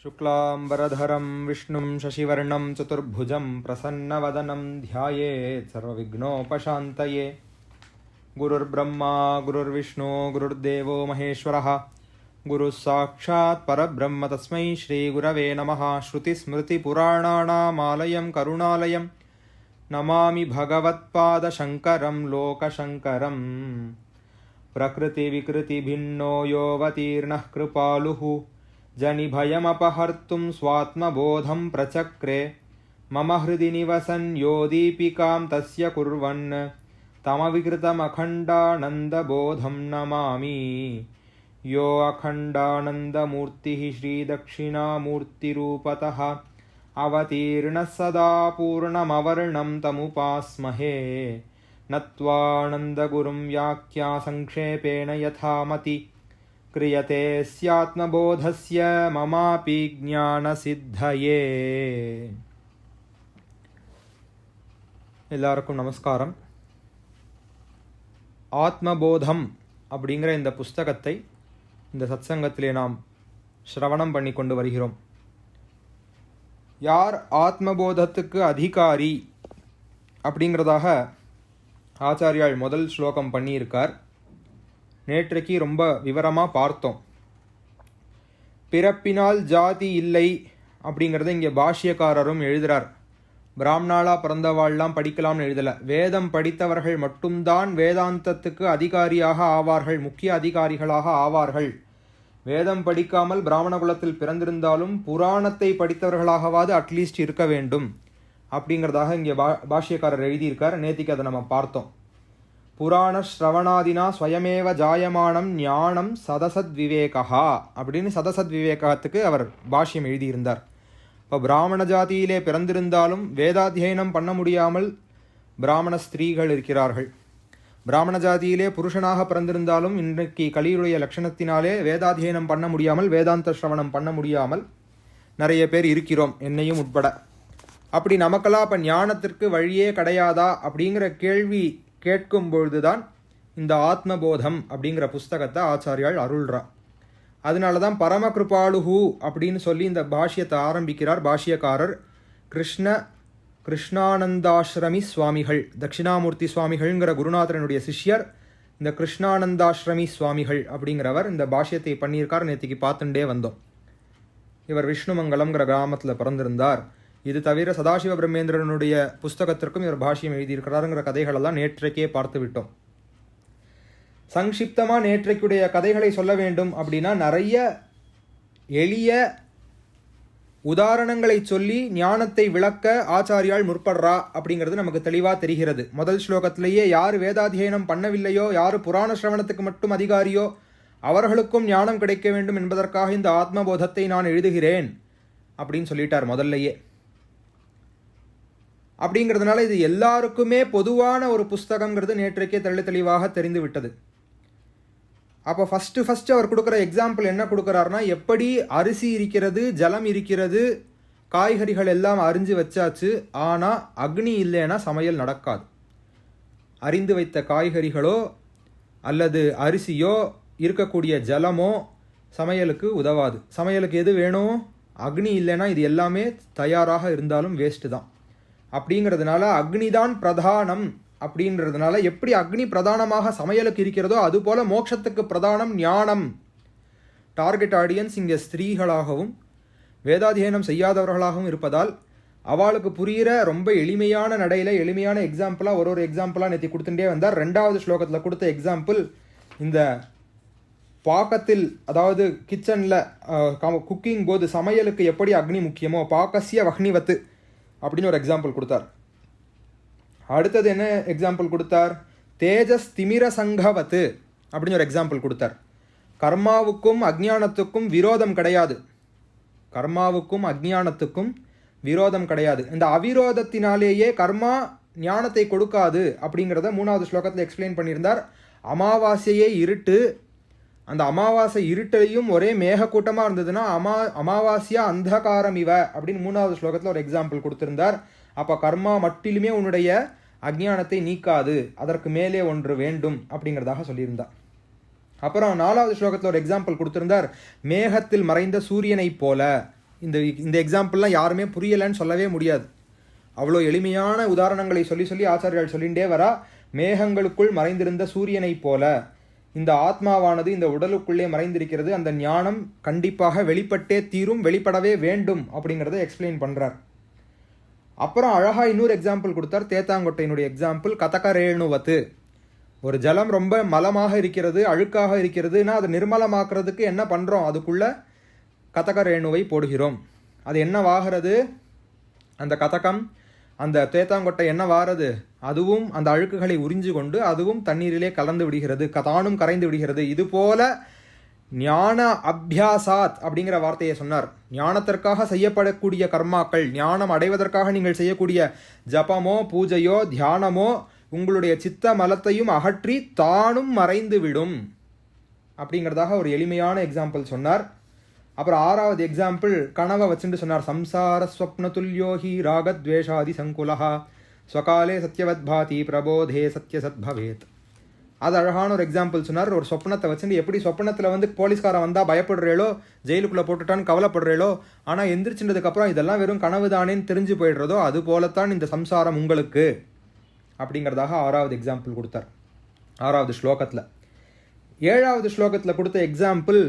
शुक्लांबरधरं विष्णुं शशिवर्णं चतुर्भुजं प्रसन्नवदनं ध्यायेत् सर्वविघ्नोपशान्तये। गुरुर्ब्रह्मा गुरुर्विष्णु गुरुर्देवो महेश्वरः गुरुः साक्षात् परब्रह्म तस्मै श्रीगुरवे नमः। श्रुतिस्मृतिपुराणानामालयं करुणालयं नमामि भगवत्पादशङ्करं लोकशङ्करं। प्रकृतिविकृतिभिन्नो योऽवतीर्णः कृपालुः जनिभयमपहर्तुं स्वात्मबोधं प्रचक्रे। मम हृदि निवसन् यो दीपिकां तस्य कुर्वन् तमविकृतमखण्डानन्दबोधं नमामि। यो अखण्डानन्दमूर्तिः श्रीदक्षिणामूर्तिरूपतः अवतीर्णः सदा पूर्णमवर्णं तमुपास्महे। नत्वानन्दगुरुं व्याख्यासंक्षेपेण यथामति क्रियते स्यात्मबोधस्य ममापि ज्ञानसिद्धये। எல்லாருக்கும் நமஸ்காரம். ஆத்மபோதம் அப்படிங்கிற இந்த புஸ்தகத்தை இந்த சத்சங்கத்திலே நாம் ஸ்ரவணம் பண்ணி கொண்டு வருகிறோம். யார் ஆத்மபோதத்துக்கு அதிகாரி அப்படிங்கிறதாக ஆச்சாரியால் முதல் ஸ்லோகம் பண்ணியிருக்கார். நேற்றைக்கு ரொம்ப விவரமாக பார்த்தோம். பிறப்பினால் ஜாதி இல்லை அப்படிங்கிறத இங்கே பாஷ்யக்காரரும் எழுதுகிறார். பிராமணாலா பிறந்தவாள்லாம் படிக்கலாம்னு எழுதலை. வேதம் படித்தவர்கள் மட்டும்தான் வேதாந்தத்துக்கு அதிகாரியாக ஆவார்கள், முக்கிய அதிகாரிகளாக ஆவார்கள். வேதம் படிக்காமல் பிராமண குலத்தில் பிறந்திருந்தாலும் புராணத்தை படித்தவர்களாகவாது அட்லீஸ்ட் இருக்க வேண்டும் அப்படிங்கிறதாக இங்கே பாஷ்யக்காரர் எழுதியிருக்கார். நேத்திக்கு அதை நம்ம பார்த்தோம். புராண ஸ்ரவணாதினா ஸ்வயமேவ ஜாயமானம் ஞானம் சதசத் விவேகா அப்படின்னு சதசத் விவேகத்துக்கு அவர் பாஷ்யம் எழுதியிருந்தார். இப்போ பிராமண ஜாதியிலே பிறந்திருந்தாலும் வேதாத்தியனம் பண்ண முடியாமல் பிராமண ஸ்திரீகள் இருக்கிறார்கள். பிராமண ஜாதியிலே புருஷனாக பிறந்திருந்தாலும் இன்றைக்கு கலியுடைய லட்சணத்தினாலே வேதாத்தியனம் பண்ண முடியாமல் வேதாந்த ஸ்ரவணம் பண்ண முடியாமல் நிறைய பேர் இருக்கிறோம், என்னையும் உட்பட. அப்படி நமக்கெல்லாம் இப்போ ஞானத்திற்கு வழியே கிடையாதா அப்படிங்கிற கேள்வி கேட்கும் பொழுதுதான் இந்த ஆத்மபோதம் அப்படிங்கிற புஸ்தகத்தை ஆச்சாரியால் அருள்றா. அதனால தான் பரமகிருபாலுஹு அப்படின்னு சொல்லி இந்த பாஷ்யத்தை ஆரம்பிக்கிறார் பாஷ்யக்காரர். கிருஷ்ணானந்தாஸ்ரமி சுவாமிகள், தட்சிணாமூர்த்தி சுவாமிகள்ங்கிற குருநாதரனுடைய சிஷ்யர் இந்த கிருஷ்ணானந்தாஸ்ரமி சுவாமிகள் அப்படிங்கிறவர் இந்த பாஷ்யத்தை பண்ணியிருக்கார். நேற்றுக்கு பார்த்துட்டே வந்தோம். இவர் விஷ்ணுமங்கலம்ங்கிற கிராமத்தில் பிறந்திருந்தார். இது தவிர சதாசிவ பிரம்மேந்திரனுடைய புஸ்தகத்திற்கும் இவர் பாஷ்யம் எழுதியிருக்கிறாருங்கிற கதைகளெல்லாம் நேற்றைக்கே பார்த்து விட்டோம். சங்கிப்தமாக நேற்றைக்குடைய கதைகளை சொல்ல வேண்டும் அப்படின்னா நிறைய எளிய உதாரணங்களை சொல்லி ஞானத்தை விளக்க ஆச்சாரியால் முற்படுறா அப்படிங்கிறது நமக்கு தெளிவாக தெரிகிறது. முதல் ஸ்லோகத்திலேயே யார் வேதாத்தியனம் பண்ணவில்லையோ, யார் புராண சிரவணத்துக்கு மட்டும் அதிகாரியோ அவர்களுக்கும் ஞானம் கிடைக்க வேண்டும் என்பதற்காக இந்த ஆத்மபோதத்தை நான் எழுதுகிறேன் அப்படின்னு சொல்லிட்டார் முதல்லையே. அப்படிங்கிறதுனால இது எல்லாருக்குமே பொதுவான ஒரு புஸ்தகங்கிறது நேற்றைக்கே தெளிவாக தெரிந்து விட்டது. அப்போ ஃபஸ்ட்டு அவர் கொடுக்குற எக்ஸாம்பிள் என்ன கொடுக்குறாருனா, எப்படி அரிசி இருக்கிறது, ஜலம் இருக்கிறது, காய்கறிகள் எல்லாம் அரிஞ்சு வச்சாச்சு, ஆனால் அக்னி இல்லைன்னா சமையல் நடக்காது. அரிந்து வைத்த காய்கறிகளோ அல்லது அரிசியோ இருக்கக்கூடிய ஜலமோ சமையலுக்கு உதவாது. சமையலுக்கு எது வேணும்? அக்னி இல்லைன்னா இது எல்லாமே தயாராக இருந்தாலும் வேஸ்ட்டு தான். அப்படிங்கிறதுனால அக்னி தான் பிரதானம். அப்படின்றதுனால எப்படி அக்னி பிரதானமாக சமையலுக்கு இருக்கிறதோ அதுபோல மோட்சத்துக்கு பிரதானம் ஞானம். டார்கெட் ஆடியன்ஸ் இங்கே ஸ்திரீகளாகவும் வேதாத்தியனம் செய்யாதவர்களாகவும் இருப்பதால் அவளுக்கு புரிகிற ரொம்ப எளிமையான நடையில் எளிமையான எக்ஸாம்பிளாக ஒரு எக்ஸாம்பிளாக நேற்று கொடுத்துட்டே வந்தார். 2வது ஸ்லோகத்தில் கொடுத்த எக்ஸாம்பிள் இந்த பாக்கத்தில், அதாவது கிச்சனில் குக்கிங் போது சமையலுக்கு எப்படி அக்னி முக்கியமோ பாக்கசிய வஹ்னிவத்து அப்படின்னு ஒரு எக்ஸாம்பிள் கொடுத்தார். அடுத்தது என்ன எக்ஸாம்பிள் கொடுத்தார்? தேஜஸ் திமிர சங்கவத்து அப்படின்னு ஒரு எக்ஸாம்பிள் கொடுத்தார். கர்மாவுக்கும் அஜ்ஞானத்துக்கும் விரோதம் கிடையாது. கர்மாவுக்கும் அஜ்ஞானத்துக்கும் விரோதம் கிடையாது. இந்த அவிரோதத்தினாலேயே கர்மா ஞானத்தை கொடுக்காது அப்படிங்கிறத 3வது ஸ்லோகத்தில் எக்ஸ்பிளைன் பண்ணியிருந்தார். அமாவாசையே இருட்டு, அந்த அமாவாசை இருட்டையும் ஒரே மேகக்கூட்டமாக இருந்ததுன்னா அமாவாசையா அந்தகாரம் இவ அப்படின்னு 3வது ஸ்லோகத்தில் ஒரு எக்ஸாம்பிள் கொடுத்திருந்தார். அப்போ கர்மா மட்டிலுமே உன்னுடைய அஜ்ஞானத்தை நீக்காது, அதற்கு மேலே ஒன்று வேண்டும் அப்படிங்கிறதாக சொல்லியிருந்தார். அப்புறம் 4வது ஸ்லோகத்தில் ஒரு எக்ஸாம்பிள் கொடுத்திருந்தார். மேகத்தில் மறைந்த சூரியனை போல இந்த இந்த எக்ஸாம்பிள்லாம் யாருமே புரியலைன்னு சொல்லவே முடியாது. அவ்வளோ எளிமையான உதாரணங்களை சொல்லி சொல்லி ஆச்சாரியால் சொல்லிகிட்டே வரா. மேகங்களுக்குள் மறைந்திருந்த சூரியனைப் போல இந்த ஆத்மாவானது இந்த உடலுக்குள்ளே மறைந்திருக்கிறது. அந்த ஞானம் கண்டிப்பாக வெளிப்பட்டே தீரும், வெளிப்படவே வேண்டும் அப்படிங்கிறத எக்ஸ்பிளைன் பண்ணுறார். அப்புறம் அழகாக இன்னொரு எக்ஸாம்பிள் கொடுத்தார், தேத்தாங்கொட்டையினுடைய எக்ஸாம்பிள். கதகரேணுவத்து, ஒரு ஜலம் ரொம்ப மலமாக இருக்கிறது, அழுக்காக இருக்கிறதுனா அதை நிர்மலமாக்குறதுக்கு என்ன பண்ணுறோம்? அதுக்குள்ளே கதகரேணுவை போடுகிறோம். அது என்னவாகிறது? அந்த கதகம், அந்த தேத்தாங்கொட்டை என்னவாகிறது? அதுவும் அந்த அழுக்குகளை உறிஞ்சு கொண்டு அதுவும் தண்ணீரிலே கலந்து விடுகிறது, தானும் கரைந்து விடுகிறது. இதுபோல ஞான அபியாசாத் அப்படிங்கிற வார்த்தையை சொன்னார். ஞானத்திற்காக செய்யப்படக்கூடிய கர்மாக்கள், ஞானம் அடைவதற்காக நீங்கள் செய்யக்கூடிய ஜபமோ பூஜையோ தியானமோ உங்களுடைய சித்த மலத்தையும் அகற்றி தானும் மறைந்து விடும் அப்படிங்கிறதாக ஒரு எளிமையான எக்ஸாம்பிள் சொன்னார். அப்புறம் 6வது எக்ஸாம்பிள் கனவை வச்சுட்டு சொன்னார். சம்சார ஸ்வப்னதுல்யோஹி ராகத்வேஷாதி சங்குலஹா ஸ்வகாலே சத்யவத் பாதி பிரபோதே சத்யசத் பவேத். அது அழகான ஒரு எக்ஸாம்பிள் சொன்னார். ஒரு சொப்னத்தை வச்சுட்டு எப்படி சொப்னத்தில் போலீஸ்காரன் வந்தால் பயப்படுறேளோ, ஜெயிலுக்குள்ளே போட்டுட்டான்னு கவலைப்படுறேளோ, ஆனால் எந்திரிச்சுன்றதுக்கப்புறம் இதெல்லாம் வெறும் கனவு தானேன்னு தெரிஞ்சு போயிடுறதோ அது போலத்தான் இந்த சம்சாரம் உங்களுக்கு அப்படிங்கிறதாக 6வது எக்ஸாம்பிள் கொடுத்தார் 6வது ஸ்லோகத்தில். 7வது ஸ்லோகத்தில் கொடுத்த எக்ஸாம்பிள்,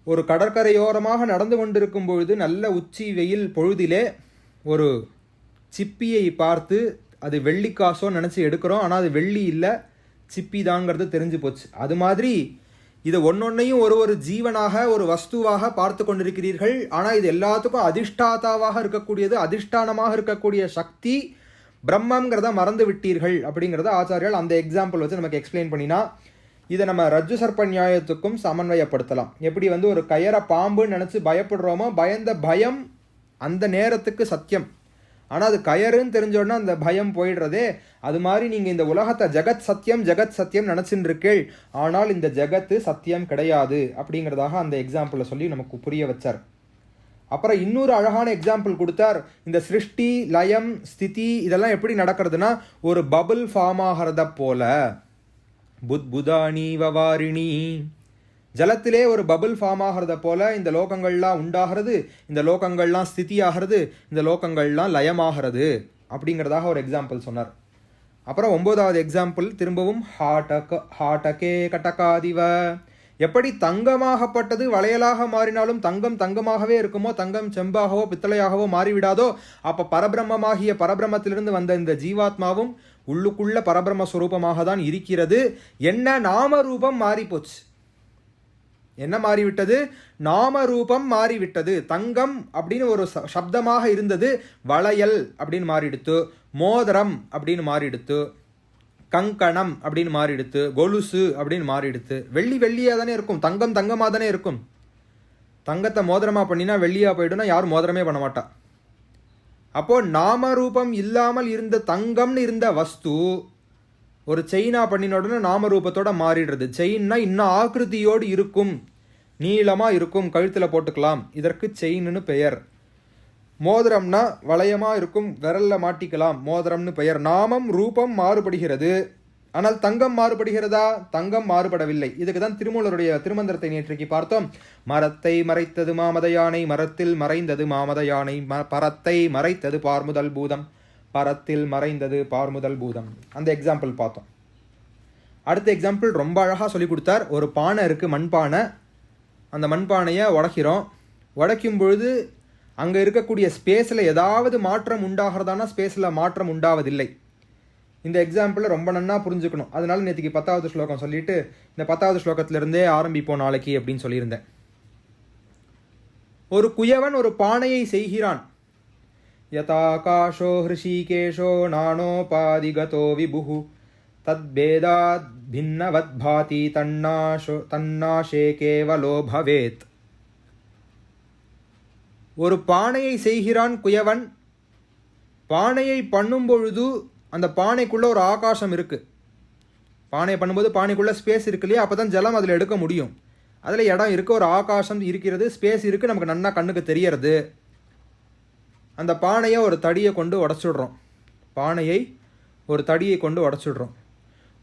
ஒரு கடற்கரையோரமாக நடந்து கொண்டிருக்கும் பொழுது நல்ல உச்சி வெயில் பொழுதிலே ஒரு சிப்பியை பார்த்து அது வெள்ளிக்காசோ நினச்சி எடுக்கிறோம், ஆனால் அது வெள்ளி இல்லை, சிப்பி தாங்கிறது தெரிஞ்சு போச்சு. அது மாதிரி இதை ஒன்னொன்னையும் ஒரு ஜீவனாக ஒரு வஸ்துவாக பார்த்து கொண்டிருக்கிறீர்கள். ஆனால் இது எல்லாத்துக்கும் அதிஷ்டாதாவாக இருக்கக்கூடியது, அதிஷ்டானமாக இருக்கக்கூடிய சக்தி பிரம்மங்கிறத மறந்து விட்டீர்கள் அப்படிங்கிறத ஆச்சாரியால் அந்த எக்ஸாம்பிள் வச்சு நமக்கு எக்ஸ்பிளைன் பண்ணினா, இதை நம்ம ரஜ்ஜு சர்ப்ப நியாயத்துக்கும் சமன்வயப்படுத்தலாம். எப்படி ஒரு கயரை பாம்புன்னு நினச்சி பயப்படுறோமோ, பயந்த பயம் அந்த நேரத்துக்கு சத்தியம், ஆனால் அது கயருன்னு தெரிஞ்சோன்னா அந்த பயம் போயிடுறதே. அது மாதிரி நீங்கள் இந்த உலகத்தை ஜெகத் சத்தியம் நினச்சின்னு இருக்கீள், ஆனால் இந்த ஜெகத்து சத்தியம் கிடையாது அப்படிங்கிறதாக அந்த எக்ஸாம்பிளை சொல்லி நமக்கு புரிய வச்சார். அப்புறம் இன்னொரு அழகான எக்ஸாம்பிள் கொடுத்தார். இந்த சிருஷ்டி லயம் ஸ்திதி இதெல்லாம் எப்படி நடக்கிறதுனா, ஒரு பபுள் ஃபார்ம் ஆகிறத போல. புத்புதானி வவாரிணி, ஜலத்திலே ஒரு பபுள் ஃபார்ம் ஆகிறத போல இந்த லோகங்கள்லாம் உண்டாகிறது, இந்த லோகங்கள்லாம் ஸ்திதி ஆகிறது, இந்த லோகங்கள்லாம் லயமாகிறது அப்படிங்கிறதாக ஒரு எக்ஸாம்பிள் சொன்னார். அப்புறம் 9வது எக்ஸாம்பிள் திரும்பவும் ஹாட்டகே கட்டகாதிவ, எப்படி தங்கமாகப்பட்டது வளையலாக மாறினாலும் தங்கம் தங்கமாகவே இருக்குமோ, தங்கம் செம்பாகவோ பித்தளையாகவோ மாறிவிடாதோ, அப்போ பரபிரம்மமாகிய பரபிரம்மத்திலிருந்து வந்த இந்த ஜீவாத்மாவும் உள்ளுக்குள்ள பரபிரம்ம ஸ்வரூபமாக தான் இருக்கிறது. என்ன நாமரூபம் மாறிப்போச்சு, என்ன மாறிவிட்டது? நாமரூபம் மாறிவிட்டது. தங்கம் அப்படின்னு ஒரு சப்தமாக இருந்தது, வளையல் அப்படின்னு மாறிடுத்து, மோதிரம் அப்படின்னு மாறிடுத்து, கங்கணம் அப்படின்னு மாறிடுத்து, கொலுசு அப்படின்னு மாறிடுத்து. வெள்ளி வெள்ளியாக தானே இருக்கும், தங்கம் தங்கமாக தானே இருக்கும். தங்கத்தை மோதிரமாக பண்ணினா வெள்ளியாக போய்டுனா யாரும் மோதிரமே பண்ண மாட்டா. அப்போது நாமரூபம் இல்லாமல் இருந்த தங்கம்னு இருந்த வஸ்து ஒரு செயினா பண்ணின உடனே நாமரூபத்தோட மாறிடுறது. செயின்னா இன்னும் ஆக்கிருதியோடு இருக்கும், நீளமாக இருக்கும், கழுத்தில் போட்டுக்கலாம், இதற்கு செயின்னு பெயர். மோதிரம்னா வளையமாக இருக்கும், விரலில் மாட்டிக்கலாம், மோதிரம்னு பெயர். நாமம் ரூபம் மாறுபடுகிறது, ஆனால் தங்கம் மாறுபடுகிறதா? தங்கம் மாறுபடவில்லை. இதுக்கு தான் திருமூலருடைய திருமந்திரத்தை நேற்றைக்கு பார்த்தோம். மரத்தை மறைத்தது மாமத யானை, மரத்தில் மறைந்தது மாமத யானை, பரத்தை மறைத்தது பார்முதல் பூதம், பரத்தில் மறைந்தது பார்முதல் பூதம். அந்த எக்ஸாம்பிள் பார்த்தோம். அடுத்த எக்ஸாம்பிள் ரொம்ப அழகாக சொல்லி கொடுத்தார். ஒரு பானை இருக்குது, மண்பானை. அந்த மண்பானையை உடைக்கிறோம். உடைக்கும் பொழுது அங்கே இருக்கக்கூடிய ஸ்பேஸில் ஏதாவது மாற்றம் உண்டாகிறதானா? ஸ்பேஸில் மாற்றம் உண்டாவதில்லை. இந்த எக்ஸாம்பிளில் ரொம்ப நன்னா புரிஞ்சுக்கணும். அதனால நேற்றுக்கு 10வது ஸ்லோகம் சொல்லிட்டு இந்த 10வது ஸ்லோகத்திலிருந்தே ஆரம்பிப்போம் நாளைக்கு அப்படின்னு சொல்லியிருந்தேன். ஒரு குயவன் ஒரு பானையை செய்கிறான். யதாகாஷோ ஹிருஷிகேஷோ நானோபாதிகதோ விபுஹு தத்பேதாத் பின்னவத் பாதி தன்னாஷே கேவலோ பவேத். ஒரு பானையை செய்கிறான் குயவன். பானையை பண்ணும் பொழுது அந்த பானைக்குள்ளே ஒரு ஆகாசம் இருக்குது. பானை பண்ணும்போது பானைக்குள்ளே ஸ்பேஸ் இருக்கு இல்லையா, அப்போ தான் ஜலம் அதில் எடுக்க முடியும். அதில் இடம் இருக்குது, ஒரு ஆகாசம் இருக்கிறது, ஸ்பேஸ் இருக்குது, நமக்கு நன்னா கண்ணுக்கு தெரியறது. அந்த பானையை ஒரு தடியை கொண்டு உடச்சிடுறோம். பானையை ஒரு தடியை கொண்டு உடச்சிடுறோம்.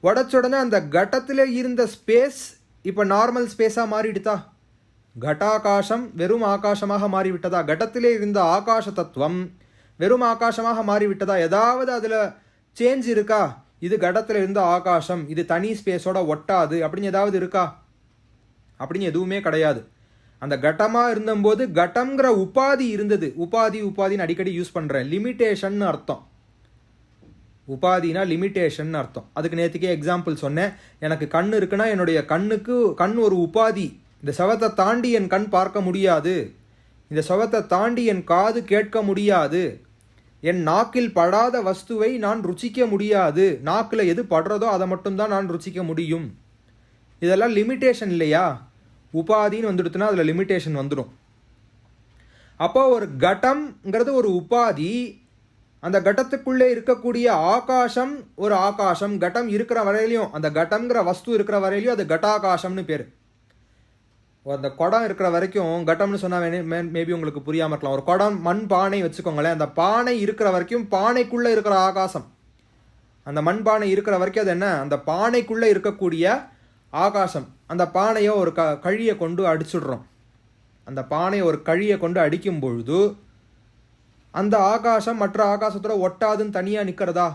உடச்ச உடனே அந்த கட்டத்தில் இருந்த ஸ்பேஸ் இப்போ நார்மல் ஸ்பேஸாக மாறிடுதா? கட்டாகாசம் வெறும் ஆகாசமாக மாறிவிட்டதா? கடத்திலே இருந்த ஆகாச தத்துவம் வெறும் ஆகாசமாக மாறிவிட்டதா? ஏதாவது அதில் சேஞ்ச் இருக்கா? இது கடத்தில் இருந்த ஆகாசம், இது தனி ஸ்பேஸோட ஒட்டாது அப்படின்னு ஏதாவது இருக்கா? அப்படின்னு எதுவுமே கிடையாது. அந்த கட்டமாக இருந்தபோது கட்டம்ங்கிற உபாதி இருந்தது. உபாதின்னு அடிக்கடி யூஸ் பண்ணுறேன். லிமிட்டேஷன் அர்த்தம். உபாதினா லிமிட்டேஷன் அர்த்தம். அதுக்கு நேற்றுக்கே எக்ஸாம்பிள் சொன்னேன். எனக்கு கண் இருக்குன்னா என்னுடைய கண் ஒரு உபாதி. இந்த செவத்தை தாண்டி என் கண் பார்க்க முடியாது, இந்த செவத்தை தாண்டி என் காது கேட்க முடியாது, என் நாக்கில் படாத வஸ்துவை நான் ருச்சிக்க முடியாது, நாக்கில் எது படுறதோ அதை மட்டும்தான் நான் ருச்சிக்க முடியும். இதெல்லாம் லிமிட்டேஷன் இல்லையா? உபாதின்னு வந்துடுத்துனா அதில் லிமிட்டேஷன் வந்துடும். அப்போ ஒரு கடம்ங்கிறது ஒரு உபாதி. அந்த கடத்துக்குள்ளே இருக்கக்கூடிய ஆகாசம் ஒரு ஆகாசம். கட்டம் இருக்கிற வரையிலையும், அந்த கடம்ங்கிற வஸ்து இருக்கிற வரையிலையும் அது கட்டாகாசம்னு பேர். அந்த குடம் இருக்கிற வரைக்கும் கட்டம்னு சொன்னால் மேபி உங்களுக்கு புரியாமல் இருக்கலாம். ஒரு குடம் மண் பானை வச்சுக்கோங்களேன். அந்த பானை இருக்கிற வரைக்கும் பானைக்குள்ளே இருக்கிற ஆகாசம். அந்த மண் பானை இருக்கிற வரைக்கும் அது என்ன? அந்த பானைக்குள்ளே இருக்கக்கூடிய ஆகாசம். அந்த பானையை ஒரு கழியை கொண்டு அடிச்சுடுறோம். அந்த பானையை ஒரு கழியை கொண்டு அடிக்கும் பொழுது அந்த ஆகாசம் மற்ற ஆகாசத்தோட ஒட்டாதுன்னு தனியாக நிற்கிறதா?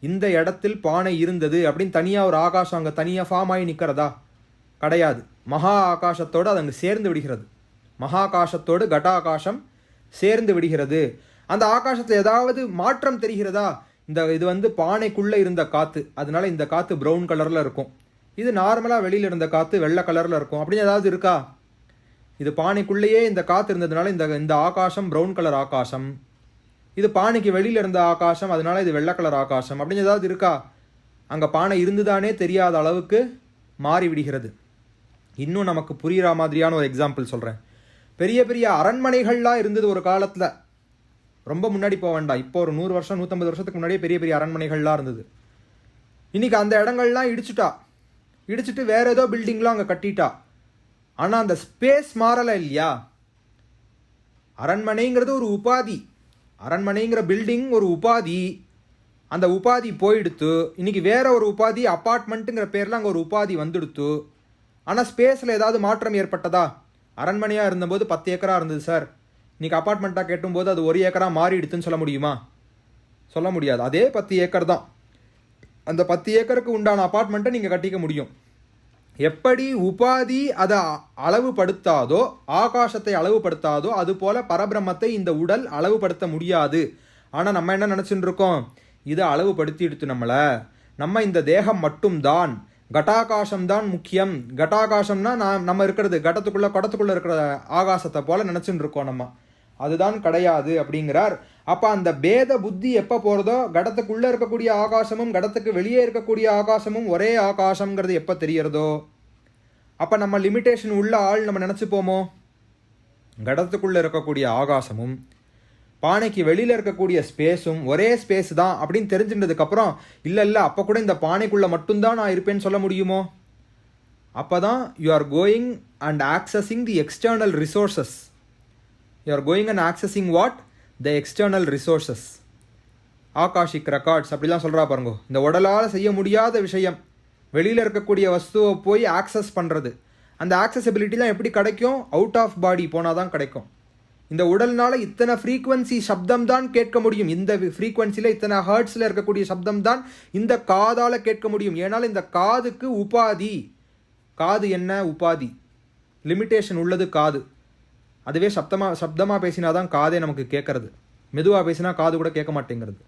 இந்த இடத்தில் பானை இருந்தது அப்படின்னு தனியாக ஒரு ஆகாசம் அங்கே தனியாக ஃபார்ம் ஆகி நிற்கிறதா? கிடையாது. மகா ஆகாசத்தோடு அது அங்கே சேர்ந்து விடுகிறது. மகாகாசத்தோடு கட்டாகாசம் சேர்ந்து விடுகிறது. அந்த ஆகாசத்தில் ஏதாவது மாற்றம் தெரிகிறதா? இது பானைக்குள்ளே இருந்த காற்று, அதனால இந்த காற்று ப்ரௌன் கலரில் இருக்கும். இது நார்மலாக வெளியில் இருந்த காற்று வெள்ளை கலரில் இருக்கும். அப்படின்னு ஏதாவது இருக்கா? இது பானைக்குள்ளேயே இந்த காற்று இருந்ததுனால இந்த ஆகாசம் ப்ரௌன் கலர் ஆகாசம். இது பானைக்கு வெளியில் இருந்த ஆகாசம், அதனால இது வெள்ளை கலர் ஆகாசம். அப்படின்னு ஏதாவது இருக்கா? அங்கே பானை இருந்துதானே தெரியாத அளவுக்கு மாறிவிடுகிறது. இன்னும் நமக்கு புரிகிற மாதிரியான ஒரு எக்ஸாம்பிள் சொல்கிறேன். பெரிய பெரிய அரண்மனைகள்லாம் இருந்தது ஒரு காலத்தில். ரொம்ப முன்னாடி போக வேண்டாம், இப்போ ஒரு 100 வருஷம் 150 வருஷத்துக்கு முன்னாடியே பெரிய பெரிய அரண்மனைகள்லாம் இருந்தது. இன்றைக்கி அந்த இடங்கள்லாம் இடிச்சுட்டு வேற ஏதோ பில்டிங்லாம் அங்கே கட்டிட்டா. ஆனால் அந்த ஸ்பேஸ் மாறலை இல்லையா? அரண்மனைங்கிறது ஒரு உபாதி. அரண்மனைங்கிற பில்டிங் ஒரு உபாதி. அந்த உபாதி போயிடுத்து. இன்றைக்கி வேற ஒரு உபாதி அப்பார்ட்மெண்ட்டுங்கிற பேரில் அங்கே ஒரு உபாதி வந்துடுத்து. ஆனால் ஸ்பேஸில் ஏதாவது மாற்றம் ஏற்பட்டதா? அரண்மனையாக இருந்தபோது 10 ஏக்கராக இருந்தது சார், இன்றைக்கி அப்பார்ட்மெண்ட்டாக கேட்டும்போது அது 1 ஏக்கராக மாறிடுத்துன்னு சொல்ல முடியுமா? சொல்ல முடியாது. அதே 10 ஏக்கர் தான். அந்த 10 ஏக்கருக்கு உண்டான அப்பார்ட்மெண்ட்டை நீங்கள் கட்டிக்க முடியும். எப்படி உபாதி அதை அளவுபடுத்தாதோ, ஆகாசத்தை அளவுபடுத்தாதோ, அதுபோல பரபிரம்மத்தை இந்த உடல் அளவுபடுத்த முடியாது. ஆனால் நம்ம என்ன நினச்சிட்டு இருக்கோம்? இதை அளவுபடுத்திடுத்து நம்மளை. நம்ம இந்த தேகம் மட்டும்தான், கட்டாகாசம்தான் முக்கியம். கட்டாகாசம்னா நம்ம இருக்கிறது கடத்துக்குள்ளே இருக்கிற ஆகாசத்தை போல நினச்சிட்டு இருக்கோம் நம்ம. அதுதான் கிடையாது அப்படிங்கிறார். அப்போ அந்த பேத புத்தி எப்போ போகிறதோ, கடத்துக்குள்ளே இருக்கக்கூடிய ஆகாசமும் கடத்துக்கு வெளியே இருக்கக்கூடிய ஆகாசமும் ஒரே ஆகாசம்ங்கிறது எப்போ தெரியறதோ, அப்போ நம்ம லிமிட்டேஷன் உள்ள ஆள் நம்ம நினச்சிப்போமோ? கடத்துக்குள்ளே இருக்கக்கூடிய ஆகாசமும் பானைக்கு வெளியில் இருக்கக்கூடிய ஸ்பேஸும் ஒரே ஸ்பேஸ் தான் அப்படின்னு தெரிஞ்சுட்டதுக்கப்புறம் இல்லை அப்போ கூட இந்த பானைக்குள்ளே மட்டும்தான் நான் இருப்பேன்னு சொல்ல முடியுமோ? அப்போ தான் you are going and accessing the external resources. You are going and accessing what? The external resources. Akashic records அப்படிலாம் சொல்கிறா பாருங்க. இந்த உடலால் செய்ய முடியாத விஷயம், வெளியில் இருக்கக்கூடிய வஸ்துவை போய் ஆக்சஸ் பண்ணுறது. அந்த ஆக்சசபிலிட்டிலாம் எப்படி கிடைக்கும்? அவுட் ஆஃப் பாடி போனால் தான் கிடைக்கும். இந்த உடல்னால இத்தனை ஃப்ரீக்வன்சி சப்தம் தான் கேட்க முடியும். இந்த ஃப்ரீக்வன்சியில் இத்தனை ஹர்ட்ஸில் இருக்கக்கூடிய சப்தம் தான் இந்த காதால் கேட்க முடியும். ஏன்னால் இந்த காதுக்கு உபாதி. காது என்ன? உபாதி. லிமிட்டேஷன் உள்ளது காது. அதுவே சப்தமாக பேசினா தான் காதே நமக்கு கேட்கறது. மெதுவாக பேசினா காது கூட கேட்க மாட்டேங்கிறது.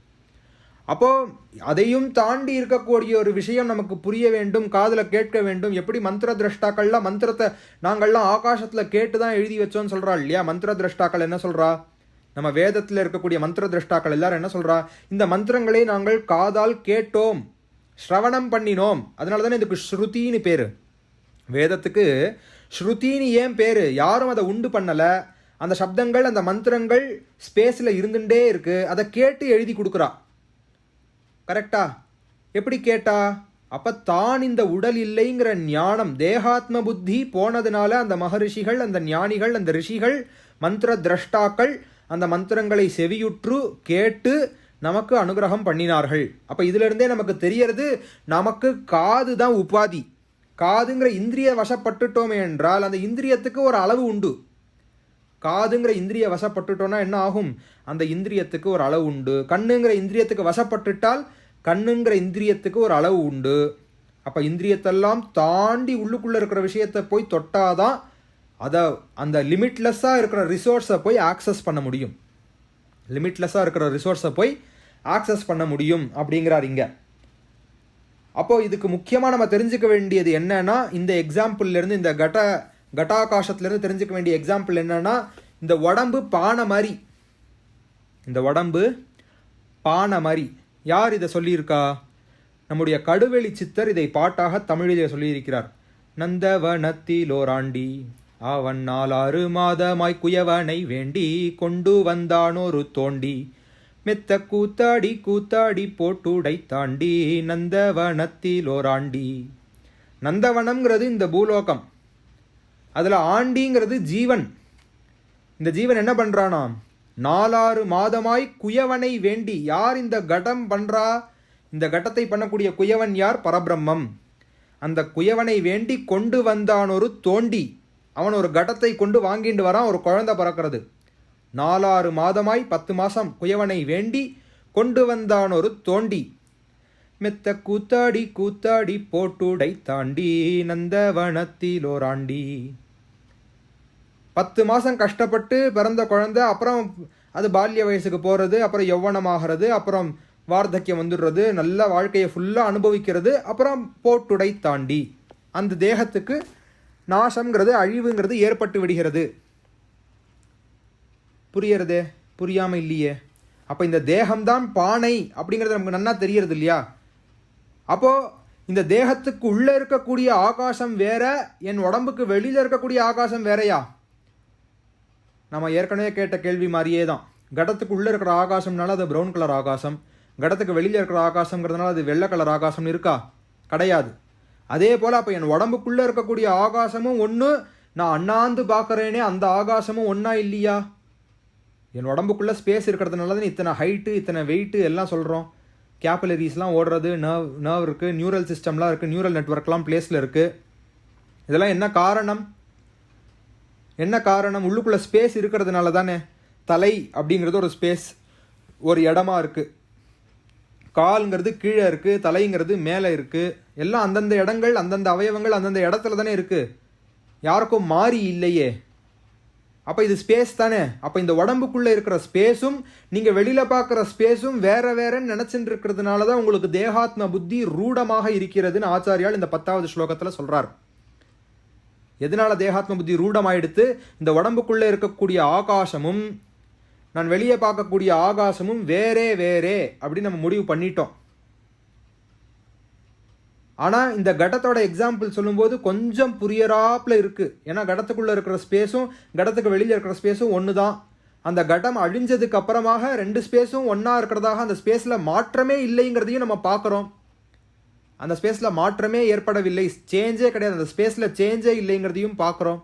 அப்போது அதையும் தாண்டி இருக்கக்கூடிய ஒரு விஷயம் நமக்கு புரிய வேண்டும், காதில் கேட்க வேண்டும். எப்படி மந்திர திரஷ்டாக்கள்லாம் மந்திரத்தை நாங்கள்லாம் ஆகாசத்தில் கேட்டு தான் எழுதி வச்சோன்னு சொல்கிறா இல்லையா? மந்திர திரஷ்டாக்கள் என்ன சொல்கிறா? நம்ம வேதத்தில் இருக்கக்கூடிய மந்திர திரஷ்டாக்கள் எல்லாரும் என்ன சொல்கிறா? இந்த மந்திரங்களை நாங்கள் காதால் கேட்டோம், ஸ்ரவணம் பண்ணினோம். அதனால தானே இதுக்கு ஸ்ருதின்னு பேர். வேதத்துக்கு ஸ்ருதின்னு ஏன் பேர்? யாரும் அதை உண்டு பண்ணலை. அந்த சப்தங்கள் அந்த மந்திரங்கள் ஸ்பேஸில் இருந்துகிட்டே இருக்குது. அதை கேட்டு எழுதி கொடுக்குறா. கரெக்டா? எப்படி கேட்டா? அப்போ தான் இந்த உடல் இல்லைங்கிற ஞானம், தேகாத்ம புத்தி போனதுனால அந்த மகரிஷிகள், அந்த ஞானிகள், அந்த ரிஷிகள், மந்திர திரஷ்டாக்கள் அந்த மந்திரங்களை செவியுற்று கேட்டு நமக்கு அனுகிரகம் பண்ணினார்கள். அப்போ இதிலிருந்தே நமக்கு தெரியறது, நமக்கு காது தான் உபாதி. காதுங்கிற இந்திரிய வசப்பட்டுட்டோமே என்றால் அந்த இந்திரியத்துக்கு ஒரு அளவு உண்டு. காதுங்கிற இந்திரிய வசப்பட்டுட்டோம்னா என்ன ஆகும்? அந்த இந்திரியத்துக்கு ஒரு அளவு உண்டு. கண்ணுங்கிற இந்திரியத்துக்கு வசப்பட்டுட்டால் கண்ணுங்கிற இந்திரியத்துக்கு ஒரு அளவு உண்டு. அப்போ இந்திரியத்தெல்லாம் தாண்டி உள்ளுக்குள்ளே இருக்கிற விஷயத்தை போய் தொட்டாதான் அதை அந்த லிமிட்லெஸ்ஸாக இருக்கிற ரிசோர்ஸை போய் ஆக்சஸ் பண்ண முடியும். லிமிட்லெஸ்ஸாக இருக்கிற ரிசோர்ஸை போய் ஆக்சஸ் பண்ண முடியும் அப்படிங்கிறார் இங்கே. அப்போது இதுக்கு முக்கியமாக நம்ம தெரிஞ்சுக்க வேண்டியது என்னன்னா, இந்த எக்ஸாம்பிள்லேருந்து, இந்த கட்டாகாசத்துலேருந்து தெரிஞ்சுக்க வேண்டிய எக்ஸாம்பிள் என்னன்னா, இந்த உடம்பு பானை மாதிரி. இந்த உடம்பு பானை மாதிரி. யார் இதை சொல்லியிருக்கா? நம்முடைய கடுவெளி சித்தர் இதை பாட்டாக தமிழிலே சொல்லியிருக்கிறார். நந்தவனத்திலோராண்டி அவன் 4 மாதமாய் குயவனை வேண்டி கொண்டு வந்தானொரு தோண்டி மெத்த கூத்தாடி கூத்தாடி போட்டுடை தாண்டி நந்தவனத்திலோராண்டி. நந்தவனம்ங்கிறது இந்த பூலோகம். அதில் ஆண்டிங்கிறது ஜீவன். இந்த ஜீவன் என்ன பண்ணுறானா? 4 மாதமாய் குயவனை வேண்டி. யார் இந்த கடம் பண்ணுறா? இந்த கட்டத்தை பண்ணக்கூடிய குயவன் யார்? பரபிரம்மம். அந்த குயவனை வேண்டி கொண்டு வந்தான் ஒரு தோண்டி. அவன் ஒரு கட்டத்தை கொண்டு வாங்கிட்டு வரான். ஒரு குழந்தை பிறக்கிறது. 4 மாதமாய் 10 மாதம் குயவனை வேண்டி கொண்டு வந்தான் ஒரு தோண்டி மெத்த கூத்தாடி கூத்தாடி போட்டுடை தாண்டி நந்தவனத்திலோராண்டி. 10 மாதம் கஷ்டப்பட்டு பிறந்த குழந்தை. அப்புறம் அது பால்ய வயசுக்கு போகிறது, அப்புறம் யௌவனமாகிறது, அப்புறம் வார்த்தக்கியம் வந்துடுறது, நல்ல வாழ்க்கையை ஃபுல்லாக அனுபவிக்கிறது, அப்புறம் போட்டுடை தாண்டி அந்த தேகத்துக்கு நாசம்ங்கிறது, அழிவுங்கிறது ஏற்பட்டு விடுகிறது. புரியறதே? புரியாமல் இல்லையே. அப்போ இந்த தேகம்தான் பானை அப்படிங்கிறது நமக்கு நன்னா தெரியறது இல்லையா? அப்போது இந்த தேகத்துக்கு உள்ளே இருக்கக்கூடிய ஆகாசம் வேற, என் உடம்புக்கு வெளியில் இருக்கக்கூடிய ஆகாசம் வேறையா? நம்ம ஏற்கனவே கேட்ட கேள்வி மாதிரியே தான். கடத்துக்கு உள்ளே இருக்கிற ஆகாசம்னால அது ப்ரௌன் கலர் ஆகாசம், கடத்துக்கு வெளியில் இருக்கிற ஆகாசங்கிறதுனால அது வெள்ளை கலர் ஆகாசம் இருக்கா? கிடையாது. அதே போல் அப்போ என் உடம்புக்குள்ளே இருக்கக்கூடிய ஆகாசமும் ஒன்று, நான் அண்ணாந்து பார்க்குறேனே அந்த ஆகாசமும் ஒன்றா இல்லையா? என் உடம்புக்குள்ளே ஸ்பேஸ் இருக்கிறதுனால தான் இத்தனை ஹைட்டு, இத்தனை வெயிட்டு எல்லாம் சொல்கிறோம். கேபிலரிஸ்லாம் ஓடுறது, நர்வ் இருக்குது, நியூரல் சிஸ்டம்லாம் இருக்குது, நியூரல் நெட்ஒர்க்லாம் பிளேஸில் இருக்குது. இதெல்லாம் என்ன காரணம்? என்ன காரணம்? உள்ளுக்குள்ளே ஸ்பேஸ் இருக்கிறதுனால தானே. தலை அப்படிங்கிறது ஒரு ஸ்பேஸ், ஒரு இடமா இருக்குது. கால்ங்கிறது கீழே இருக்குது, தலைங்கிறது மேலே இருக்குது. எல்லாம் அந்தந்த இடங்கள், அந்தந்த அவயவங்கள் அந்தந்த இடத்துல தானே இருக்குது. யாருக்கும் மாறி இல்லையே. அப்போ இது ஸ்பேஸ் தானே. அப்போ இந்த உடம்புக்குள்ளே இருக்கிற ஸ்பேஸும் நீங்கள் வெளியில் பார்க்குற ஸ்பேஸும் வேற வேறன்னு நினச்சிட்டு இருக்கிறதுனால தான் உங்களுக்கு தேகாத்ம புத்தி ரூடமாக இருக்கிறதுன்னு ஆச்சாரியால் இந்த 10வது ஸ்லோகத்தில் சொல்கிறார். எதனால தேகாத்ம புத்தி ரூடமாயிடுத்து? இந்த உடம்புக்குள்ளே இருக்கக்கூடிய ஆகாசமும் நான் வெளியே பார்க்கக்கூடிய ஆகாசமும் வேறே வேறே அப்படின்னு நம்ம முடிவு பண்ணிட்டோம். ஆனால் இந்த கடத்தோட எக்ஸாம்பிள் சொல்லும்போது கொஞ்சம் புரியறாப்புல இருக்குது. ஏன்னா கடத்துக்குள்ளே இருக்கிற ஸ்பேஸும் கடத்துக்கு வெளியில் இருக்கிற ஸ்பேஸும் ஒன்று தான். அந்த கடம் அழிஞ்சதுக்கு அப்புறமாக 2 ஸ்பேஸும் ஒன்றா இருக்கிறதாக அந்த ஸ்பேஸில் மாற்றமே இல்லைங்கிறதையும் நம்ம பார்க்குறோம். அந்த ஸ்பேஸில் மாற்றமே ஏற்படவில்லை, சேஞ்சே கிடையாது, அந்த ஸ்பேஸில் சேஞ்சே இல்லைங்கிறதையும் பார்க்குறோம்.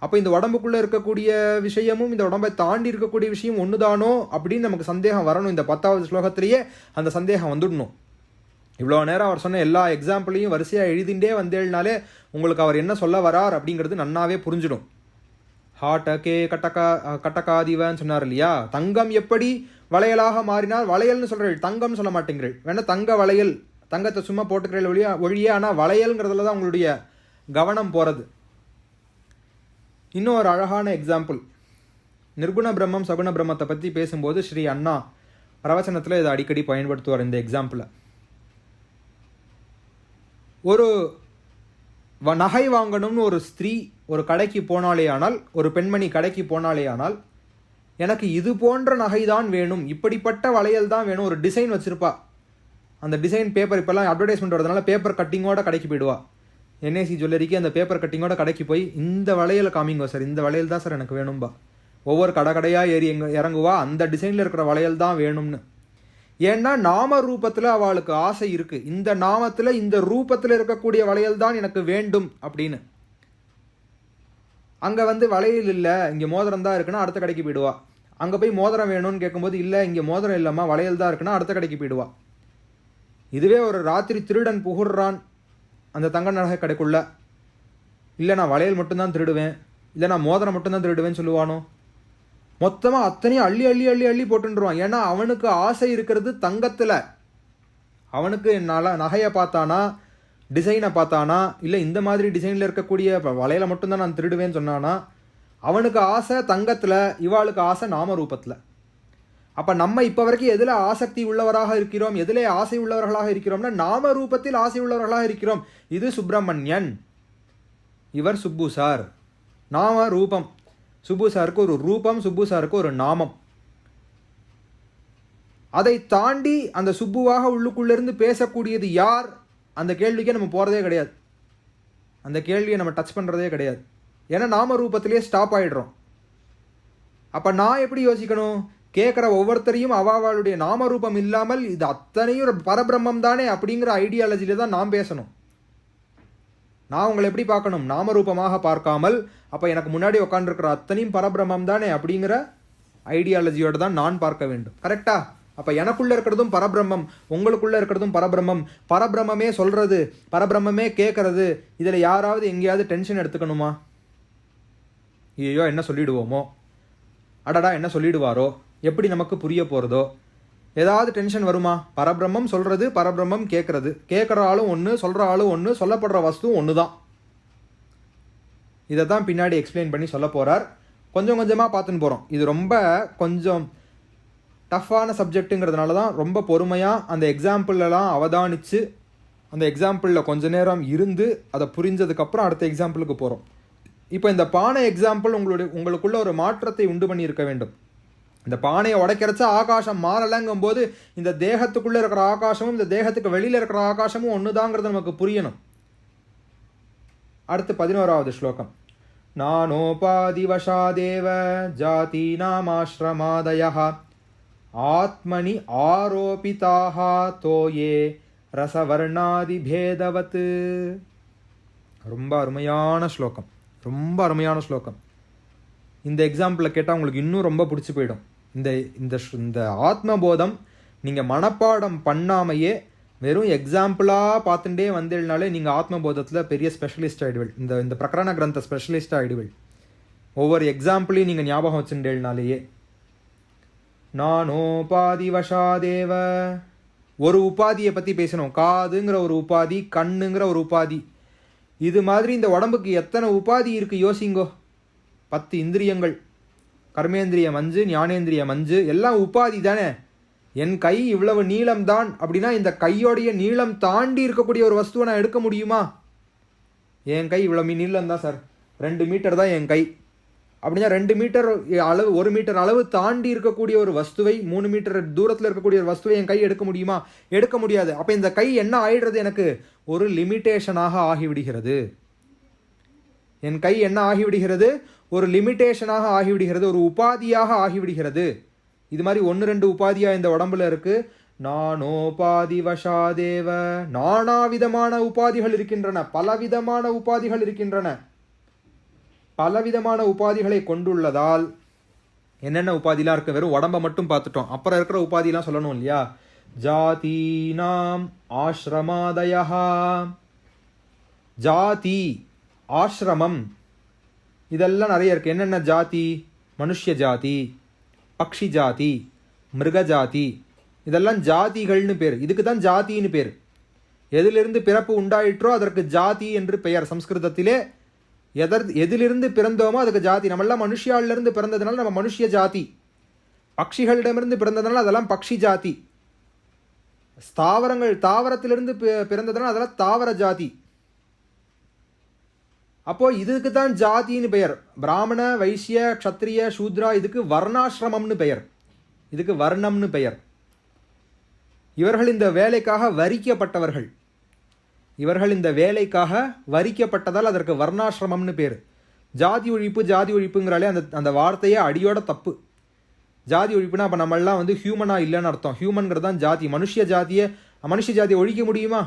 அப்போ இந்த உடம்புக்குள்ளே இருக்கக்கூடிய விஷயமும் இந்த உடம்பை தாண்டி இருக்கக்கூடிய விஷயம் ஒன்று தானோ அப்படின்னு நமக்கு சந்தேகம் வரணும். இந்த 10வது ஸ்லோகத்திலேயே அந்த சந்தேகம் வந்துடணும். இவ்வளோ நேரம் அவர் சொன்ன எல்லா எக்ஸாம்பிளையும் வரிசையாக எழுதிண்டே வந்தேனாலே உங்களுக்கு அவர் என்ன சொல்ல வரார் அப்படிங்கிறது நன்னாவே புரிஞ்சிடும். ஹாட்டகே கட்டகாதிவன்னு சொன்னார் இல்லையா? தங்கம் எப்படி வளையலாக மாறினால், வளையல்னு சொல்கிறீர்கள், தங்கம்னு சொல்ல மாட்டேங்கிறீர்கள். வேணால் தங்க வளையல், தங்கத்தை சும்மா போட்டுக்கிறீர்கள் ஒழியே, ஆனால் வளையல்ங்கிறதுல தான் உங்களுடைய கவனம் போகிறது. இன்னும் ஒரு அழகான எக்ஸாம்பிள், நிர்குண பிரம்மம் சகுண பிரம்மத்தை பற்றி பேசும்போது ஸ்ரீ அண்ணா பிரவச்சனத்தில் இதை அடிக்கடி பயன்படுத்துவார். இந்த எக்ஸாம்பிளை, ஒரு நகை வாங்கணும்னு ஒரு ஸ்திரீ ஒரு கடைக்கு போனாலே ஆனால், ஒரு பெண்மணி கடைக்கு போனாலே ஆனால், எனக்கு இது போன்ற நகை தான் வேணும், இப்படிப்பட்ட வளையல் தான் வேணும், ஒரு டிசைன் வச்சுருப்பா. அந்த டிசைன் பேப்பர் இப்போல்லாம் அட்வர்டைஸ்மெண்ட் வரதுனால பேப்பர் கட்டிங்கோட கடைக்கு போயிடுவா. என்ஏசி ஜுவல்லரிக்கு அந்த பேப்பர் கட்டிங்கோட கடைக்கு போய் இந்த வளையலை காமிங்க சார், இந்த வளையல் தான் சார் எனக்கு வேணும்பா. ஒவ்வொரு கடையாக ஏறி இறங்குவா, அந்த டிசைனில் இருக்கிற வளையல் தான் வேணும்னு. ஏன்னா நாம ரூபத்தில் அவளுக்கு ஆசை இருக்குது, இந்த நாமத்தில் இந்த ரூபத்தில் இருக்கக்கூடிய வளையல் தான் எனக்கு வேண்டும் அப்படின்னு. அங்கே வளையல் இல்லை, இங்கே மோதிரம் தான் இருக்குன்னா அடுத்த கடைக்கு போயிடுவா. அங்கே போய் மோதிரம் வேணும்னு கேட்கும்போது இல்லை இங்கே மோதிரம் இல்லைம்மா வளையல் தான் இருக்குன்னா அடுத்த கடைக்கு போயிடுவா. இதுவே ஒரு ராத்திரி திருடன் புகுறான், அந்த தங்க நகை கடைக்குள்ள, இல்லை நான் வளையல் மட்டும்தான் திருடுவேன், இல்லை நான் மோதிரம் மட்டும்தான் திருடுவேன்னு சொல்லுவானோ? மொத்தமாக அத்தனையும் அள்ளி அள்ளி அள்ளி அள்ளி போட்டுருவான். ஏன்னா அவனுக்கு ஆசை இருக்கிறது தங்கத்தில். அவனுக்கு நகையை பார்த்தானா, டிசைனை பார்த்தானா, இல்லை இந்த மாதிரி டிசைனில் இருக்கக்கூடிய வளையலை மட்டும்தான் நான் திருடுவேன்னு சொன்னானா, அவனுக்கு ஆசை தங்கத்தில், இவாளுக்கு ஆசை நாமரூபத்தில். அப்போ நம்ம இப்போ வரைக்கும் எதில் ஆசக்தி உள்ளவராக இருக்கிறோம், எதில் ஆசை உள்ளவர்களாக இருக்கிறோம்னா நாமரூபத்தில் ஆசை உள்ளவர்களாக இருக்கிறோம். இது சுப்பிரமணியன், இவர் சுப்பு சார். நாம ரூபம், சுப்பு சாருக்கு ஒரு ரூபம், சுப்பு சாருக்கு ஒரு நாமம். அதை தாண்டி அந்த சுப்புவாக உள்ளுக்குள்ளேருந்து பேசக்கூடியது யார், அந்த கேள்விக்கே நம்ம போகிறதே கிடையாது. அந்த கேள்வியை நம்ம டச் பண்ணுறதே கிடையாது. ஏன்னா நாம ரூபத்திலே ஸ்டாப் ஆகிடுறோம். அப்போ நான் எப்படி யோசிக்கணும்? கேட்குற ஒவ்வொருத்தரையும் அவாவாளுடைய நாமரூபம் இல்லாமல் இது அத்தனையும் பரபிரம்மம் தானே அப்படிங்கிற ஐடியாலஜியில் தான் நான் பேசணும். நான் உங்களை எப்படி பார்க்கணும்? நாமரூபமாக பார்க்காமல், அப்போ எனக்கு முன்னாடி உட்காந்துருக்கிற அத்தனையும் பரபிரம்மம் தானே அப்படிங்கிற ஐடியாலஜியோடு தான் நான் பார்க்க வேண்டும். கரெக்டா? அப்போ எனக்குள்ளே இருக்கிறதும் பரபிரம்மம், உங்களுக்குள்ளே இருக்கிறதும் பரபிரம்மம். பரபிரம்மே சொல்கிறது, பரபிரம்மே கேட்குறது. இதில் யாராவது எங்கேயாவது டென்ஷன் எடுத்துக்கணுமா? ஐயோ என்ன சொல்லிடுவோமோ, அடடா என்ன சொல்லிடுவாரோ, எப்படி நமக்கு புரிய போகிறதோ, ஏதாவது டென்ஷன் வருமா? பரபிரம்மம் சொல்கிறது, பரபிரம்மம் கேட்குறது. கேட்குற ஆளும் ஒன்று, சொல்கிற ஆளும் ஒன்று, சொல்லப்படுற வஸ்துவும் ஒன்று தான். இதை தான் பின்னாடி எக்ஸ்பிளைன் பண்ணி சொல்ல போகிறார். கொஞ்சம் கொஞ்சமாக பார்த்துன்னு போகிறோம். இது ரொம்ப கொஞ்சம் டஃப்பான சப்ஜெக்ட்டுங்கிறதுனால தான் ரொம்ப பொறுமையாக அந்த எக்ஸாம்பிளெலாம் அவதானித்து, அந்த எக்ஸாம்பிளில் கொஞ்ச நேரம் இருந்து அதை புரிஞ்சதுக்கப்புறம் அடுத்த எக்ஸாம்பிளுக்கு போகிறோம். இப்போ இந்த பானை எக்ஸாம்பிள் உங்களுக்குள்ள ஒரு மாற்றத்தை உண்டு பண்ணி இருக்க வேண்டும். இந்த பானையை உடைக்கிறச்சா ஆகாசம் மாறலைங்கும் போது இந்த தேகத்துக்குள்ளே இருக்கிற ஆகாசமும் இந்த தேகத்துக்கு வெளியில் இருக்கிற ஆகாசமும் ஒன்று தாங்கிறது நமக்கு புரியணும். அடுத்து 11வது ஸ்லோகம். நானோபாதிவசாதேவ ஜாதி நாமாஸ்ரமாதயः ஆத்மனி ஆரோபிதாக தோயே ரசவர்ணாதி பேதவத். ரொம்ப அருமையான ஸ்லோகம், ரொம்ப அருமையான ஸ்லோகம். இந்த எக்ஸாம்பிளில் கேட்டால் உங்களுக்கு இன்னும் ரொம்ப பிடிச்சி போயிடும். இந்த இந்த இந்த ஆத்மபோதம் நீங்கள் மனப்பாடம் பண்ணாமையே வெறும் எக்ஸாம்பிளாக பார்த்துட்டே வந்தேனாலே நீங்கள் ஆத்மபோதத்தில் பெரிய ஸ்பெஷலிஸ்ட் ஆகிடுவீள். இந்த பிரகரண கிரந்த ஸ்பெஷலிஸ்ட் ஆகிடுவீள். ஒவ்வொரு எக்ஸாம்பிளையும் நீங்கள் ஞாபகம் வச்சுட்டேனாலேயே. நானோபாதிவசாதேவ, ஒரு உபாதியை பற்றி பேசணும். காதுங்கிற ஒரு உபாதி, கண்ணுங்கிற ஒரு உபாதி. இது மாதிரி இந்த உடம்புக்கு எத்தனை உபாதி இருக்குது யோசிங்கோ. 10 இந்திரியங்கள், கர்மேந்திரியம் 5, ஞானேந்திரியம் 5, எல்லாம் உபாதி தானே. என் கை இவ்வளவு நீளம் தான் அப்படின்னா இந்த கையோடைய நீளம் தாண்டி இருக்கக்கூடிய ஒரு வஸ்துவை நான் எடுக்க முடியுமா? என் கை இவ்வளோ நீளம் தான் சார், 2 மீட்டர் தான் என் கை அப்படின்னா 2 மீட்டர் அளவு, 1 மீட்டர் அளவு தாண்டி இருக்கக்கூடிய ஒரு வஸ்துவை, 3 மீட்டர் தூரத்தில் இருக்கக்கூடிய ஒரு வஸ்துவை என் கை எடுக்க முடியுமா? எடுக்க முடியாது. அப்போ இந்த கை என்ன ஆகிடுறது? எனக்கு ஒரு லிமிட்டேஷனாக ஆகிவிடுகிறது. என் கை என்ன ஆகிவிடுகிறது? ஒரு லிமிட்டேஷனாக ஆகிவிடுகிறது, ஒரு உபாதியாக ஆகிவிடுகிறது. இது மாதிரி 1-2 உபாதியாக இந்த உடம்புல இருக்கு. நானோபாதி வசாதேவ, நானாவிதமான உபாதிகள் இருக்கின்றன, பலவிதமான உபாதிகள் இருக்கின்றன. பலவிதமான உபாதிகளை கொண்டுள்ளதால் என்னென்ன உபாதிலாம் இருக்கு? வெறும் உடம்பை மட்டும் பார்த்துட்டோம், அப்புறம் இருக்கிற உபாதிலாம் சொல்லணும் இல்லையா? ஜாதீனாம் ஆஸ்ரமாதயா, ஜாதி ஆஸ்ரமம் இதெல்லாம் நிறைய இருக்கு. என்னென்ன ஜாதி? மனுஷ்ய ஜாதி, பக்ஷி ஜாதி, மிருக ஜாதி, இதெல்லாம் ஜாதிகள்னு பேர். இதுக்கு தான் ஜாதின்னு பேர். எதிலிருந்து பிறப்பு உண்டாயிற்றோ அதற்கு ஜாதி என்று பெயர். சம்ஸ்கிருதத்திலே எதிலிருந்து பிறந்தோமோ அதுக்கு ஜாதி. நம்மளாம் மனுஷியாலிருந்து பிறந்ததுனால நம்ம மனுஷ்ய ஜாதி, பக்ஷிகளிடமிருந்து பிறந்ததுனால அதெல்லாம் பக்ஷி ஜாதி, தாவரத்திலிருந்து பிறந்ததுனால அதெல்லாம் தாவர ஜாதி. அப்போ இதுக்கு தான் ஜாதின்னு பெயர். பிராமண, வைசிய, க்ஷத்ரிய, சூத்ரா இதுக்கு வர்ணாசிரமம்னு பெயர், இதுக்கு வர்ணம்னு பெயர். இவர்கள் இந்த வேலைக்காக வரிக்கப்பட்டவர்கள். இவர்கள் இந்த வேலைக்காக வரிக்கப்பட்டதால் அதற்கு வர்ணாசிரமம்னு பேர். ஜாதி ஒழிப்பு, ஜாதி ஒழிப்புங்கிறாலே அந்த வார்த்தையே அடியோட தப்பு. ஜாதி ஒழிப்புனா அப்போ நம்மளாம் ஹியூமனாக இல்லைன்னு அர்த்தம். ஹியூமன்கிறது தான் ஜாதி. மனுஷ ஜாதியை ஒழிக்க முடியுமா?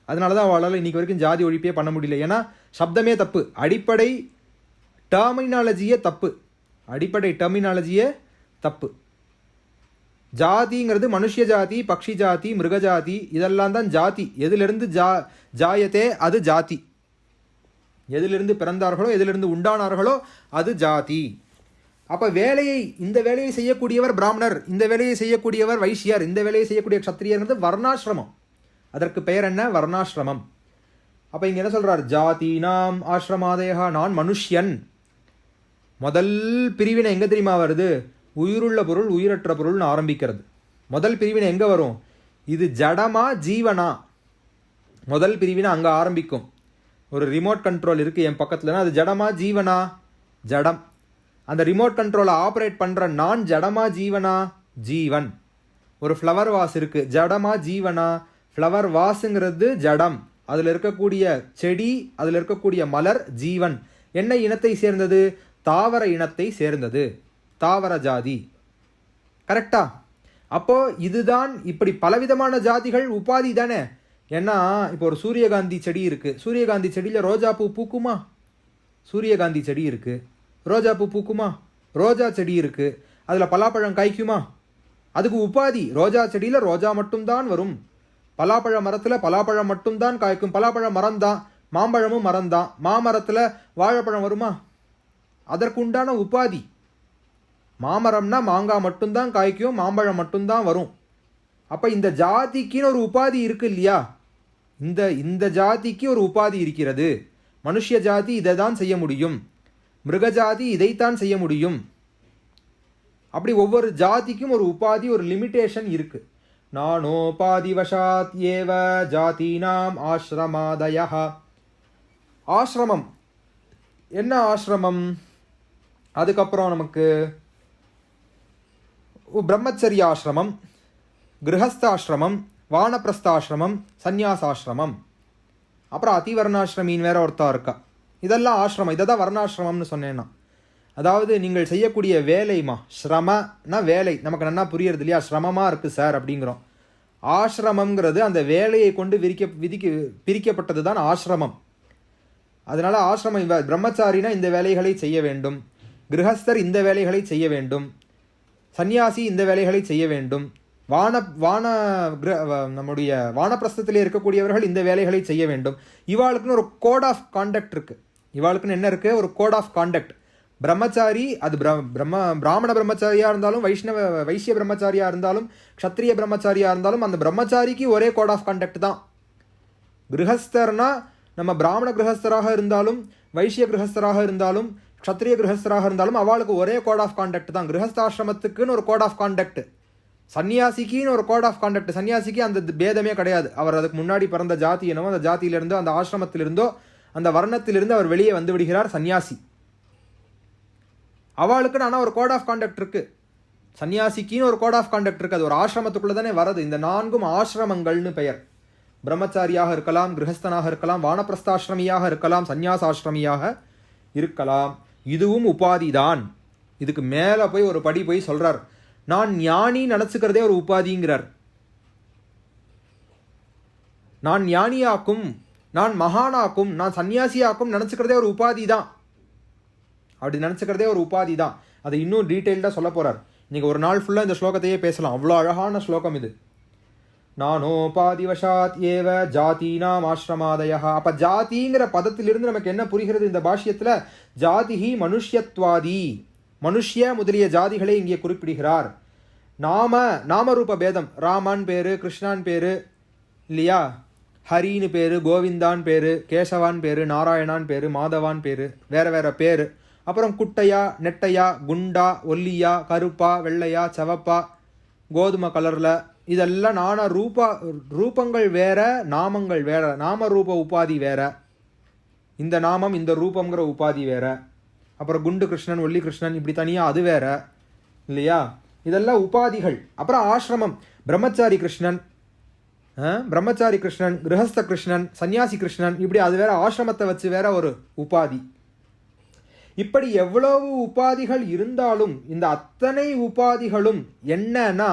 அதனால தான் அவளால் இன்றைக்கி வரைக்கும் ஜாதி ஒழிப்பே பண்ண முடியல. ஏன்னா சப்தமே தப்பு, அடிப்படை டெர்மினாலஜியே தப்பு, அடிப்படை டெர்மினாலஜியே தப்பு. ஜாதிங்கிறது மனுஷ ஜாதி, பக்ஷி ஜாதி, மிருக ஜாதி, இதெல்லாம் தான் ஜாதி. எதிலிருந்து ஜாயத்தே அது ஜாதி. எதிலிருந்து பிறந்தார்களோ எதிலிருந்து உண்டானார்களோ அது ஜாதி. அப்போ இந்த வேலையை செய்யக்கூடியவர் பிராமணர், இந்த வேலையை செய்யக்கூடியவர் வைஷ்யர், இந்த வேலையை செய்யக்கூடிய க்ஷத்ரியர்ங்கிறது வர்ணாசிரமம். அதற்கு பெயர் என்ன? வர்ணாசிரமம். அப்போ இங்கே என்ன சொல்கிறார்? ஜாதி நாம் ஆசிரமாதேகா, நான் மனுஷ்யன். முதல் பிரிவினை எங்கே தெரியுமா வருது? உயிருள்ள பொருள் உயிரற்ற பொருள்னு ஆரம்பிக்கிறது. முதல் பிரிவினை எங்கே வரும்? இது ஜடமா ஜீவனா? முதல் பிரிவினை அங்கே ஆரம்பிக்கும். ஒரு ரிமோட் கண்ட்ரோல் இருக்குது என் பக்கத்துலனா அது ஜடமா ஜீவனா? ஜடம். அந்த ரிமோட் கண்ட்ரோலை ஆப்ரேட் பண்ணுற நான் ஜடமா ஜீவனா? ஜீவன். ஒரு ஃப்ளவர் வாஸ் இருக்குது, ஜடமா ஜீவனா? ஃப்ளவர் வாஸுங்கிறது ஜடம். அதில் இருக்கக்கூடிய செடி, அதில் இருக்கக்கூடிய மலர் ஜீவன். என்ன இனத்தை சேர்ந்தது? தாவர இனத்தை சேர்ந்தது, தாவர ஜாதி. கரெக்டா? அப்போ இதுதான். இப்படி பலவிதமான ஜாதிகள் உபாதி தானே. ஏன்னா இப்போ ஒரு சூரியகாந்தி செடி இருக்குது, சூரியகாந்தி செடியில் ரோஜா பூ பூக்குமா? சூரியகாந்தி செடி இருக்குது, ரோஜா பூ பூக்குமா? ரோஜா செடி இருக்குது, அதில் பலாப்பழம் காய்க்குமா? அதுக்கு உபாதி. ரோஜா செடியில் ரோஜா மட்டும்தான் வரும், பலாப்பழ மரத்தில் பலாப்பழம் மட்டும்தான் காய்க்கும். பலாப்பழ மரம் தான், மாம்பழமும் மரம் தான். மாமரத்தில் வாழைப்பழம் வருமா? அதற்கு உண்டான உபாதி. மாமரம்னா மாங்காய் மட்டும்தான் காய்க்கும், மாம்பழம் மட்டும்தான் வரும். அப்போ இந்த ஜாதிக்குன்னு ஒரு உபாதி இருக்கு இல்லையா? இந்த ஜாதிக்கு ஒரு உபாதி இருக்கிறது. மனுஷ ஜாதி இதை தான் செய்ய முடியும், மிருகஜாதி இதைத்தான் செய்ய முடியும். அப்படி ஒவ்வொரு ஜாதிக்கும் ஒரு உபாதி, ஒரு லிமிட்டேஷன் இருக்கு. நானோபாதிவசாத் ஏவ ஜாதீனாம் ஆஸ்ரமாதயः. ஆசிரமம் என்ன? ஆசிரமம் அதுக்கப்புறம் நமக்கு பிரம்மச்சரியாசிரமம், கிரகஸ்தாசிரமம், வானப்பிரஸ்தாசிரமம், சந்நியாசாசிரமம், அப்புறம் அதிவர்ணாசிரமின்னு வேற ஒருத்தா இருக்கா. இதெல்லாம் ஆசிரமம். இதை தான் வர்ணாசிரமம்னு சொன்னேன்னா. அதாவது நீங்கள் செய்யக்கூடிய வேலைமா, ஸ்ரமனா வேலை, நமக்கு நல்லா புரியறது இல்லையா? சிரமமாக இருக்குது சார் அப்படிங்கிறோம். ஆசிரமங்கிறது அந்த வேலையை கொண்டு பிரிக்கப்பட்டது தான் ஆசிரமம். அதனால ஆசிரமம், பிரம்மச்சாரினா இந்த வேலைகளை செய்ய வேண்டும், கிரகஸ்தர் இந்த வேலைகளை செய்ய வேண்டும், சன்னியாசி இந்த வேலைகளை செய்ய வேண்டும், நம்முடைய வானப்பிரஸ்தத்திலே இருக்கக்கூடியவர்கள் இந்த வேலைகளை செய்ய வேண்டும். இவாளுக்குன்னு ஒரு கோட் ஆஃப் கான்டக்ட் இருக்குது. இவாளுக்குன்னு என்ன இருக்குது? ஒரு கோட் ஆஃப் கான்டக்ட். பிரம்மச்சாரி அது பிராமண பிரம்மச்சாரியாக இருந்தாலும், வைஷ்ய பிரம்மச்சாரியாக இருந்தாலும், க்ஷத்ரிய பிரம்மச்சாரியாக இருந்தாலும், அந்த பிரம்மச்சாரிக்கு ஒரே கோட் ஆஃப் கான்டக்ட் தான். கிரகஸ்தர்னா நம்ம பிராமண கிரகஸ்தராக இருந்தாலும், வைஷ்ய கிரகஸ்தராக இருந்தாலும், க்ஷத்ரிய கிரகஸ்தராக இருந்தாலும் அவளுக்கு ஒரே கோட் ஆஃப் கான்டக்ட் தான். கிரகஸ்தாசிரமத்துக்குன்னு ஒரு கோட் ஆஃப் கான்டக்ட், சன்னியாசிக்குன்னு ஒரு கோட் ஆஃப் கான்டக்ட். சன்னியாசிக்கு அந்த பேதமே கிடையாது. அவர் அதுக்கு முன்னாடி பிறந்த ஜாதி என்னவோ அந்த ஜாதியிலிருந்தோ, அந்த ஆசிரமத்திலிருந்தோ, அந்த வர்ணத்திலிருந்து அவர் வெளியே வந்து விடுகிறார் சன்னியாசி. அவளுக்குன்னு ஆனால் ஒரு கோட் ஆஃப் கான்டக்ட் இருக்குது. சன்னியாசிக்குன்னு ஒரு கோட் ஆஃப் கான்டக்ட் இருக்குது. அது ஒரு ஆசிரமத்துக்குள்ளே தானே வருது. இந்த 4 ஆசிரமங்கள்னு பெயர். பிரம்மச்சாரியாக இருக்கலாம், கிரகஸ்தனாக இருக்கலாம், வானப்பிரஸ்தாசிரமியாக இருக்கலாம், சந்நியாசாசிரமியாக இருக்கலாம். இதுவும் உபாதி தான். இதுக்கு மேலே போய் ஒரு படி போய் சொல்கிறார். நான் ஞானி நினச்சிக்கிறதே ஒரு உபாதிங்கிறார். நான் ஞானியாக்கும், நான் மகானாக்கும், நான் சன்னியாசியாக்கும் நினச்சிக்கிறதே ஒரு உபாதி தான். அப்படி நினச்சிக்கிறதே ஒரு உபாதி தான். அதை இன்னும் டீட்டெயில்டாக சொல்ல போகிறார். இன்றைக்கி ஒரு நாள் ஃபுல்லாக இந்த ஸ்லோகத்தையே பேசலாம். அவ்வளோ அழகான ஸ்லோகம் இது. நானோபாதிவசாத் ஏவ ஜாதீனாம் ஆஸ்ரமாதயா. அப்போ ஜாதிங்கிற பதத்திலிருந்து நமக்கு என்ன புரிகிறது இந்த பாஷ்யத்தில்? ஜாதிஹி மனுஷ்யத்வாதி, மனுஷ்ய முதலிய ஜாதிகளை இங்கே குறிப்பிடுகிறார். நாமரூப பேதம், ராமான் பேரு, கிருஷ்ணான் பேரு இல்லையா, ஹரின்னு பேரு, கோவிந்தான் பேரு, கேசவான் பேரு, நாராயணான் பேரு, மாதவான் பேரு, வேற வேற பேரு. அப்புறம் குட்டையா, நெட்டையா, குண்டா, ஒல்லியா, கருப்பா, வெள்ளையா, செவப்பா, கோதுமை கலரில், இதெல்லாம் ரூபங்கள் வேற, நாமங்கள் வேற. நாம ரூப உபாதி வேற, இந்த நாமம் இந்த ரூபங்கிற உபாதி வேற. அப்புறம் குண்டு கிருஷ்ணன், ஒல்லி கிருஷ்ணன் இப்படி தனியாக அது வேற இல்லையா? இதெல்லாம் உபாதிகள். அப்புறம் ஆசிரமம், பிரம்மச்சாரி கிருஷ்ணன், கிரகஸ்த கிருஷ்ணன், சன்னியாசி கிருஷ்ணன், இப்படி அது வேற. ஆசிரமத்தை வச்சு வேற ஒரு உபாதி. இப்படி எவ்வளவு உபாதிகள் இருந்தாலும் இந்த அத்தனை உபாதிகளும் என்னன்னா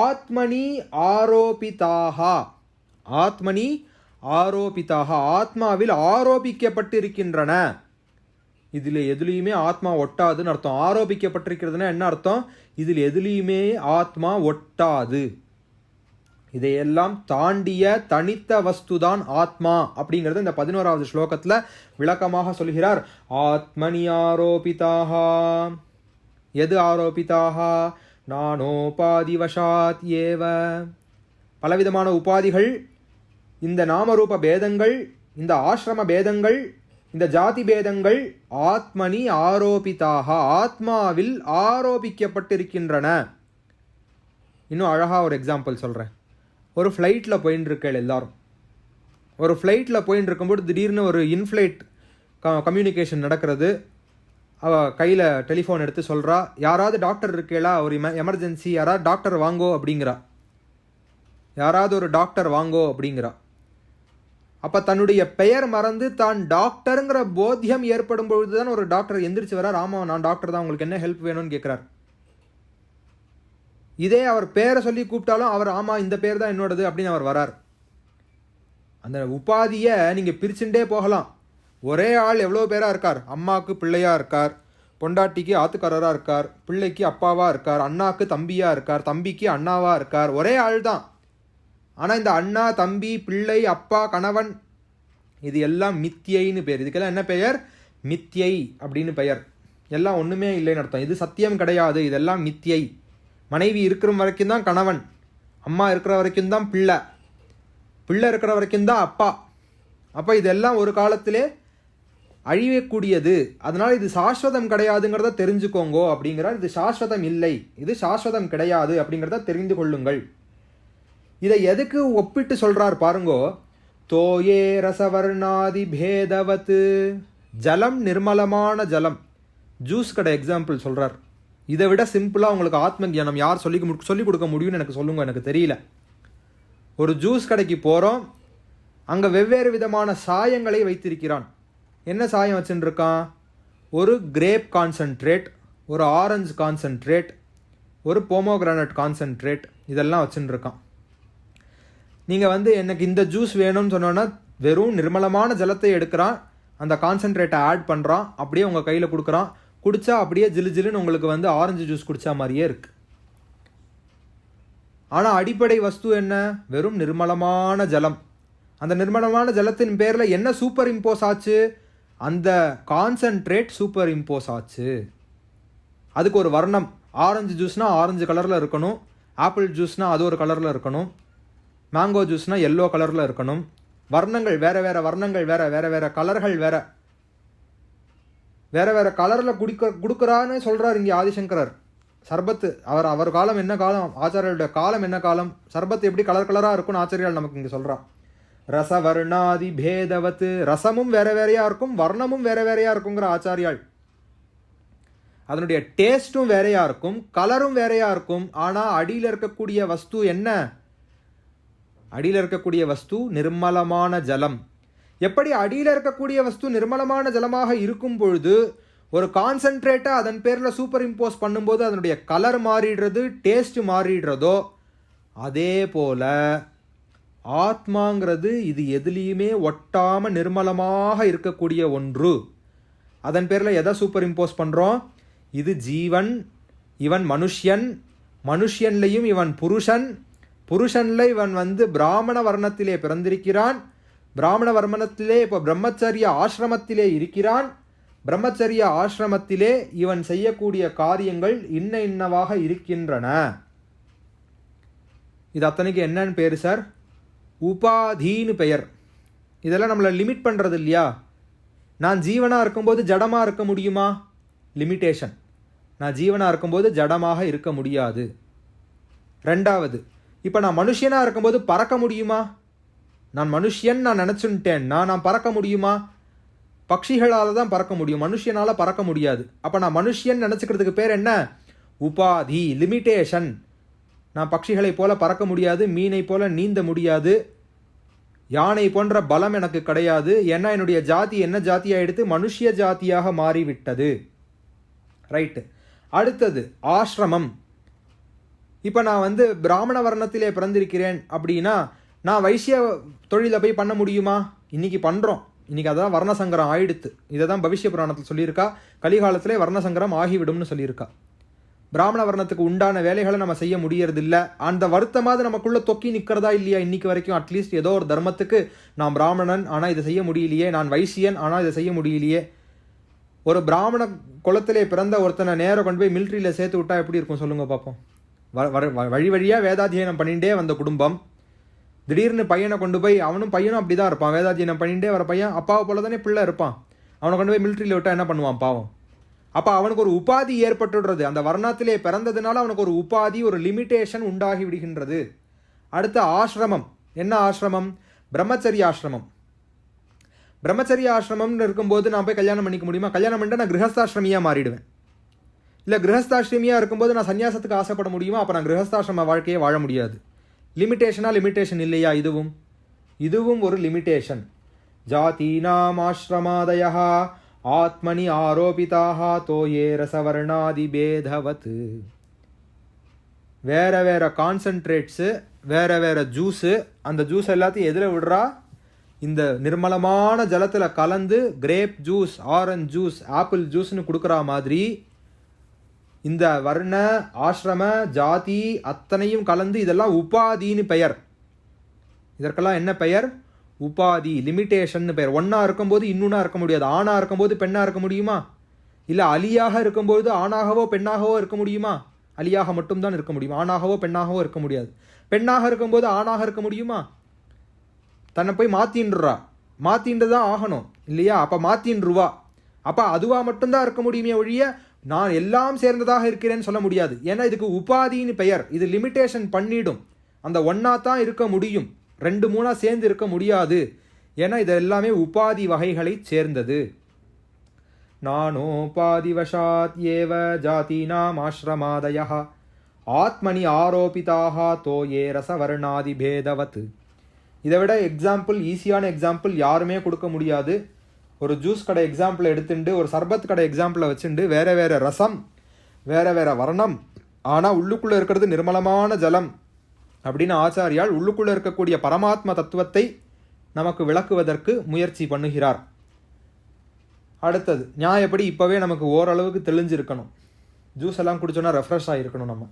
ஆத்மனி ஆரோபிதாக, ஆத்மனி ஆரோபிதாக, ஆத்மாவில் ஆரோபிக்கப்பட்டிருக்கின்றன. இதில் எதுலேயுமே ஆத்மா ஒட்டாதுன்னு அர்த்தம். ஆரோபிக்கப்பட்டிருக்கிறதுனா என்ன அர்த்தம்? இதில் எதுலேயுமே ஆத்மா ஒட்டாது. இதையெல்லாம் தாண்டிய தனித்த வஸ்துதான் ஆத்மா அப்படிங்கிறது இந்த 11வது ஸ்லோகத்தில் விளக்கமாக சொல்கிறார். ஆத்மனி ஆரோபிதாக. எது ஆரோபிதாக? நானோபாதிவசாத் ஏவ. பலவிதமான உபாதிகள், இந்த நாமரூப பேதங்கள், இந்த ஆசிரம பேதங்கள், இந்த ஜாதி பேதங்கள் ஆத்மனி ஆரோபிதாக, ஆத்மாவில் ஆரோபிக்கப்பட்டிருக்கின்றன. இன்னும் அழகாக ஒரு எக்ஸாம்பிள் சொல்கிறேன். ஒரு ஃப்ளைட்டில் போயின்னு இருக்கேள் எல்லாரும். ஒரு ஃப்ளைட்டில் போயின்னு இருக்கும்போது திடீர்னு ஒரு இன்ஃப்ளைட் கம்யூனிகேஷன் நடக்கிறது. அவள் கையில் டெலிஃபோன் எடுத்து சொல்கிறா, யாராவது டாக்டர் இருக்கேளா, ஒரு எமர்ஜென்சி, யாராவது டாக்டர் வாங்கோ அப்படிங்கிறா. யாராவது ஒரு டாக்டர் வாங்கோ அப்படிங்கிறா. அப்போ தன்னுடைய பெயர் மறந்து தான் டாக்டருங்கிற போத்தியம் ஏற்படும் பொழுது தான் ஒரு டாக்டர் எந்திரிச்சு வரார். ஆமாம், நான் டாக்டர் தான், உங்களுக்கு என்ன ஹெல்ப் வேணும்னு கேட்குறார். இதே அவர் பேரை சொல்லி கூப்பிட்டாலும் அவர் ஆமாம் இந்த பேர் தான் என்னோடது அப்படின்னு அவர் வரார். அந்த உபாதியை நீங்கள் பிரிச்சுட்டே போகலாம். ஒரே ஆள் எவ்வளோ பேராக இருக்கார். அம்மாவுக்கு பிள்ளையாக இருக்கார், பொண்டாட்டிக்கு ஆத்துக்காரராக இருக்கார், பிள்ளைக்கு அப்பாவாக இருக்கார், அண்ணாக்கு தம்பியாக இருக்கார், தம்பிக்கு அண்ணாவாக இருக்கார். ஒரே ஆள் தான். ஆனால் இந்த அண்ணா, தம்பி, பிள்ளை, அப்பா, கணவன், இது எல்லாம் மித்தியைன்னு பேர். இதுக்கெல்லாம் என்ன பெயர்? மித்தியை அப்படின்னு பெயர். எல்லாம் ஒன்றுமே இல்லைன்னு அர்த்தம். இது சத்தியம் கிடையாது, இதெல்லாம் மித்தியை. மனைவி இருக்கிற வரைக்கும் தான் கணவன், அம்மா இருக்கிற வரைக்கும் தான் பிள்ளை, பிள்ளை இருக்கிற வரைக்கும் தான் அப்பா. அப்போ இதெல்லாம் ஒரு காலத்திலே அழியக்கூடியது. அதனால் இது சாஸ்வதம் கிடையாதுங்கிறத தெரிஞ்சுக்கோங்கோ அப்படிங்கிறார். இது சாஸ்வதம் இல்லை, இது சாஸ்வதம் கிடையாது அப்படிங்கிறத தெரிந்து கொள்ளுங்கள். இதை எதுக்கு ஒப்பிட்டு சொல்கிறார் பாருங்கோ. தோயே ரசவர்ணாதி பேதவத்து. ஜலம் நிர்மலமான ஜலம். ஜூஸ் கடை எக்ஸாம்பிள் சொல்கிறார். இதை விட சிம்பிளாக உங்களுக்கு ஆத்ம ஞானம் யார் சொல்லிக் கொடுக்க முடியும்னு எனக்கு சொல்லுங்க, எனக்கு தெரியல. ஒரு ஜூஸ் கடைக்கு போகிறோம், அங்கே வெவ்வேறு விதமான சாயங்களை வைத்திருக்கிறான். என்ன சாயம் வச்சுருக்கான்? ஒரு கிரேப் கான்சன்ட்ரேட், ஒரு ஆரஞ்சு கான்சன்ட்ரேட், ஒரு போமோகிரானட் கான்சன்ட்ரேட், இதெல்லாம் வச்சுருக்கான். நீங்கள் எனக்கு இந்த ஜூஸ் வேணும்னு சொன்னோன்னா வெறும் நிர்மலமான ஜலத்தை எடுக்கிறான், அந்த கான்சன்ட்ரேட்டை ஆட் பண்ணுறான், அப்படியே உங்கள் கையில் கொடுக்குறான். குடித்தா அப்படியே ஜிலு ஜிலுன்னு உங்களுக்கு ஆரஞ்சு ஜூஸ் குடித்தா மாதிரியே இருக்குது. ஆனால் அடிப்படை வஸ்து என்ன? வெறும் நிர்மலமான ஜலம். அந்த நிர்மலமான ஜலத்தின் பேரில் என்ன சூப்பர் இம்போஸ் ஆச்சு? அந்த கான்சன்ட்ரேட் சூப்பர் இம்போஸ் ஆச்சு. அதுக்கு ஒரு வர்ணம். ஆரஞ்சு ஜூஸ்னால் ஆரஞ்சு கலரில் இருக்கணும், ஆப்பிள் ஜூஸ்னால் அது ஒரு கலரில் இருக்கணும், மேங்கோ ஜூஸ்னால் எல்லோ கலரில் இருக்கணும். வர்ணங்கள் வேறு வேறு, வர்ணங்கள் வேறு வேறு, வேறு கலர்கள் வேறு வேறு வேறு கலரில் கொடுக்குறான்னு சொல்கிறார் இங்கே ஆதிசங்கரர். சர்பத்து அவர் காலம் என்ன காலம், ஆச்சாரியோட காலம் என்ன காலம், சர்பத்து எப்படி கலர் கலராக இருக்கும்னு ஆச்சாரியால் நமக்கு இங்கே சொல்கிறான். ரசவர்ணாதி பேதவத்து. ரசமும் வேற வேறையாக இருக்கும், வர்ணமும் வேற வேறையாக இருக்குங்கிற ஆச்சாரியால். அதனுடைய டேஸ்ட்டும் வேறையாக இருக்கும், கலரும் வேறையாக இருக்கும். ஆனால் அடியில் இருக்கக்கூடிய வஸ்து என்ன? அடியில் இருக்கக்கூடிய வஸ்து நிர்மலமான ஜலம். எப்படி அடியில் இருக்கக்கூடிய வஸ்து நிர்மலமான ஜலமாக இருக்கும் பொழுது ஒரு கான்சன்ட்ரேட்டை அதன் பேரில் சூப்பர் இம்போஸ் பண்ணும்போது அதனுடைய கலர் மாறிடுறது, டேஸ்ட் மாறிடுறதோ, அதே போல் ஆத்மாங்கிறது இது எதுலேயுமே ஒட்டாமல் நிர்மலமாக இருக்கக்கூடிய ஒன்று. அதன் பேரில் எதை சூப்பர் இம்போஸ் பண்ணுறோம்? இது ஜீவன், இவன் மனுஷன், மனுஷன்லையும் இவன் புருஷன், புருஷன்ல இவன் பிராமண வர்ணத்திலே பிறந்திருக்கிறான், பிராமண வர்மனத்திலே இப்போ பிரம்மச்சரிய ஆசிரமத்திலே இருக்கிறான், பிரம்மச்சரிய ஆசிரமத்திலே இவன் செய்யக்கூடிய காரியங்கள் இன்னவாக இருக்கின்றன. இது அத்தனைக்கு என்னன்னு பேர் சார்? உபாதின்னு பெயர். இதெல்லாம் நம்மளை லிமிட் பண்ணுறது இல்லையா? நான் ஜீவனாக இருக்கும்போது ஜடமாக இருக்க முடியுமா? லிமிட்டேஷன். நான் ஜீவனாக இருக்கும்போது ஜடமாக இருக்க முடியாது. ரெண்டாவது, இப்போ நான் மனுஷனாக இருக்கும்போது பறக்க முடியுமா? நான் மனுஷன் நான் நினச்சுட்டேன்னா நான் பறக்க முடியுமா? பட்சிகளால் தான் பறக்க முடியும், மனுஷனால் பறக்க முடியாது. அப்போ நான் மனுஷன் நினச்சிக்கிறதுக்கு பேர் என்ன? உபாதி, லிமிட்டேஷன். நான் பட்சிகளை போல பறக்க முடியாது, மீனை போல நீந்த முடியாது, யானை போன்ற பலம் எனக்கு கிடையாது. ஏன்னா என்னுடைய ஜாதி என்ன ஜாதியாக எடுத்து மனுஷிய ஜாதியாக மாறிவிட்டது. ரைட்டு. அடுத்தது ஆசிரமம். இப்போ நான் பிராமண வர்ணத்திலே பிறந்திருக்கிறேன் அப்படின்னா நான் வைசிய தொழிலை போய் பண்ண முடியுமா? இன்றைக்கி பண்ணுறோம். இன்றைக்கி அதான் வர்ணசங்கரம் ஆயிடுத்து. இதை தான் பவிஷ்ய புராணத்தில் சொல்லியிருக்கா. கலிகாலத்திலே வர்ணசங்கரம் ஆகிவிடும்னு சொல்லியிருக்கா. பிராமண வர்ணத்துக்கு உண்டான வேலைகளை நம்ம செய்ய முடியறதில்ல. அந்த வருத்தமாவது நமக்குள்ளே தொக்கி நிற்கிறதா இல்லையா இன்றைக்கி வரைக்கும்? அட்லீஸ்ட் ஏதோ ஒரு தர்மத்துக்கு நான் பிராமணன் ஆனால் இதை செய்ய முடியலையே, நான் வைசியன் ஆனால் இதை செய்ய முடியலையே. ஒரு பிராமண குலத்திலே பிறந்த ஒருத்தனை நேரம் கொண்டு போய் மிலிட்ரியில் சேர்த்து விட்டா எப்படி இருக்கும் சொல்லுங்கள் பார்ப்போம். வழி வழியாக வேதாத்தியனம் பண்ணிகிட்டே வந்த குடும்பம், திடீர்னு பையனை கொண்டு போய், பையனும் அப்படி தான் இருப்பான், வேதாத்தியனம் பண்ணிகிட்டே வர பையன் அப்பாவை போல தானே பிள்ளை இருப்பான். அவனை கொண்டு போய் மிலிட்ரியில் விட்டால் என்ன பண்ணுவான் பாவம்? அப்போ அவனுக்கு ஒரு உபாதி ஏற்பட்டுடுறது. அந்த வர்ணத்திலே பிறந்ததுனால அவனுக்கு ஒரு உபாதி, ஒரு லிமிட்டேஷன் உண்டாகி விடுகின்றது. அடுத்த ஆசிரமம். என்ன ஆசிரமம்? பிரம்மச்சரிய ஆசிரமம். பிரம்மச்சரிய ஆசிரமம்னு இருக்கும்போது நான் போய் கல்யாணம் பண்ணிக்க முடியுமா? கல்யாணம் பண்ணிட்டு நான் கிரகஸ்தாசிரமியாக மாறிடுவேன். இல்லை கிரகஸ்தாசிரமியாக இருக்கும்போது நான் சன்னியாசத்துக்கு ஆசைப்பட முடியுமா? அப்போ நான் கிரகஸ்தாசிரம வாழ்க்கையை வாழ முடியாது. லிமிட்டேஷன் இல்லையா? இதுவும் ஒரு லிமிட்டேஷன். ஜாதீனாம் ஆஸ்ரமாதயா ஆத்மனி ஆரோபிதாக தோயே ரசவர்ணாதி பேதவத். வேற கான்சன்ட்ரேட்ஸு, வேற ஜூஸு. அந்த ஜூஸ் எல்லாத்தையும் எதில் விடுறா? இந்த நிர்மலமான ஜலத்தில் கலந்து grape juice, orange juice, apple ஜூஸ்னு கொடுக்குற மாதிரி இந்த வர்ண, ஆசிரம, ஜாதி அத்தனையும் கலந்து இதெல்லாம் உபாதின்னு பெயர். இதற்கெல்லாம் என்ன பெயர்? உபாதி, லிமிட்டேஷன் பெயர். ஒன்றா இருக்கும்போது இன்னொன்னா இருக்க முடியாது. ஆணாக இருக்கும்போது பெண்ணாக இருக்க முடியுமா? இல்லை அலியாக இருக்கும்போது ஆணாகவோ பெண்ணாகவோ இருக்க முடியுமா? அலியாக மட்டும்தான் இருக்க முடியும், ஆணாகவோ பெண்ணாகவோ இருக்க முடியாது. பெண்ணாக இருக்கும்போது ஆணாக இருக்க முடியுமா? தன்னை போய் மாற்றின்று தான் ஆகணும் இல்லையா? அப்போ மாற்றின்றுவா. அப்போ அதுவாக மட்டும்தான் இருக்க முடியுமே ஒழிய நான் எல்லாம் சேர்ந்ததாக இருக்கிறேன்னு சொல்ல முடியாது. ஏன்னா இதுக்கு உபாதின்னு பெயர். இது லிமிட்டேஷன் பண்ணிடும். அந்த ஒன்றா தான் இருக்க முடியும், 2-3 சேர்ந்து இருக்க முடியாது. ஏன்னா இது எல்லாமே உபாதி வகைகளை சேர்ந்தது. நானோபாதிவசாத் ஏவ ஜாதீனாம் ஆஸ்ரமாதய ஆத்மனி ஆரோபிதாக தோயே ரசவர்ணாதி பேதவத். இதை விட எக்ஸாம்பிள், ஈஸியான எக்ஸாம்பிள் யாருமே கொடுக்க முடியாது. ஒரு ஜூஸ் கடை எக்ஸாம்பிளை எடுத்துட்டு, ஒரு சர்பத் கடை எக்ஸாம்பிளை வச்சுட்டு, வேற ரசம், வேற வர்ணம், ஆனால் உள்ளுக்குள்ளே இருக்கிறது நிர்மலமான ஜலம் அப்படின்னு ஆச்சாரியால் உள்ளுக்குள்ளே இருக்கக்கூடிய பரமாத்ம தத்துவத்தை நமக்கு விளக்குவதற்கு முயற்சி பண்ணுகிறார். அடுத்தது நியாயப்படி இப்போவே நமக்கு ஓரளவுக்கு தெளிஞ்சிருக்கணும். ஜூஸ் எல்லாம் குடிச்சோன்னா ரெஃப்ரெஷ் ஆகிருக்கணும் நம்ம.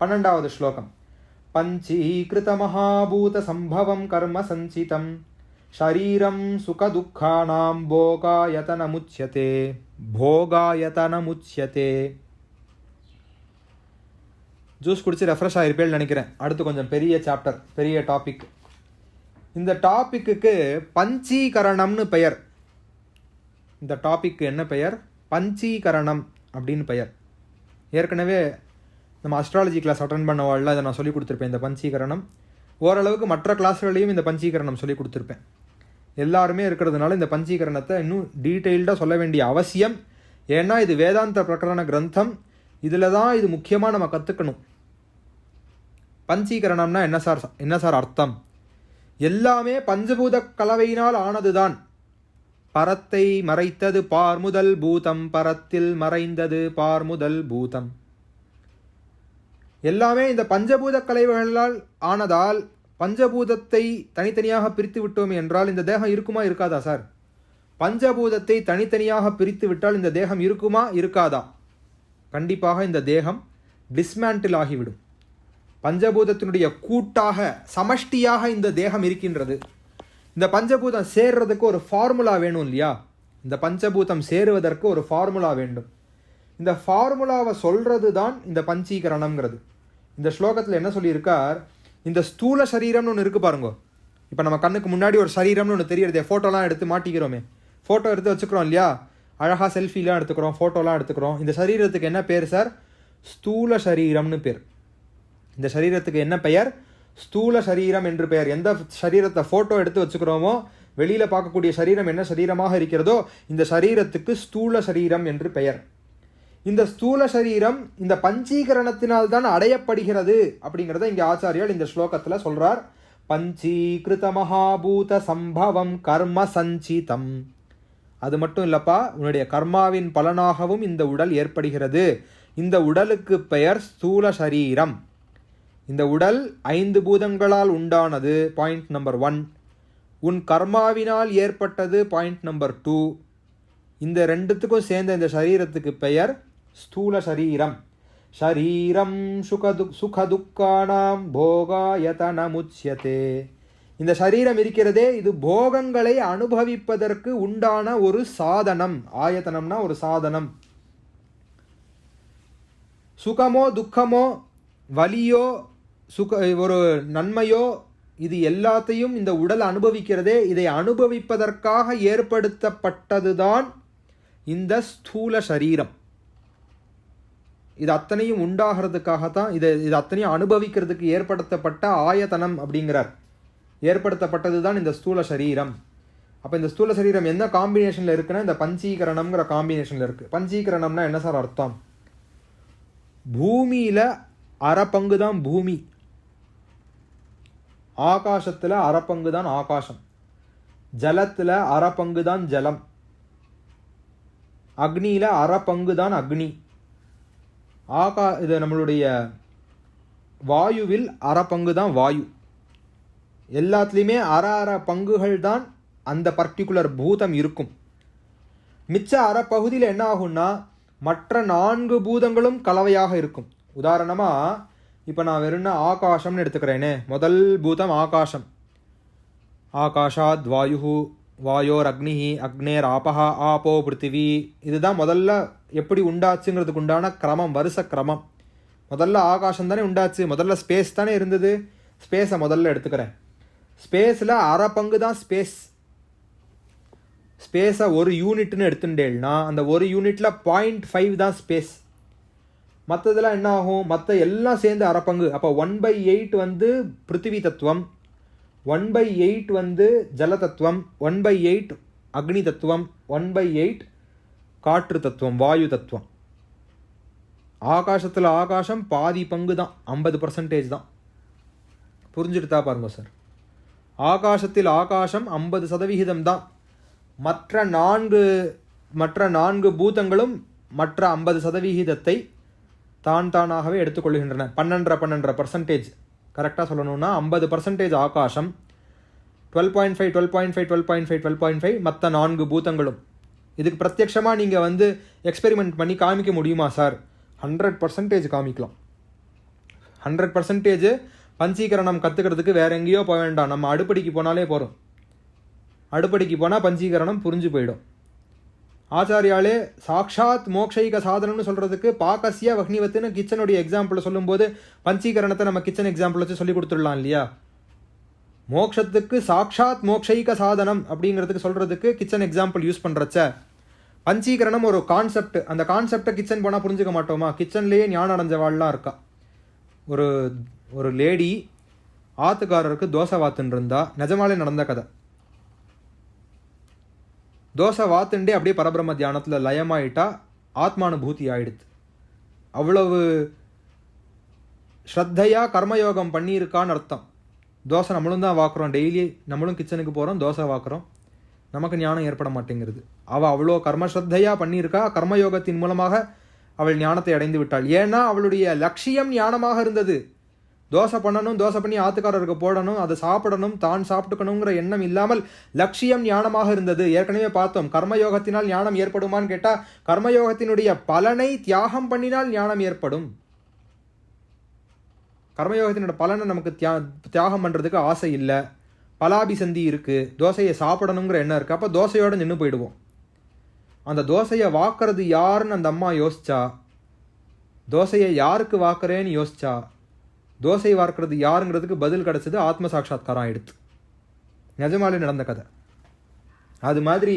12வது ஸ்லோகம். பஞ்சீகிருத மகாபூத சம்பவம் கர்ம சஞ்சிதம் ஷரீரம் சுகதுக்கானாம் போகாயதனமுச்யதே. ஜூஸ் குடிச்சு ரெஃப்ரெஷ் ஆகிருப்பேன்னு நினைக்கிறேன். அடுத்து கொஞ்சம் பெரிய சாப்டர், பெரிய டாபிக். இந்த டாப்பிக்கு பஞ்சீகரணம்னு பெயர். இந்த டாபிக் என்ன பெயர்? பஞ்சீகரணம் அப்படின்னு பெயர். ஏற்கனவே நம்ம அஸ்ட்ராலஜி கிளாஸ் அட்டன் பண்ண வாழ்ல இதை நான் சொல்லி கொடுத்துருப்பேன். இந்த பஞ்சீகரணம் ஓரளவுக்கு மற்ற கிளாஸ்களையும் இந்த பஞ்சீகரணம் சொல்லி கொடுத்துருப்பேன். எல்லாருமே இருக்கிறதுனால இந்த பஞ்சீகரணத்தை இன்னும் டீட்டெயில்டாக சொல்ல வேண்டிய அவசியம். ஏன்னா இது வேதாந்த பிரகரண கிரந்தம். இதில் தான் இது முக்கியமாக நம்ம கற்றுக்கணும். பஞ்சீகரணம்னா என்ன சார் அர்த்தம்? எல்லாமே பஞ்சபூத கலவையினால் ஆனதுதான். பரத்தை மறைத்தது பார்முதல் பூதம், பரத்தில் மறைந்தது பார்முதல் பூதம். எல்லாமே இந்த பஞ்சபூத கலவைகளால் ஆனதால் பஞ்சபூதத்தை தனித்தனியாக பிரித்து விட்டோம் என்றால் இந்த தேகம் இருக்குமா இருக்காதா சார்? பஞ்சபூதத்தை தனித்தனியாக பிரித்து விட்டால் இந்த தேகம் இருக்குமா இருக்காதா? கண்டிப்பாக இந்த தேகம் டிஸ்மேண்டில் ஆகிவிடும். பஞ்சபூதத்தினுடைய கூட்டாக, சமஷ்டியாக இந்த தேகம் இருக்கின்றது. இந்த பஞ்சபூதம் சேர்றதுக்கு ஒரு ஃபார்முலா வேணும் இல்லையா? இந்த பஞ்சபூதம் சேருவதற்கு ஒரு ஃபார்முலா வேண்டும். இந்த ஃபார்முலாவை சொல்கிறது தான் இந்த பஞ்சீகரணம்ங்கிறது. இந்த ஸ்லோகத்தில் என்ன சொல்லியிருக்கார்? இந்த ஸ்தூல சரீரம்னு ஒன்று இருக்குது பாருங்க. இப்போ நம்ம கண்ணுக்கு முன்னாடி ஒரு சரீரம்னு ஒன்று தெரியறது. ஃபோட்டோலாம் எடுத்து மாட்டிக்கிறோமே, ஃபோட்டோ எடுத்து வச்சுக்கிறோம் இல்லையா? அழகாக செல்ஃபிலாம் எடுத்துக்கிறோம், ஃபோட்டோலாம் எடுத்துக்கிறோம். இந்த சரீரத்துக்கு என்ன பேர் சார்? ஸ்தூல சரீரம்னு பேர். இந்த சரீரத்துக்கு என்ன பெயர்? ஸ்தூல சரீரம் என்று பெயர். எந்த சரீரத்தை ஃபோட்டோ எடுத்து வச்சுக்கிறோமோ, வெளியில் பார்க்கக்கூடிய சரீரம் என்ன சரீரமாக இருக்கிறதோ இந்த சரீரத்துக்கு ஸ்தூல சரீரம் என்று பெயர். இந்த ஸ்தூல சரீரம் இந்த பஞ்சீகரணத்தினால் தான் அடையப்படுகிறது அப்படிங்கிறத இங்கே ஆச்சாரியால் இந்த ஸ்லோகத்தில் சொல்கிறார். பஞ்சீகிருத மகாபூத சம்பவம் கர்ம சஞ்சிதம். அது மட்டும் இல்லப்பா, உன்னுடைய கர்மாவின் பலனாகவும் இந்த உடல் ஏற்படுகிறது. இந்த உடலுக்கு பெயர் ஸ்தூல சரீரம். இந்த உடல் 5 பூதங்களால் உண்டானது. Point number 1. உன் கர்மாவினால் ஏற்பட்டது பாயிண்ட் நம்பர் 2. இந்த ரெண்டுத்துக்கும் சேர்ந்த இந்த சரீரத்துக்கு பெயர் ஸ்தூல சரீரம். ஷரீரம் சுகதுக்கானாம் போகாயதனமுச்யதே. இந்த சரீரம் இருக்கிறதே, இது போகங்களை அனுபவிப்பதற்கு உண்டான ஒரு சாதனம். ஆயத்தனம்னா ஒரு சாதனம். சுகமோ துக்கமோ வலியோ ஒரு நன்மையோ இது எல்லாத்தையும் இந்த உடல் அனுபவிக்கிறதே, இதை அனுபவிப்பதற்காக ஏற்படுத்தப்பட்டதுதான் இந்த ஸ்தூல சரீரம். இது அத்தனையும் உண்டாகிறதுக்காகத்தான், இது அத்தனையும் அனுபவிக்கிறதுக்கு ஏற்படுத்தப்பட்ட ஆயத்தனம் அப்படிங்கிறார். ஏற்படுத்தப்பட்டது தான் இந்த ஸ்தூல சரீரம். அப்போ இந்த ஸ்தூல சரீரம் என்ன காம்பினேஷனில் இருக்குன்னா இந்த பஞ்சீகரணம்ங்கிற காம்பினேஷனில் இருக்குது. பஞ்சீகரணம்னா என்ன சார் அர்த்தம்? பூமியில் அரை பங்கு தான் பூமி, ஆகாசத்தில் அரை பங்கு தான் ஆகாசம், ஜலத்தில் அரை பங்கு தான் ஜலம், அக்னியில் அரை பங்கு தான் அக்னி, இது நம்மளுடைய வாயுவில் அரை பங்கு தான் வாயு. எல்லாத்துலேயுமே அரை பங்குகள் தான் அந்த பர்டிகுலர் பூதம் இருக்கும். மிச்ச அரை பகுதியில் என்ன ஆகும்னா மற்ற 4 பூதங்களும் கலவையாக இருக்கும். உதாரணமாக இப்போ நான் வெறும் ஆகாசம்னு எடுத்துக்கிறேனே, முதல் பூதம் ஆகாசம். ஆகாஷாத் வாயு, வாயோர் அக்னி, அக்னேர் ஆபஹா, ஆப்போ பிருத்திவி. இதுதான் முதல்ல எப்படி உண்டாச்சுங்கிறதுக்கு உண்டான கிரமம், வருஷ கிரமம். முதல்ல ஆகாசம் தானே உண்டாச்சு, முதல்ல ஸ்பேஸ் தானே இருந்தது. ஸ்பேஸை முதல்ல எடுத்துக்கிறேன். ஸ்பேஸில் அரை பங்கு தான் ஸ்பேஸ். ஸ்பேஸை ஒரு யூனிட்னு எடுத்துட்டேன்னா அந்த ஒரு யூனிட்டில் 0.5 தான் ஸ்பேஸ். மற்றதெல்லாம் என்ன ஆகும்? மற்ற எல்லாம் சேர்ந்து அரை பங்கு. அப்போ 1/8 வந்து பிருத்திவி தத்துவம், 1/8 வந்து ஜல தத்துவம், 1/8 அக்னி தத்துவம், 1/8 காற்று தத்துவம், வாயு தத்துவம். ஆகாசத்தில் ஆகாசம் பாதி பங்கு தான், 50% தான். புரிஞ்சுட்டு பாருங்க சார். ஆகாசத்தில் ஆகாசம் 50% தான். மற்ற நான்கு பூதங்களும் மற்ற 50% தானாகவே எடுத்துக்கொள்கின்றன. 12% கரெக்டாக சொல்லணும்னா 50% ஆகாசம், 12.5 12.5 12.5 12.5 மற்ற 4 பூதங்களும். இதுக்கு பிரத்யட்சமாக நீங்கள் வந்து எக்ஸ்பெரிமெண்ட் பண்ணி காமிக்க முடியுமா சார்? 100% காமிக்கலாம். 100% பஞ்சீகரணம் கற்றுக்கிறதுக்கு வேற எங்கேயோ போக வேண்டாம், நம்ம அடுப்படிக்கு போனாலே போகிறோம். அடுப்படிக்கு போனால் பஞ்சீகரணம் புரிஞ்சு போயிடும். ஆச்சாரியாலே சாக்ஷாத் மோக்ஷைக சாதனம்னு சொல்கிறதுக்கு பாகசிய வக்னிவத்துன்னு கிச்சனுடைய எக்ஸாம்பிள் சொல்லும்போது பஞ்சீகரணத்தை நம்ம கிச்சன் எக்ஸாம்பிள் வச்சு சொல்லி கொடுத்துடலாம் இல்லையா? மோக்ஷத்துக்கு சாக்ஷாத் மோக்ஷைக சாதனம் அப்படிங்கிறதுக்கு சொல்கிறதுக்கு கிச்சன் எக்ஸாம்பிள் யூஸ் பண்ணுறச்ச பஞ்சீகரணம் ஒரு கான்செப்ட். அந்த கான்செப்டை கிச்சன் போனால் புரிஞ்சுக்க மாட்டோமா? கிச்சன்லேயே ஞானம் அடைஞ்சவாள்லாம் இருக்கா. ஒரு லேடி ஆத்துக்காரருக்கு தோசை வாத்துன்னு இருந்தா, நிஜமாலே நடந்த கதை. தோசை வாத்துண்டே அப்படியே பரபிரம்ம தியானத்தில் லயமாயிட்டா, ஆத்மானுபூதி ஆயிடுது. அவ்வளவு ஸ்ரத்தையாக கர்மயோகம் பண்ணியிருக்கான்னு அர்த்தம். தோசை நம்மளும் தான் வாக்குறோம், டெய்லி நம்மளும் கிச்சனுக்கு போகிறோம், தோசை வாக்குறோம், நமக்கு ஞானம் ஏற்பட மாட்டேங்கிறது. அவள் அவ்வளோ கர்மஸ்ரத்தையாக பண்ணியிருக்கா. கர்மயோகத்தின் மூலமாக அவள் ஞானத்தை அடைந்து விட்டாள். ஏன்னா அவளுடைய லட்சியம் ஞானமாக இருந்தது. தோசை பண்ணணும், தோசை பண்ணி ஆத்துக்காரருக்கு போடணும், அதை சாப்பிடணும், தான் சாப்பிட்டுக்கணுங்கிற எண்ணம் இல்லாமல் லட்சியம் ஞானமாக இருந்தது. ஏற்கனவே பார்த்தோம், கர்மயோகத்தினால் ஞானம் ஏற்படுமான்னு கேட்டால் கர்மயோகத்தினுடைய பலனை தியாகம் பண்ணினால் ஞானம் ஏற்படும். கர்மயோகத்தினோட பலனை நமக்கு தியாகம் பண்ணுறதுக்கு ஆசை இல்லை, பலாபிசந்தி இருக்குது, தோசையை சாப்பிடணுங்கிற எண்ணம் இருக்குது. அப்போ தோசையோடு நின்று போயிடுவோம். அந்த தோசையை வாக்குறது யாருன்னு அந்த அம்மா யோசிச்சா, தோசையை யாருக்கு வாக்குறேன்னு யோசிச்சா, தோசை வார்க்கிறது யாருங்கிறதுக்கு பதில் கிடச்சது. ஆத்ம சாட்சாத்காரம் ஆயிடுத்து. நிஜமாலே நடந்த கதை. அது மாதிரி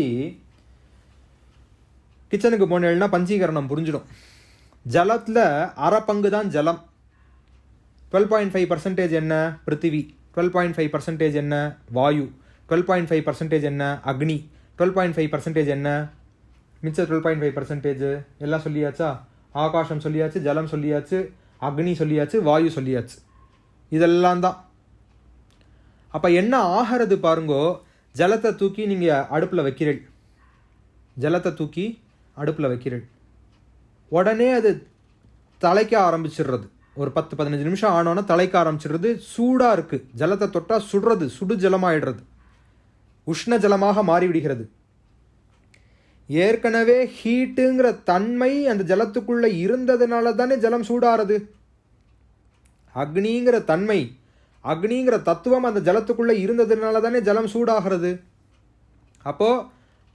கிச்சனுக்கு போனேன்னா பஞ்சீகரணம் புரிஞ்சிடும். ஜலத்தில் அரை பங்கு தான் ஜலம். 12.5% என்ன? பிருத்திவி. 12.5% என்ன? வாயு. 12.5% என்ன? அக்னி. 12.5% என்ன? மிச்ச 12.5% எல்லாம் சொல்லியாச்சா? ஆகாசம் சொல்லியாச்சு, ஜலம் சொல்லியாச்சு, அக்னி சொல்லியாச்சு, வாயு சொல்லியாச்சு. இதெல்லாம் தான். அப்போ என்ன ஆகிறது பாருங்கோ. ஜலத்தை தூக்கி நீங்கள் அடுப்பில் வைக்கிறீள், ஜலத்தை தூக்கி அடுப்பில் வைக்கிறீள், உடனே அது தலைக்க ஆரம்பிச்சிடுறது. ஒரு 10-15 நிமிஷம் ஆனோன்னா தலைக்க ஆரம்பிச்சிடுறது. சூடாக இருக்குது, ஜலத்தை தொட்டால் சுடுறது, சுடு ஜலமாயிடுறது. உஷ்ண ஜலமாக மாறிவிடுகிறது. ஏற்கனவே ஹீட்டுங்கிற தன்மை அந்த ஜலத்துக்குள்ளே இருந்ததுனால தானே ஜலம் சூடாகிறது. அக்னிங்கிற தன்மை, அக்னிங்கிற தத்துவம் அந்த ஜலத்துக்குள்ளே இருந்ததுனால தானே ஜலம் சூடாகிறது. அப்போது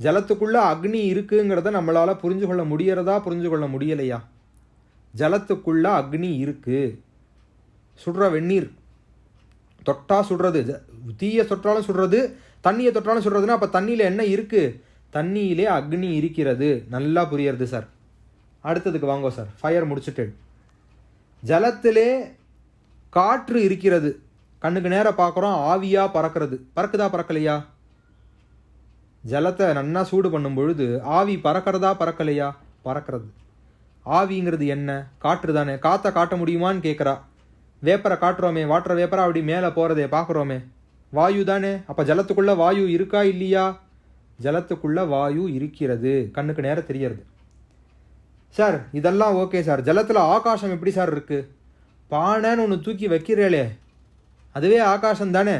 ஜலத்துக்குள்ளே அக்னி இருக்குங்கிறத நம்மளால் புரிஞ்சு கொள்ள முடியறதா, புரிஞ்சு கொள்ள முடியலையா? ஜலத்துக்குள்ளே அக்னி இருக்குது. சுடுற வெந்நீர் தொட்டா சுடுறது, தீயை தொட்டாலும் சுடுறது, தண்ணியை தொட்டாலும் சுடுறதுன்னா அப்போ தண்ணியில் என்ன இருக்குது? தண்ணியிலே அக்னி இருக்கிறது. நல்லா புரியறது சார். அடுத்ததுக்கு வாங்கோ சார். ஃபயர் முடிச்சுட்டு ஜலத்திலே காற்று இருக்கிறது. கண்ணுக்கு நேரம் பார்க்குறோம், ஆவியாக பறக்கிறது. பறக்குதா பறக்கலையா? ஜலத்தை நன்னா சூடு பண்ணும் பொழுது ஆவி பறக்கிறதா பறக்கலையா? பறக்கிறது. ஆவிங்கிறது என்ன? காற்று தானே. காற்றை காட்ட முடியுமான்னு கேட்குறா. வேப்பரை காட்டுறோமே, வாட்டர் வேப்பரை அப்படி மேலே போகிறதே பார்க்குறோமே, வாயு தானே. அப்போ ஜலத்துக்குள்ளே வாயு இருக்கா இல்லையா? ஜலத்துக்குள்ளே வாயு இருக்கிறது, கண்ணுக்கு நேரம் தெரியறது. சார் இதெல்லாம் ஓகே சார். ஜலத்தில் ஆகாசம் எப்படி சார் இருக்குது? பானைன்னு ஒன்று தூக்கி வைக்கிறேளே, அதுவே ஆகாசம் தானே.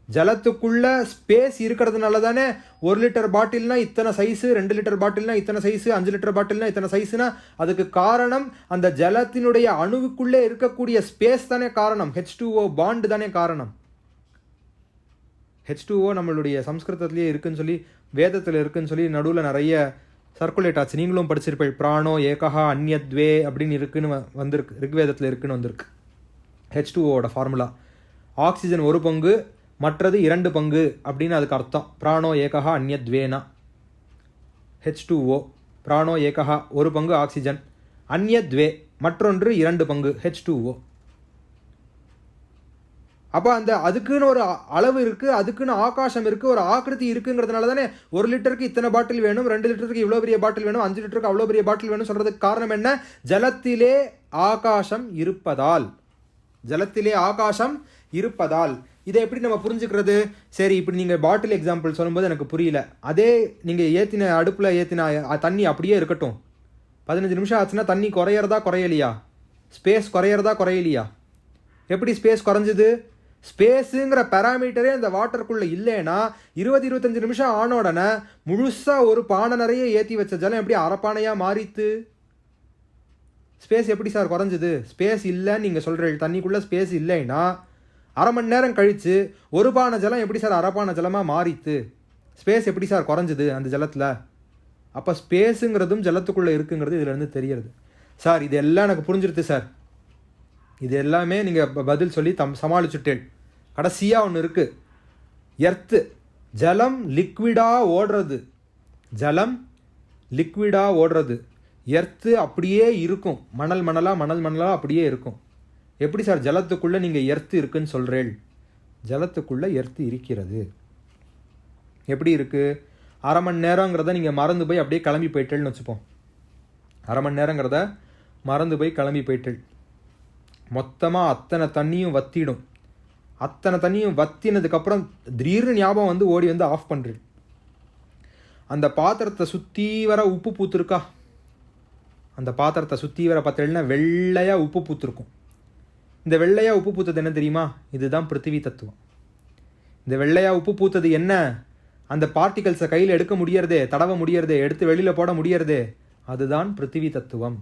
ஜலத்துக்குள்ளே ஸ்பேஸ் இருக்கிறதுனால தானே 1 லிட்டர் பாட்டில்னா இத்தனை சைஸு, 2 லிட்டர் பாட்டில்னா இத்தனை சைஸு, 5 லிட்டர் பாட்டில்னா இத்தனை சைஸுனா அதுக்கு காரணம் அந்த ஜலத்தினுடைய அணுவுக்குள்ளே இருக்கக்கூடிய ஸ்பேஸ் தானே காரணம். H2O பாண்டு தானே காரணம். H2O நம்மளுடைய சம்ஸ்கிருதத்துலேயே இருக்குன்னு சொல்லி, வேதத்தில் இருக்குன்னு சொல்லி நடுவில் நிறைய சர்க்குலேட் ஆச்சு. நீங்களும் படிச்சிருப்பேன். பிராணோ ஏகஹா அந்யத்வே அப்படின்னு இருக்குன்னு வந்திருக்கு, ரிக்வேதத்தில் இருக்குன்னு வந்திருக்கு. H2Oட ஃபார்முலா ஆக்சிஜன் 1 பங்கு, மற்றது 2 பங்கு அப்படின்னு அதுக்கு அர்த்தம். பிராணோ ஏகஹா அந்யத்வேனா. H2O பிராணோ ஏகஹா 1 பங்கு ஆக்சிஜன், அந்யத்வே மற்றொன்று 2 பங்கு H2O. அப்போ அந்த அதுக்குன்னு ஒரு அளவு இருக்குது, அதுக்குன்னு ஆகாசம் இருக்குது, ஒரு ஆக்கிருதி இருக்குங்கிறதுனால தானே 1 லிட்டருக்கு இத்தனை பாட்டில் வேணும், 2 லிட்டருக்கு இவ்வளோ பெரிய பாட்டில் வேணும், 5 லிட்டருக்கு அவ்வளோ பெரிய பாட்டில் வேணும் சொல்கிறதுக்கு காரணம் என்ன? ஜலத்திலே ஆகாசம் இருப்பதால். ஜலத்திலே ஆகாசம் இருப்பதால். இதை எப்படி நம்ம புரிஞ்சுக்கிறது? சரி, இப்படி நீங்கள் பாட்டில் எக்ஸாம்பிள் சொல்லும்போது எனக்கு புரியல. அதே நீங்கள் ஏற்றின அடுப்பில் ஏற்றின தண்ணி அப்படியே இருக்கட்டும், 15 நிமிஷம் ஆச்சுன்னா தண்ணி குறையிறதா குறையலையா? ஸ்பேஸ் குறையிறதா குறையலையா? எப்படி ஸ்பேஸ் குறைஞ்சிது? ஸ்பேஸுங்கிற பேராமீட்டரே அந்த வாட்டருக்குள்ளே இல்லைன்னா 20-25 நிமிஷம் ஆன உடனே முழுசாக ஒரு பானை நிறைய ஏற்றி வச்ச ஜலம் எப்படி அரைப்பானையாக மாறித்து? ஸ்பேஸ் எப்படி சார் குறைஞ்சிது? ஸ்பேஸ் இல்லைன்னு நீங்கள் சொல்கிறீங்க. தண்ணிக்குள்ளே ஸ்பேஸ் இல்லைன்னா அரை மணி நேரம் கழித்து ஒரு பானை ஜலம் எப்படி சார் அரைப்பானை ஜலமாக மாறித்து? ஸ்பேஸ் எப்படி சார் குறைஞ்சிது அந்த ஜலத்தில்? அப்போ ஸ்பேஸுங்கிறதும் ஜலத்துக்குள்ளே இருக்குங்கிறது இதிலேருந்து தெரியறது. சார் இது எல்லாம் எனக்கு புரிஞ்சிருது சார். இது எல்லாமே நீங்கள் பதில் சொல்லி சமாளிச்சுட்டேன். கடைசியாக ஒன்று இருக்குது. எர்த்து, ஜலம் லிக்விடாக ஓடுறது. ஜலம் லிக்விடாக ஓடுறது. எர்த்து அப்படியே இருக்கும், மணல் மணலாக அப்படியே இருக்கும். எப்படி சார் ஜலத்துக்குள்ளே நீங்கள் எர்த்து இருக்குன்னு சொல்கிறேள்? ஜலத்துக்குள்ளே எர்த்து இருக்கிறது. எப்படி இருக்குது? அரை மணி நேரங்கிறத நீங்கள் மறந்து போய் அப்படியே கிளம்பி போயிட்டேன்னு வச்சுப்போம். அரை மணி நேரங்கிறத மறந்து போய் கிளம்பி போயிட்டேள். மொத்தமாக அத்தனை தண்ணியும் வத்திடும். அத்தனை தண்ணியும் வத்தினதுக்கப்புறம் திடீர்னு ஞாபகம் வந்து ஓடி வந்து ஆஃப் பண்ணுறேன். அந்த பாத்திரத்தை சுற்றி வர உப்பு பூத்துருக்கா? அந்த பாத்திரத்தை சுற்றி வர பார்த்தீங்கன்னா வெள்ளையாக உப்பு பூத்துருக்கும். இந்த வெள்ளையாக உப்பு பூத்தது என்ன தெரியுமா? இதுதான் பிருத்திவி தத்துவம். இந்த வெள்ளையாக உப்பு பூத்தது என்ன? அந்த பார்ட்டிகல்ஸை கையில் எடுக்க முடியறதே, தடவ முடியறதே, எடுத்து வெளியில் போட முடியறதே, அதுதான் பிருத்திவி தத்துவம்.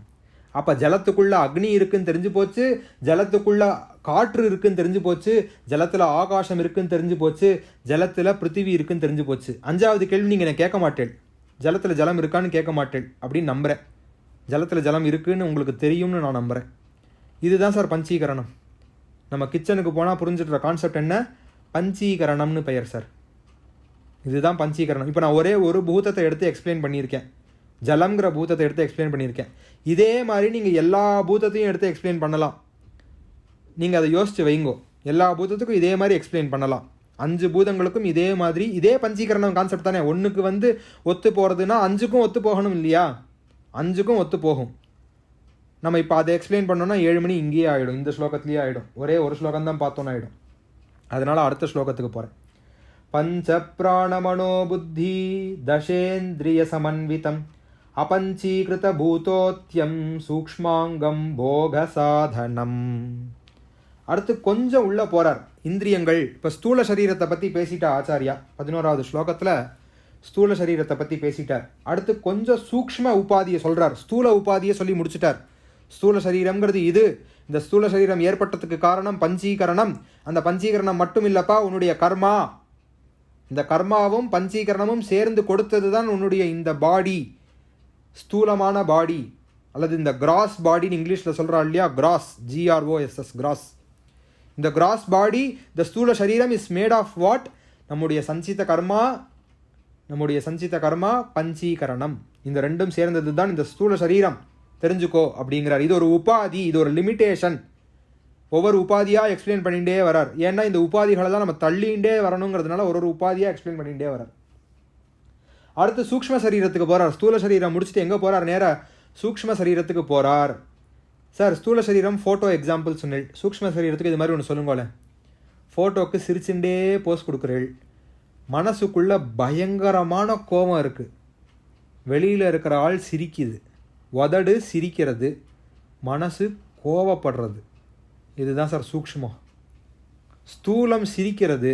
அப்போ ஜலத்துக்குள்ளே அக்னி இருக்குன்னு தெரிஞ்சு போச்சு, ஜலத்துக்குள்ளே காற்று இருக்குன்னு தெரிஞ்சு போச்சு, ஜலத்தில் ஆகாசம் இருக்குன்னு தெரிஞ்சு போச்சு, ஜலத்தில் பிருத்திவி இருக்குன்னு தெரிஞ்சு போச்சு. 5வது கேள்வி நீங்கள் என்ன கேட்க மாட்டேன், ஜலத்தில் ஜலம் இருக்கான்னு கேட்க மாட்டேன் அப்படின்னு நம்புகிறேன். ஜலத்தில் ஜலம் இருக்குன்னு உங்களுக்கு தெரியும்னு நான் நம்புகிறேன். இதுதான் சார் பஞ்சீகரணம். நம்ம கிச்சனுக்கு போனால் புரிஞ்சுட்டுற கான்செப்ட் என்ன? பஞ்சீகரணம்னு பெயர் சார். இதுதான் பஞ்சீகரணம். இப்போ நான் ஒரே ஒரு பூதத்தை எடுத்து எக்ஸ்பிளைன் பண்ணியிருக்கேன், ஜலம்ங்கிற பூதத்தை எடுத்து எக்ஸ்பிளைன் பண்ணியிருக்கேன். இதே மாதிரி நீங்கள் எல்லா பூதத்தையும் எடுத்து எக்ஸ்பிளைன் பண்ணலாம். நீங்கள் அதை யோசித்து வைங்கோ. எல்லா பூதத்துக்கும் இதே மாதிரி எக்ஸ்பிளைன் பண்ணலாம். 5 பூதங்களுக்கும் இதே மாதிரி, இதே பஞ்சீகரணம் கான்செப்ட் தானே. 1க்கு வந்து ஒத்து போகிறதுனா 5க்கும் ஒத்து போகணும் இல்லையா? 5க்கும் ஒத்து போகும். நம்ம இப்போ அதை எக்ஸ்பிளைன் பண்ணோன்னா 7 மணி இங்கேயே ஆகிடும், இந்த ஸ்லோகத்துலேயே ஆகிடும். ஒரே ஒரு ஸ்லோகம் தான் பார்த்தோன்னு ஆகிடும். அதனால் அடுத்த ஸ்லோகத்துக்கு போகிறேன். பஞ்ச பிராணமனோ புத்தி தசேந்திரிய சமன்விதம் அபஞ்சீகிருத பூதோத்யம் சூக்ஷ்மாங்கம் போக சாதனம். அடுத்து கொஞ்சம் உள்ளே போகிறார். இந்திரியங்கள். இப்போ ஸ்தூல சரீரத்தை பற்றி பேசிட்டா ஆச்சாரியா 11வது ஸ்லோகத்தில் ஸ்தூல சரீரத்தை பற்றி பேசிட்டார். அடுத்து கொஞ்சம் சூக்ஷ்ம உபாதியை சொல்கிறார். ஸ்தூல உபாதியை சொல்லி முடிச்சிட்டார். ஸ்தூல சரீரம்ங்கிறது இது. இந்த ஸ்தூல சரீரம் ஏற்பட்டதுக்கு காரணம் பஞ்சீகரணம். அந்த பஞ்சீகரணம் மட்டும் இல்லைப்பா, உன்னுடைய கர்மா. இந்த கர்மாவும் பஞ்சீகரணமும் சேர்ந்து கொடுத்தது தான் உன்னுடைய இந்த பாடி, ஸ்தூலமான பாடி, அல்லது இந்த கிராஸ் பாடின்னு இங்கிலீஷில் சொல்கிறா இல்லையா, கிராஸ், GROSS, கிராஸ். இந்த கிராஸ் பாடி, இந்த ஸ்தூல சரீரம் இஸ் மேட் ஆஃப் வாட்? நம்முடைய சஞ்சித கர்மா பஞ்சீகரணம். இந்த ரெண்டும் சேர்ந்தது தான் இந்த ஸ்தூல சரீரம். தெரிஞ்சுக்கோ அப்படிங்கிறார். இது ஒரு உபாதி, இது ஒரு லிமிட்டேஷன். ஒவ்வொரு உபாதியாக எக்ஸ்பிளைன் பண்ணிகிட்டே வரார். ஏன்னா இந்த உபாதிகளெல்லாம் நம்ம தள்ளிகிட்டே வரணுங்கிறதுனால ஒரு உபாதியாக எக்ஸ்பிளைன் பண்ணிகிட்டே வரார். அடுத்து சூக்ஷ்ம சரீரத்துக்கு போகிறார். ஸ்தூல சரீரம் முடிச்சுட்டு எங்கே போகிறார்? நேராக சூக்ஷ்ம சரீரத்துக்கு போகிறார். சார், ஸ்தூல சரீரம் ஃபோட்டோ எக்ஸாம்பிள் சொன்னேன். சூக்ஷ்ம சரீரத்துக்கு இது மாதிரி ஒன்று சொல்லுங்களேன். ஃபோட்டோவுக்கு சிரிச்சுட்டே போஸ் கொடுக்குறேள். மனசுக்குள்ளே பயங்கரமான கோபம் இருக்குது. வெளியில் இருக்கிற ஆள் சிரிக்குது, உதடு சிரிக்கிறது, மனசு கோவப்படுறது. இதுதான் சார் சூக்ஷ்மம். ஸ்தூலம் சிரிக்கிறது,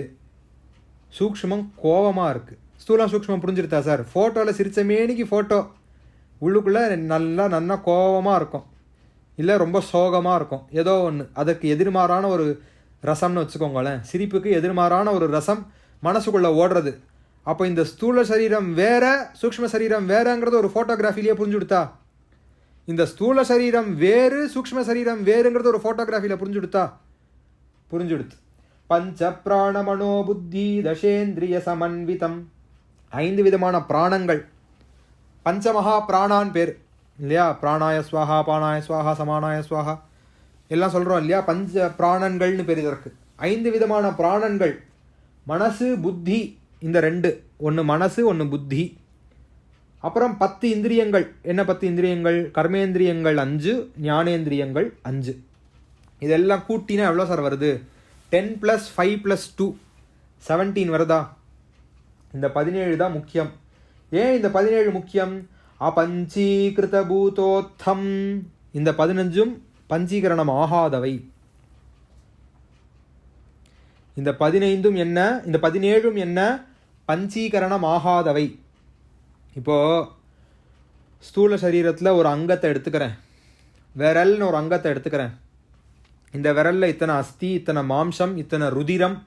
சூக்ஷ்மம் கோபமாக இருக்குது. ஸ்தூலம் சூக்ஷ்மம் புரிஞ்சுருத்தா சார்? ஃபோட்டோவில் சிரித்த மேனிக்கு ஃபோட்டோ, உள்ளுக்குள்ளே நல்லா கோபமாக இருக்கும், இல்லை ரொம்ப சோகமாக இருக்கும், ஏதோ ஒன்று. அதற்கு எதிர்மாறான ஒரு ரசம்னு வச்சுக்கோங்களேன். சிரிப்புக்கு எதிர்மாறான ஒரு ரசம் மனசுக்குள்ளே ஓடுறது. அப்போ இந்த ஸ்தூல சரீரம் வேற, சூக்ஷ்ம சரீரம் வேறங்கிறது ஒரு ஃபோட்டோகிராஃபிலேயே புரிஞ்சுடுத்தா? இந்த ஸ்தூல சரீரம் வேறு, சூக்ஷ்ம சரீரம் வேறுங்கிறது ஒரு ஃபோட்டோகிராஃபியில் புரிஞ்சுடுத்து. பஞ்ச பிராண மனோ புத்தி தசேந்திரிய சமன்விதம். 5 விதமான பிராணங்கள். பஞ்சமகா பிராணான் பேர் இல்லையா? பிராணாய ஸ்வாஹா, பானாய ஸ்வாஹா, சமானாய ஸ்வாஹா எல்லாம் சொல்கிறோம் இல்லையா? பஞ்ச பிராணங்கள்னு பேர் இதற்கு. 5 விதமான பிராணங்கள். மனசு, புத்தி, இந்த 2. ஒன்று மனசு, ஒன்று புத்தி. அப்புறம் 10 இந்திரியங்கள். என்ன 10 இந்திரியங்கள்? கர்மேந்திரியங்கள் 5, ஞானேந்திரியங்கள் 5. இதெல்லாம் கூட்டினா எவ்வளோ சார் வருது? 10 + 5 + 2 17 வருதா? இந்த 17 தான் முக்கியம். ஏன் இந்த 17 முக்கியம்? அபஞ்சீகிருத பூதோத்தம். இந்த 15ம் பஞ்சீகரணம் ஆகாதவை. இந்த 15ம் என்ன? இந்த 17ம் என்ன? பஞ்சீகரணம் ஆகாதவை. இப்போது ஸ்தூல சரீரத்தில் ஒரு அங்கத்தை எடுத்துக்கிறேன், விரல்னு ஒரு அங்கத்தை எடுத்துக்கிறேன். இந்த விரலில் இத்தனை அஸ்தி, இத்தனை மாம்சம், இத்தனை ருதிரம்,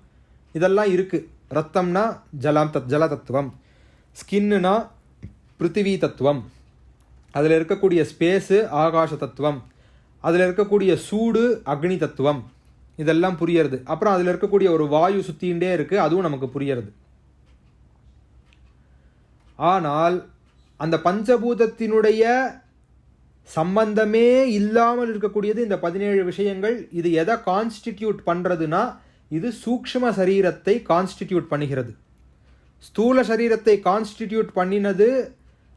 இதெல்லாம் இருக்குது. ரத்தம்னா ஜல தத்துவம், ஸ்கின்னுனா பிருத்திவி தத்துவம், அதில் இருக்கக்கூடிய ஸ்பேஸு ஆகாச தத்துவம், அதில் இருக்கக்கூடிய சூடு அக்னி தத்துவம், இதெல்லாம் புரியறது. அப்புறம் அதில் இருக்கக்கூடிய ஒரு வாயு சுற்றிகிட்டே இருக்குது, அதுவும் நமக்கு புரியறது. ஆனால் அந்த பஞ்சபூதத்தினுடைய சம்பந்தமே இல்லாமல் இருக்கக்கூடியது இந்த 17 விஷயங்கள். இது எதை கான்ஸ்டிடியூட் பண்ணுறதுனா, இது சூக்ஷ்ம சரீரத்தை கான்ஸ்டிடியூட் பண்ணுகிறது. ஸ்தூல சரீரத்தை கான்ஸ்டிடியூட் பண்ணினது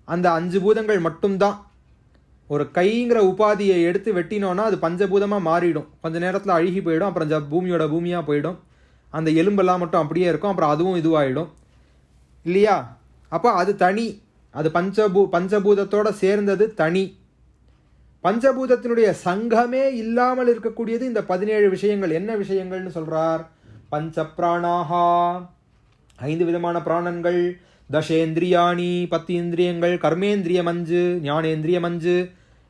அந்த 5 பூதங்கள் மட்டும்தான். ஒரு கைங்கிற உபாதியை எடுத்து வெட்டினோன்னா அது பஞ்சபூதமாக மாறிடும். கொஞ்சம் நேரத்தில் அழுகி போயிடும். அப்புறம் பூமியாக போயிடும். அந்த எலும்பெல்லாம் மட்டும் அப்படியே இருக்கும். அப்புறம் அதுவும் இதுவாகிடும் இல்லையா? அப்போ அது தனி. அது பஞ்சபூதத்தோடு சேர்ந்தது தனி. பஞ்சபூதத்தினுடைய சங்கமே இல்லாமல் இருக்கக்கூடியது இந்த 17 விஷயங்கள். என்ன விஷயங்கள்னு சொல்கிறார்? பஞ்ச பிராணாகா, 5 விதமான பிராணன்கள். தசேந்திரியாணி, 10 இந்திரியங்கள். கர்மேந்திரியம் 5, ஞானேந்திரியம் 5.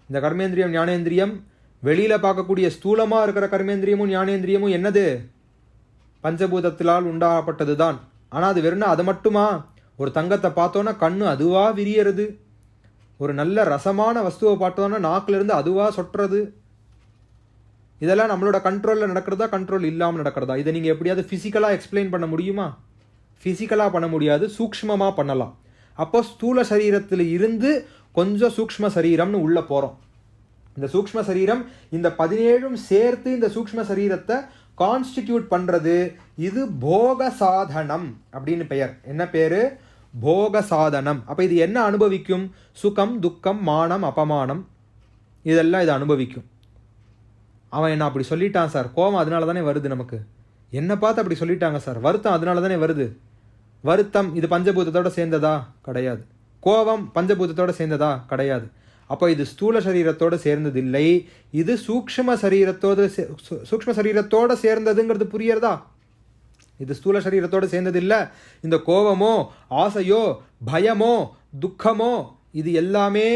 இந்த கர்மேந்திரியம் ஞானேந்திரியம் வெளியில் பார்க்கக்கூடிய ஸ்தூலமாக இருக்கிற கர்மேந்திரியமும் ஞானேந்திரியமும் என்னது? பஞ்சபூதத்திலால் உண்டாகப்பட்டது தான். ஆனால் அது வெறும்னா அது மட்டுமா? ஒரு தங்கத்தை பார்த்தோன்னா கண்ணு அதுவாக விரியறது. ஒரு நல்ல ரசமான வஸ்துவை பார்த்தோன்னா நாக்கிலிருந்து அதுவாக சொட்டுறது. இதெல்லாம் நம்மளோட கண்ட்ரோலில் நடக்கிறதா, கண்ட்ரோல் இல்லாமல் நடக்கிறதா? இதை நீங்கள் எப்படியாவது ஃபிசிக்கலாக எக்ஸ்பிளைன் பண்ண முடியுமா? ஃபிசிக்கலாக பண்ண முடியாது, சூக்ஷ்மமாக பண்ணலாம். அப்போ ஸ்தூல சரீரத்தில் இருந்து கொஞ்சம் சூக்ஷ்ம சரீரம்னு உள்ளே போகிறோம். இந்த சூக்ஷ்ம சரீரம், இந்த 17ம் சேர்த்து இந்த சூக்ஷ்ம சரீரத்தை கான்ஸ்டிடியூட் பண்ணுறது. இது போக சாதனம் அப்படின்னு பெயர். என்ன பேர்? போக சாதனம். அப்போ இது என்ன அனுபவிக்கும்? சுகம், துக்கம், மானம், அபமானம், இதெல்லாம் இது அனுபவிக்கும். அவன் என்ன அப்படி சொல்லிட்டான் சார், கோபம் அதனால தானே வருது நமக்கு. என்னை பார்த்து அப்படி சொல்லிட்டாங்க சார், வருத்தம் அதனால தானே வருது. வருத்தம் இது பஞ்சபூதத்தோடு சேர்ந்ததா? கிடையாது. கோபம் பஞ்சபூதத்தோடு சேர்ந்ததா? கிடையாது. அப்போ இது ஸ்தூல சரீரத்தோடு சேர்ந்ததில்லை, இது சூக்ஷ்ம சரீரத்தோடு சேர்ந்ததுங்கிறது புரியறதா? இது ஸ்தூல சரீரத்தோடு சேர்ந்ததில்லை. இந்த கோபமோ ஆசையோ பயமோ துக்கமோ இது எல்லாமே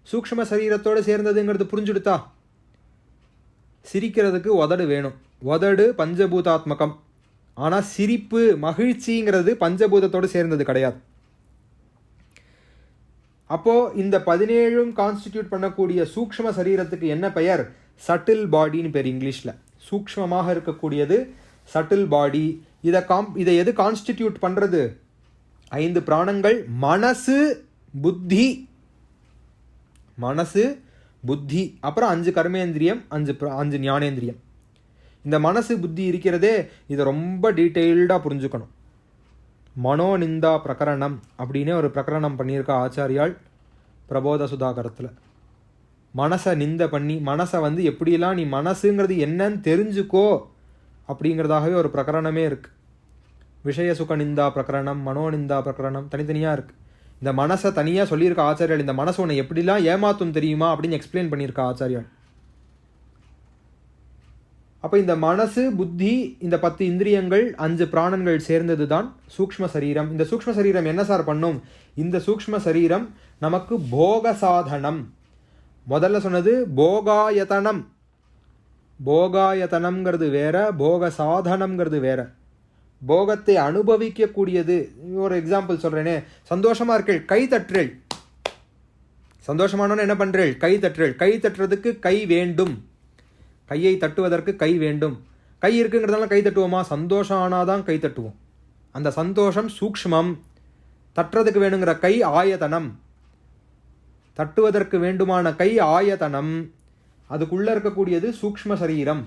சூக்ஷ்ம சரீரத்தோடு சேர்ந்ததுங்கிறது புரிஞ்சுடுத்தா? சிரிக்கிறதுக்கு உதடு வேணும், உதடு பஞ்சபூதாத்மகம். ஆனால் சிரிப்பு மகிழ்ச்சிங்கிறது பஞ்சபூதத்தோடு சேர்ந்தது கிடையாது. அப்போது இந்த 17 கான்ஸ்டிடியூட் பண்ணக்கூடிய சூக்ஷ்ம சரீரத்துக்கு என்ன பெயர்? சட்டில் பாடின்னு பேர் இங்கிலீஷில். சூக்ஷ்மமாக இருக்கக்கூடியது சட்டில் பாடி. இதை எது கான்ஸ்டிடியூட் பண்ணுறது? 5 பிராணங்கள், மனசு புத்தி, அப்புறம் 5 கர்மேந்திரியம், 5 ஞானேந்திரியம். இந்த மனசு புத்தி இருக்கிறதே, இதை ரொம்ப டீட்டெயில்டாக புரிஞ்சுக்கணும். மனோநிந்தா பிரகரணம் அப்படின்னே ஒரு பிரகரணம் பண்ணியிருக்கா ஆச்சாரியால் பிரபோத சுதாகரத்தில். மனசை நிந்த பண்ணி, மனசை எப்படியெல்லாம் நீ மனசுங்கிறது என்னன்னு தெரிஞ்சுக்கோ அப்படிங்கிறதாகவே ஒரு பிரகரணமே இருக்குது. விஷய சுக நிந்தா பிரகரணம், மனோநிந்தா பிரகரணம் தனித்தனியாக இருக்குது. இந்த மனசை தனியாக சொல்லியிருக்க ஆச்சாரியால். இந்த மனசு உன்னை எப்படிலாம் ஏமாத்தும் தெரியுமா அப்படின்னு எக்ஸ்பிளைன் பண்ணியிருக்கா ஆச்சாரியால். அப்போ இந்த மனசு புத்தி, இந்த 10 இந்திரியங்கள், 5 பிராணங்கள் சேர்ந்தது தான் சூக்ஷ்ம சரீரம். இந்த சூக்ஷ்ம சரீரம் என்ன சார் பண்ணும்? இந்த சூக்ஷ்ம சரீரம் நமக்கு போக சாதனம். முதல்ல சொன்னது போகாயத்தனம். போகாயத்தனம்ங்கிறது வேற, போக சாதனம்ங்கிறது வேற. போகத்தை அனுபவிக்கக்கூடியது. ஒரு எக்ஸாம்பிள் சொல்கிறேனே, சந்தோஷமாக இருக்கேள், கை தட்டுறேள். சந்தோஷமானோன்னு என்ன பண்ணுறேள்? கை தட்டுறேள். கை தட்டுறதுக்கு கை வேண்டும், கையை தட்டுவதற்கு கை வேண்டும். கை இருக்குங்கிறதால கை தட்டுவோமா? சந்தோஷம் ஆனாதான் கை தட்டுவோம். அந்த சந்தோஷம் சூக்ஷ்மம். தட்டுறதுக்கு வேணுங்கிற கை ஆயத்தனம். தட்டுவதற்கு வேண்டுமான கை ஆயத்தனம். அதுக்குள்ளே இருக்கக்கூடியது சூக்ஷ்ம சரீரம்.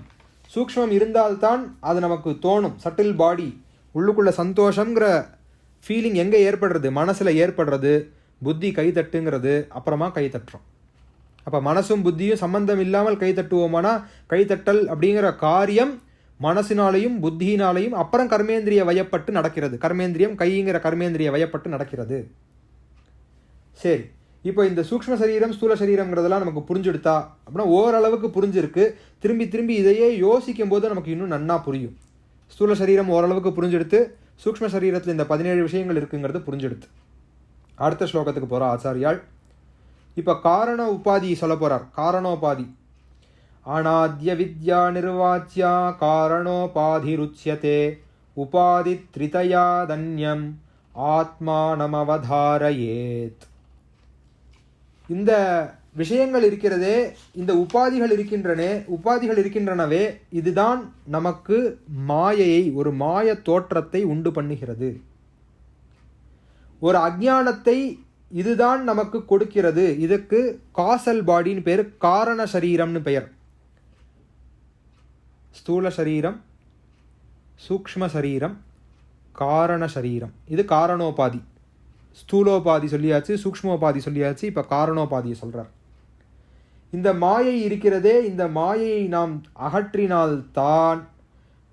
சூக்ஷ்மம் இருந்தால்தான் அது நமக்கு தோணும். சட்டில் பாடி, உள்ளுக்குள்ள சந்தோஷங்கிற ஃபீலிங் எங்கே ஏற்படுறது? மனசில் ஏற்படுறது. புத்தி கை தட்டுங்கிறது, அப்புறமா கை தட்டுறோம். அப்போ மனசும் புத்தியும் சம்பந்தம் இல்லாமல் கை தட்டுவோமானா, கைத்தட்டல் அப்படிங்கிற காரியம் மனசினாலையும் புத்தியினாலையும் அப்புறம் கர்மேந்திரிய வயப்பட்டு நடக்கிறது. கர்மேந்திரியம் கைங்கிற கர்மேந்திரிய வயப்பட்டு நடக்கிறது. சரி, இப்போ இந்த சூக்ஷ்ம சரீரம் ஸ்தூல சரீரம்ங்கிறதெல்லாம் நமக்கு புரிஞ்சுடுத்தா அப்படின்னா ஓரளவுக்கு புரிஞ்சிருக்கு. திரும்பி திரும்பி இதையே யோசிக்கும் போது நமக்கு இன்னும் நன்னா புரியும். ஸ்தூல சரீரம் ஓரளவுக்கு புரிஞ்செடுத்து, சூக்ஷ்ம சரீரத்தில் இந்த 17 விஷயங்கள் இருக்குங்கிறது புரிஞ்செடுத்து. அடுத்த ஸ்லோகத்துக்கு போகிற ஆச்சாரியால் இப்போ காரண உபாதி சொல்ல போகிறார். காரணோபாதி. அநாத்ய வித்யா நிர்வாச்சியா காரணோபாதி ருச்சியதே உபாதி த்ரிதயாதன்யம் ஆத்மானமவதாரயேத். இந்த விஷயங்கள் இருக்கிறதே, இந்த உபாதிகள் இருக்கின்றனவே, இதுதான் நமக்கு மாயையை, ஒரு மாய தோற்றத்தை உண்டு பண்ணுகிறது. ஒரு அஞ்ஞானத்தை இதுதான் நமக்கு கொடுக்கிறது. இதுக்கு காசல் பாடின்னு பேர், காரண சரீரம்னு பெயர். ஸ்தூல சரீரம், சூக்ஷ்ம சரீரம், காரண சரீரம். இது காரணோபாதி. ஸ்தூலோபாதி சொல்லியாச்சு, சூக்ஷ்மோபாதி சொல்லியாச்சு, இப்போ காரணோபாதியை சொல்கிறார். இந்த மாயை இருக்கிறதே, இந்த மாயையை நாம் அகற்றினால்தான்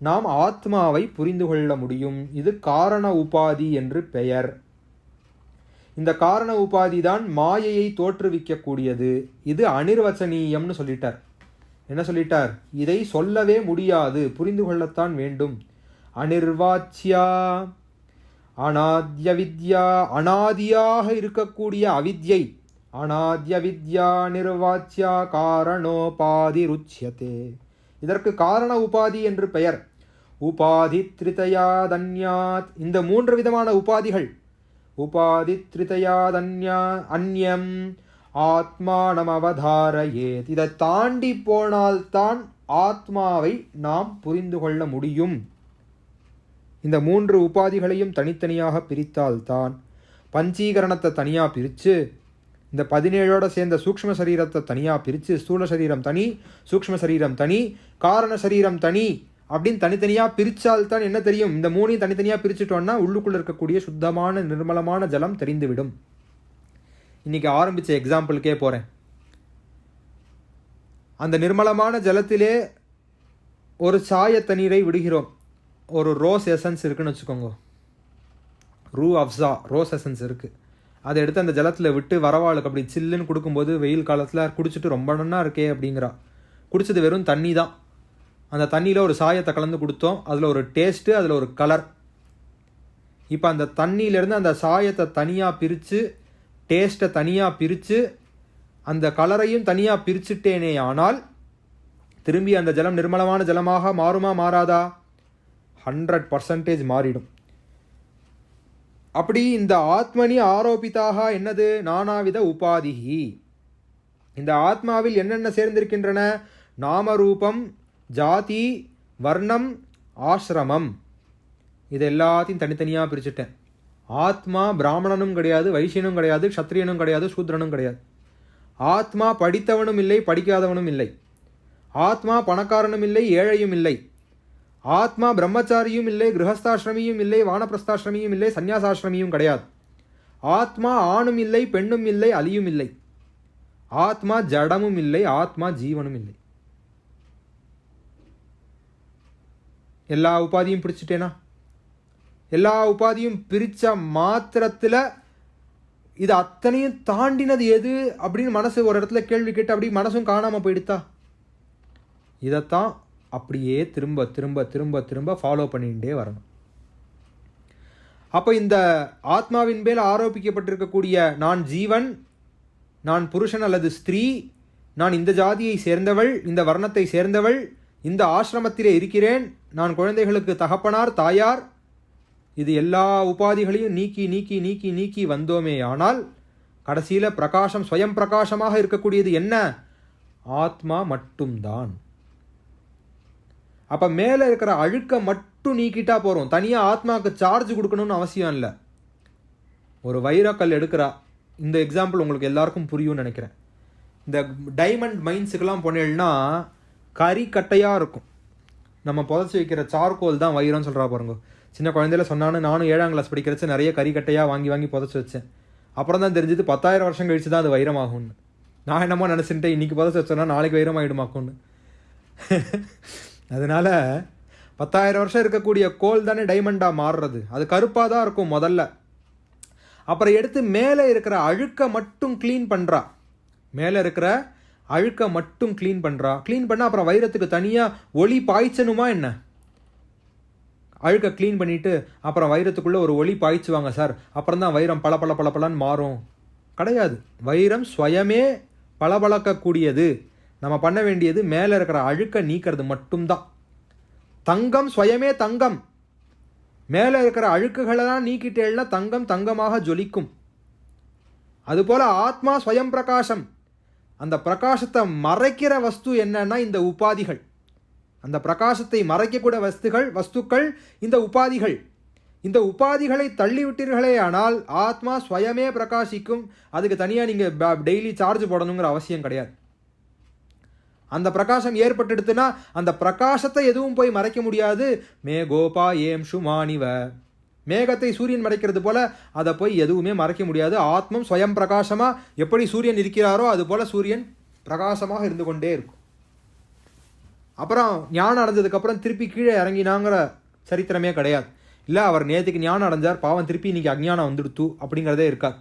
நாம் ஆத்மாவை புரிந்து கொள்ள முடியும். இது காரண உபாதி என்று பெயர். இந்த காரண உபாதி தான் மாயையை தோற்றுவிக்கக்கூடியது. இது அனிர்வச்சனீயம்னு சொல்லிட்டார். என்ன சொல்லிட்டார்? இதை சொல்லவே முடியாது, புரிந்து கொள்ளத்தான் வேண்டும். அனிர்வாச்சியா, அநாத்ய வித்யா, அநாதியாக இருக்கக்கூடிய அவித்யை. அநாத்ய வித்யா நிர்வாச்சியா காரணோபாதி ருச்சியதே. இதற்கு காரண உபாதி என்று பெயர். உபாதி த்ரிதயாதன்யாத். இந்த 3 விதமான உபாதிகள். உபாதி த்ரிதயாதன்யா அந்யம் ஆத்மானம் அவதாரயேத். இதை தாண்டி போனால்தான் ஆத்மாவை நாம் புரிந்து கொள்ள முடியும். இந்த 3 உபாதிகளையும் தனித்தனியாக பிரித்தால்தான், பஞ்சீகரணத்தை தனியாக பிரித்து, இந்த 17ஓட சேர்ந்த சூக்ஷ்ம சரீரத்தை தனியாக பிரித்து, ஸ்தூல சரீரம் தனி, சூக்ஷ்ம சரீரம் தனி, காரண சரீரம் தனி அப்படின்னு தனித்தனியாக பிரித்தால்தான் என்ன தெரியும்? இந்த 3ஐயும் தனித்தனியாக பிரிச்சுட்டோன்னா உள்ளுக்குள்ளே இருக்கக்கூடிய சுத்தமான நிர்மலமான ஜலம் தெரிந்துவிடும். இன்றைக்கி ஆரம்பித்த எக்ஸாம்பிளுக்கே போகிறேன். அந்த நிர்மலமான ஜலத்திலே ஒரு சாய தண்ணீரை விடுகிறோம். ஒரு ரோஸ் எசன்ஸ் இருக்குன்னு வச்சுக்கோங்க. ரூ அப்சா ரோஸ் எசன்ஸ் இருக்குது. அதை எடுத்து அந்த ஜலத்தில் விட்டு வரவாளுக்கு அப்படி சில்லுன்னு கொடுக்கும்போது வெயில் காலத்தில் குடிச்சிட்டு ரொம்ப நன்னா இருக்கே அப்படிங்கிறா. குடிச்சது வெறும் தண்ணி தான். அந்த தண்ணியில் ஒரு சாயத்தை கலந்து கொடுத்தோம். அதில் ஒரு டேஸ்ட்டு, அதில் ஒரு கலர். இப்போ அந்த தண்ணியிலேருந்து அந்த சாயத்தை தனியாக பிரித்து, டேஸ்ட்டை தனியாக பிரித்து, அந்த கலரையும் தனியாக பிரிச்சுட்டேனே ஆனால் திரும்பி அந்த ஜலம் நிர்மலமான ஜலமாக மாறுமா மாறாதா? 100% மாறிடும். அப்படி இந்த ஆத்மனி ஆரோபிதாக என்னது? நானாவித உபாதிகி. இந்த ஆத்மாவில் என்னென்ன சேர்ந்திருக்கின்றன? நாமரூபம், ஜாதி, வர்ணம், ஆசிரமம். இது எல்லாத்தையும் தனித்தனியாக பிரிச்சுட்டேன். ஆத்மா பிராமணனும் கிடையாது, வைசியனும் கிடையாது, க்ஷத்ரியனும் கிடையாது, சூத்ரனும் கிடையாது. ஆத்மா படித்தவனும் இல்லை, படிக்காதவனும் இல்லை. ஆத்மா பணக்காரனும் இல்லை, ஏழையும் இல்லை. ஆத்மா பிரம்மச்சாரியும் இல்லை, கிரகஸ்தாசிரமியும் இல்லை, வானப்பிரஸ்தாசிரமியும் இல்லை, சந்நியாசாசிரமியும் கிடையாது. ஆத்மா ஆணும் இல்லை, பெண்ணும் இல்லை, அலியும் இல்லை. ஆத்மா ஜடமும் இல்லை, ஆத்மா ஜீவனும் இல்லை. எல்லா உபாதியும் பிரிச்சுட்டேனா? எல்லா உபாதியும் பிரித்த மாத்திரத்தில் இது அத்தனையும் தாண்டினது எது அப்படின்னு மனசு ஒரு இடத்துல கேள்வி கேட்டு அப்படி மனசும் காணாமல் போயிடுத்தா? இதைத்தான் அப்படியே திரும்ப திரும்ப திரும்ப திரும்ப ஃபாலோ பண்ணிகிட்டே வரணும். அப்போ இந்த ஆத்மாவின் மேல் ஆரோபிக்கப்பட்டிருக்கக்கூடிய நான் ஜீவன், நான் புருஷன் அல்லது ஸ்திரீ, நான் இந்த ஜாதியை சேர்ந்தவள், இந்த வர்ணத்தை சேர்ந்தவள், இந்த ஆசிரமத்திலே இருக்கிறேன், நான் குழந்தைகளுக்கு தகப்பனார் தாயார், இது எல்லா உபாதிகளையும் நீக்கி நீக்கி நீக்கி நீக்கி வந்தோமே ஆனால் கடைசியில் பிரகாசம், ஸ்வயம் பிரகாசமாக இருக்கக்கூடியது என்ன? ஆத்மா மட்டும்தான். அப்போ மேலே இருக்கிற அழுக்க மட்டும் நீக்கிட்டா போகிறோம். தனியாக ஆத்மாவுக்கு சார்ஜ் கொடுக்கணும்னு அவசியம் இல்லை. ஒரு வைரக்கல் எடுக்கிறா. இந்த எக்ஸாம்பிள் உங்களுக்கு எல்லாருக்கும் புரியும்னு நினைக்கிறேன். இந்த டைமண்ட் மைன்ஸுக்கெல்லாம் போனேன்னா கறிக்கட்டையாக இருக்கும். நம்ம புதைச்சி வைக்கிற சார்கோல் தான் வைரம்னு சொல்கிறா பாருங்க. சின்ன குழந்தையில சொன்னான்னு நானும் 7ஆம் கிளாஸ் படிக்கிறச்சு நிறைய கறிக்கட்டையாக வாங்கி வாங்கி புதைச்சி வச்சேன். அப்புறம் தான் தெரிஞ்சது 10,000 வருஷம் கழிச்சு தான் அது வைரமாகும்னு. நான் என்னமோ நினச்சிட்டேன் இன்றைக்கி புதைச்சி வச்சோன்னா நாளைக்கு வைரமாகிடுமாக்கும்னு. அதனால் 10,000 வருஷம் இருக்கக்கூடிய கோல் தானே டைமண்டாக மாறுறது. அது கருப்பாக தான் இருக்கும் முதல்ல. அப்புறம் எடுத்து மேலே இருக்கிற அழுக்க மட்டும் க்ளீன் பண்ணுறா. மேலே இருக்கிற அழுக்க மட்டும் க்ளீன் பண்ணுறா. க்ளீன் பண்ணால் அப்புறம் வைரத்துக்கு தனியாக ஒளி பாய்ச்சணுமா என்ன? அழுக்க க்ளீன் பண்ணிவிட்டு அப்புறம் வைரத்துக்குள்ளே ஒரு ஒளி பாய்ச்சுவாங்க சார், அப்புறம் தான் வைரம் பல பல பல பலன்னு மாறும். கிடையாது. வைரம் ஸ்வயமே பளபளக்கக்கூடியது. நம்ம பண்ண வேண்டியது மேலே இருக்கிற அழுக்க நீக்கிறது மட்டும்தான். தங்கம் ஸ்வயமே தங்கம். மேலே இருக்கிற அழுக்குகளெல்லாம் நீக்கிட்டேன்னா தங்கம் தங்கமாக ஜொலிக்கும். அதுபோல் ஆத்மா ஸ்வயம் பிரகாசம். அந்த பிரகாசத்தை மறைக்கிற வஸ்து என்னன்னா இந்த உபாதிகள். அந்த பிரகாசத்தை மறைக்கக்கூடிய வஸ்துக்கள் இந்த உபாதிகள். இந்த உபாதிகளை தள்ளிவிட்டீர்களே ஆனால் ஆத்மா ஸ்வயமே பிரகாசிக்கும். அதுக்கு தனியாக நீங்கள் டெய்லி சார்ஜ் போடணுங்கிற அவசியம் கிடையாது. அந்த பிரகாசம் ஏற்பட்டுடுத்துனா அந்த பிரகாசத்தை எதுவும் போய் மறைக்க முடியாது. மேகோபா ஏம் ஷுமானிவ. மேகத்தை சூரியன் மறைக்கிறது போல அதை போய் எதுவுமே மறைக்க முடியாது. ஆத்மம் ஸ்வயம் பிரகாசமாக எப்படி சூரியன் இருக்கிறாரோ அது போல சூரியன் பிரகாசமாக இருந்து கொண்டே இருக்கும். அப்புறம் ஞானம் அடைஞ்சதுக்கப்புறம் திருப்பி கீழே இறங்கினாங்கிற சரித்திரமே கிடையாது. இல்லை அவர் நேற்றுக்கு ஞானம் அடைஞ்சார், பாவம் திருப்பி இன்றைக்கி அஞ்ஞானம் வந்துடுத்து அப்படிங்கிறதே இருக்காது.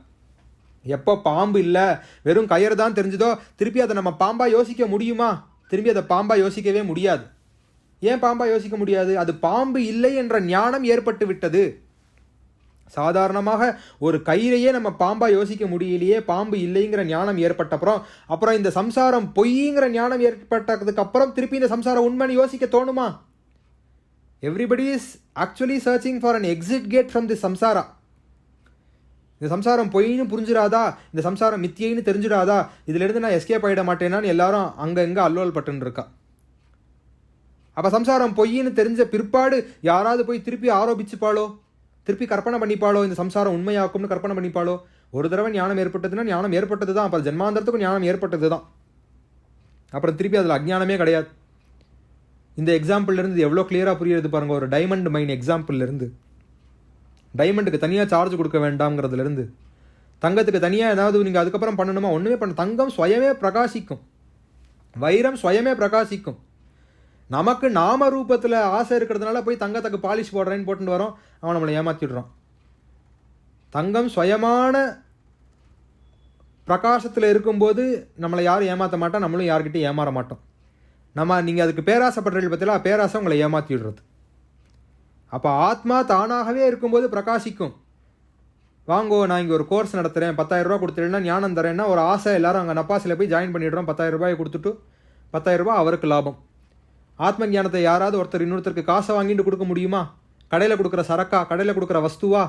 எப்போ பாம்பு இல்லை வெறும் கயிறு தான் தெரிஞ்சதோ திருப்பி அதை நம்ம பாம்பாக யோசிக்க முடியுமா? திரும்பி அதை பாம்பாக யோசிக்கவே முடியாது. ஏன் பாம்பாக யோசிக்க முடியாது? அது பாம்பு இல்லை என்ற ஞானம் ஏற்பட்டு விட்டது. சாதாரணமாக ஒரு கயிறையே நம்ம பாம்பாக யோசிக்க முடியலையே, பாம்பு இல்லைங்கிற ஞானம் அப்புறம் இந்த சம்சாரம் பொய்ங்கிற ஞானம் ஏற்பட்டதுக்கு அப்புறம் திருப்பி இந்த சம்சாரம் உண்மைன்னு யோசிக்க தோணுமா? Everybody is actually searching for an exit gate from the samsara. இந்த சம்சாரம் பொய்ன்னு புரிஞ்சிடாதா, இந்த சம்சாரம் மித்தியைன்னு தெரிஞ்சிடாதா, இதிலிருந்து நான் எஸ்கேப் ஆகிட மாட்டேனான்னு எல்லாரும் அங்கே எங்கே அல்லோல் பட்டுன்னு இருக்கா. அப்போ சம்சாரம் பொய்ன்னு தெரிஞ்ச பிற்பாடு யாராவது போய் திருப்பி ஆரோபிச்சுப்பாளோ, திருப்பி கற்பனை பண்ணிப்பாளோ, இந்த சம்சாரம் உண்மையாக்கும்னு கற்பனை பண்ணிப்பாளோ? ஒரு தடவை ஞானம் ஏற்பட்டதுன்னா ஞானம் ஏற்பட்டது தான். அப்போ ஜென்மாந்தரத்துக்கும் ஞானம் ஏற்பட்டது தான். அப்புறம் திருப்பி அதில் அஜ்ஞானமே கிடையாது. இந்த எக்ஸாம்பிள்லேருந்து எவ்வளோ கிளியராக புரியுறது பாருங்கள். ஒரு டைமண்ட் மைன் எக்ஸாம்பிள்லேருந்து, டைமண்டுக்கு தனியாக சார்ஜ் கொடுக்க வேண்டாம்ங்கிறதுலேருந்து, தங்கத்துக்கு தனியாக ஏதாவது நீங்கள் அதுக்கப்புறம் பண்ணணுமா? ஒன்றுமே பண்ண. தங்கம் ஸ்வயமே பிரகாசிக்கும், வைரம் ஸ்வயமே பிரகாசிக்கும். நமக்கு நாம ரூபத்தில் ஆசை இருக்கிறதுனால போய் தங்கத்துக்கு பாலிஷ் போடுறேன்னு போட்டுட்டு வரோம், அவன் நம்மளை ஏமாற்றிடுறான். தங்கம் ஸ்வயமான பிரகாசத்தில் இருக்கும்போது நம்மளை யாரும் ஏமாற்ற மாட்டோம், நம்மளும் யார்கிட்டையும் ஏமாற மாட்டோம். நீங்கள் அதுக்கு பேராசைப்படுறீங்க பற்றிலாம், பேராசை உங்களை ஏமாற்றி விடுறது. அப்போ ஆத்மா தானாகவே இருக்கும்போது பிரகாசிக்கும். வாங்கோ நான் இங்கே ஒரு கோர்ஸ் நடத்துகிறேன், 10,000 ரூபா கொடுத்துட்டேன்னா ஞானம் தரேன்னா ஒரு ஆசை, எல்லாரும் அங்கே நப்பாசில் போய் ஜாயின் பண்ணிடுறோம், 10,000 ரூபாயை கொடுத்துட்டு 10,000 ரூபாய் அவருக்கு லாபம். ஆத்ம ஞானத்தை யாராவது ஒருத்தர் இன்னொருத்தருக்கு காசை வாங்கிட்டு கொடுக்க முடியுமா? கடையில் கொடுக்குற சரக்கா, கடையில் கொடுக்குற வஸ்துவா?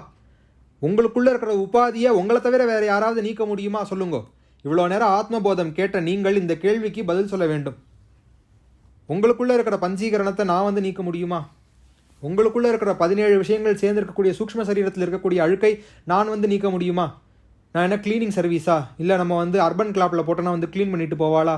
உங்களுக்குள்ளே இருக்கிற உபாதியை உங்களை தவிர வேறு யாராவது நீக்க முடியுமா? சொல்லுங்க. இவ்வளோ நேரம் ஆத்மபோதம் கேட்ட நீங்கள் இந்த கேள்விக்கு பதில் சொல்ல வேண்டும். உங்களுக்குள்ளே இருக்கிற பஞ்சீகரணத்தை நான் நீக்க முடியுமா? உங்களுக்குள்ளே இருக்கிற 17 விஷயங்கள் சேர்ந்திருக்கக்கூடிய சூக்ஷ்ம சரீரத்தில் இருக்கக்கூடிய அழுக்கை நான் நீக்க முடியுமா? நான் என்ன கிளீனிங் சர்வீஸா? இல்லை நம்ம அர்பன் கிளாப்பில் போட்டோன்னா க்ளீன் பண்ணிட்டு போவாளா?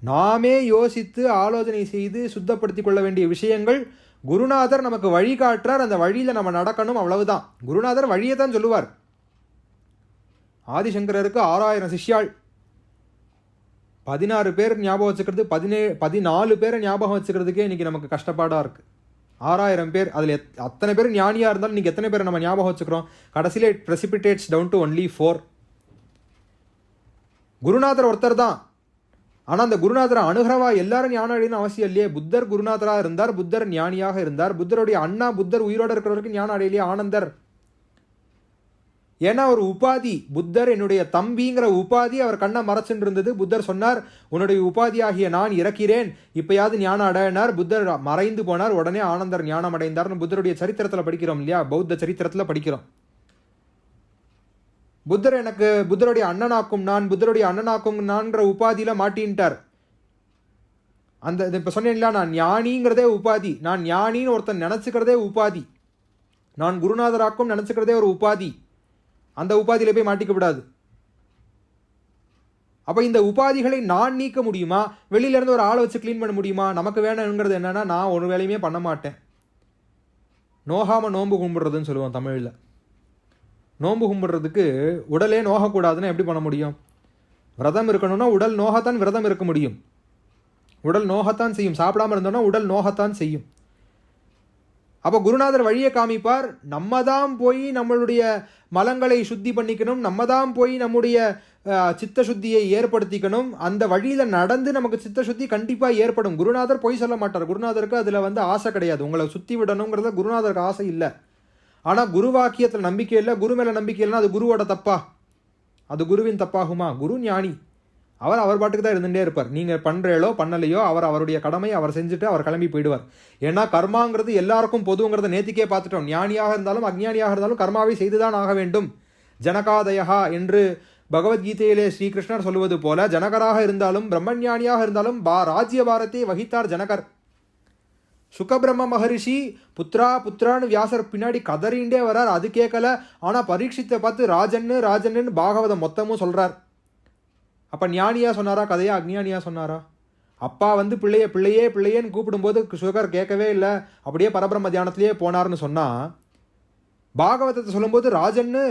நாமே யோசித்து ஆலோசனை செய்து சுத்தப்படுத்தி கொள்ள வேண்டிய விஷயங்கள் குருநாதர் நமக்கு வழி காட்டுறார். அந்த வழியில் நம்ம நடக்கணும், அவ்வளவுதான். குருநாதர் வழியை தான் சொல்லுவார். ஆதிசங்கரருக்கு 6000 சிஷ்யாள், 16 பேர் ஞாபகம் வச்சுக்கிறது, 14 பேரை ஞாபகம் வச்சுக்கிறதுக்கே இன்னைக்கு நமக்கு கஷ்டப்பாடாக இருக்குது. 6000 பேர், அதில் அத்தனை பேர் ஞானியாக இருந்தாலும் இன்றைக்கி எத்தனை பேரை நம்ம ஞாபகம் வச்சுக்கிறோம்? கடைசியில் இட் ப்ரெசிபிடேட்ஸ் டவுன் டு ஒன்லி 4. குருநாதர் ஒருத்தர் தான். ஆனால் அந்த குருநாதரை அணுகிறவா எல்லாரும் ஞானம் அடையணும் அவசியம் இல்லையே. புத்தர் குருநாதராக இருந்தார், புத்தர் ஞானியாக இருந்தார். புத்தருடைய அண்ணா புத்தர் உயிரோடு இருக்கிறவருக்கு ஞானம் அடையலையே ஆனந்தர். ஏன்னா ஒரு உபாதி, புத்தர் என்னுடைய தம்பிங்கிற உபாதி அவர் கண்ணை மறைச்சுட்டு இருந்தது. புத்தர் சொன்னார், உன்னுடைய உபாதியாகிய நான் இறக்கிறேன், இப்பயாவது ஞானம் அடையினார். புத்தர் மறைந்து போனார், உடனே ஆனந்தர் ஞானம் அடைந்தார்னு புத்தருடைய சரித்திரத்தில் படிக்கிறோம் இல்லையா? பௌத்த சரித்திரத்தில் படிக்கிறோம். புத்தருடைய அண்ணனாக்கும் நான், புத்தருடைய அண்ணனாக்கும் நான்கிற உபாதியில மாட்டின்ட்டார். அந்த இப்போ சொன்னேன்ல, நான் ஞானிங்கிறதே உபாதி. நான் ஞானின்னு ஒருத்தன் நினச்சிக்கிறதே உபாதி. நான் குருநாதராக்கும் நினச்சிக்கிறதே ஒரு உபாதி. அந்த உபாதியில போய் மாட்டிக்க விடாது. அப்போ இந்த உபாதிகளை நான் நீக்க முடியுமா? வெளியிலேருந்து ஒரு ஆளை வச்சு க்ளீன் பண்ண முடியுமா? நமக்கு வேணுங்கிறது என்னன்னா, நான் ஒரு வேலையுமே பண்ண மாட்டேன். நோகாமல் நோன்பு கும்பிடுறதுன்னு சொல்லுவோம் தமிழில். நோன்பு கும்பிடுறதுக்கு உடலே நோகக்கூடாதுன்னு எப்படி பண்ண முடியும்? விரதம் இருக்கணும்னா உடல் நோகத்தான் விரதம் இருக்க முடியும். உடல் நோகத்தான் செய்யும். சாப்பிடாமல் இருந்தோம்னா உடல் நோகத்தான் செய்யும். அப்போ குருநாதர் வழியை காமிப்பார். நம்ம தான் போய் நம்மளுடைய மலங்களை சுத்தி பண்ணிக்கணும், நம்ம தான் போய் நம்முடைய சித்த சுத்தியை ஏற்படுத்திக்கணும். அந்த வழியில் நடந்து நமக்கு சித்த சுத்தி கண்டிப்பாக ஏற்படும். குருநாதர் பொய் சொல்ல மாட்டார். குருநாதருக்கு அதில் ஆசை கிடையாது. உங்களை சுற்றி விடணுங்கிறத குருநாதருக்கு ஆசை இல்லை. ஆனால் குரு வாக்கியத்தில் நம்பிக்கை இல்லை, குரு மேலே நம்பிக்கை இல்லைன்னா அது குருவோட தப்பா? அது குருவின் தப்பாகுமா? குரு ஞானி, அவர் பாட்டுக்கு தான் இருந்துகிட்டே இருப்பார். நீங்கள் பண்ணுறீங்களோ பண்ணலையோ அவருடைய கடமை அவர் செஞ்சுட்டு அவர் கிளம்பி போயிடுவார். ஏன்னா கர்மாங்கிறது எல்லாருக்கும் பொதுங்கிறத நேத்திக்கே பார்த்துட்டோம். ஞானியாக இருந்தாலும் அஞ்ஞானியாக இருந்தாலும் கர்மாவை செய்துதான் ஆக வேண்டும். ஜனகாதயா என்று பகவத்கீதையிலே ஸ்ரீகிருஷ்ணர் சொல்லுவது போல, ஜனகராக இருந்தாலும் பிரம்மஞானியாக இருந்தாலும் ராஜ்ய பாரத்தை வகித்தார் ஜனகர். சுகபிரம்ம மகரிஷி புத்ரான்னு வியாசர் பின்னாடி கதறிண்டே வரார். அது கேட்கல. ஆனால் பரீட்சித்தை பார்த்து ராஜன்னு பாகவதம் மொத்தமும் சொல்கிறார். அப்போ ஞானியா சொன்னாரா கதையா, அக்ஞானியா சொன்னாரா? அப்பா பிள்ளையேன்னு கூப்பிடும்போது சுகர் கேட்கவே இல்லை, அப்படியே பரபிரம்ம தியானத்திலேயே போனார்னு சொன்னால், பாகவதத்தை சொல்லும்போது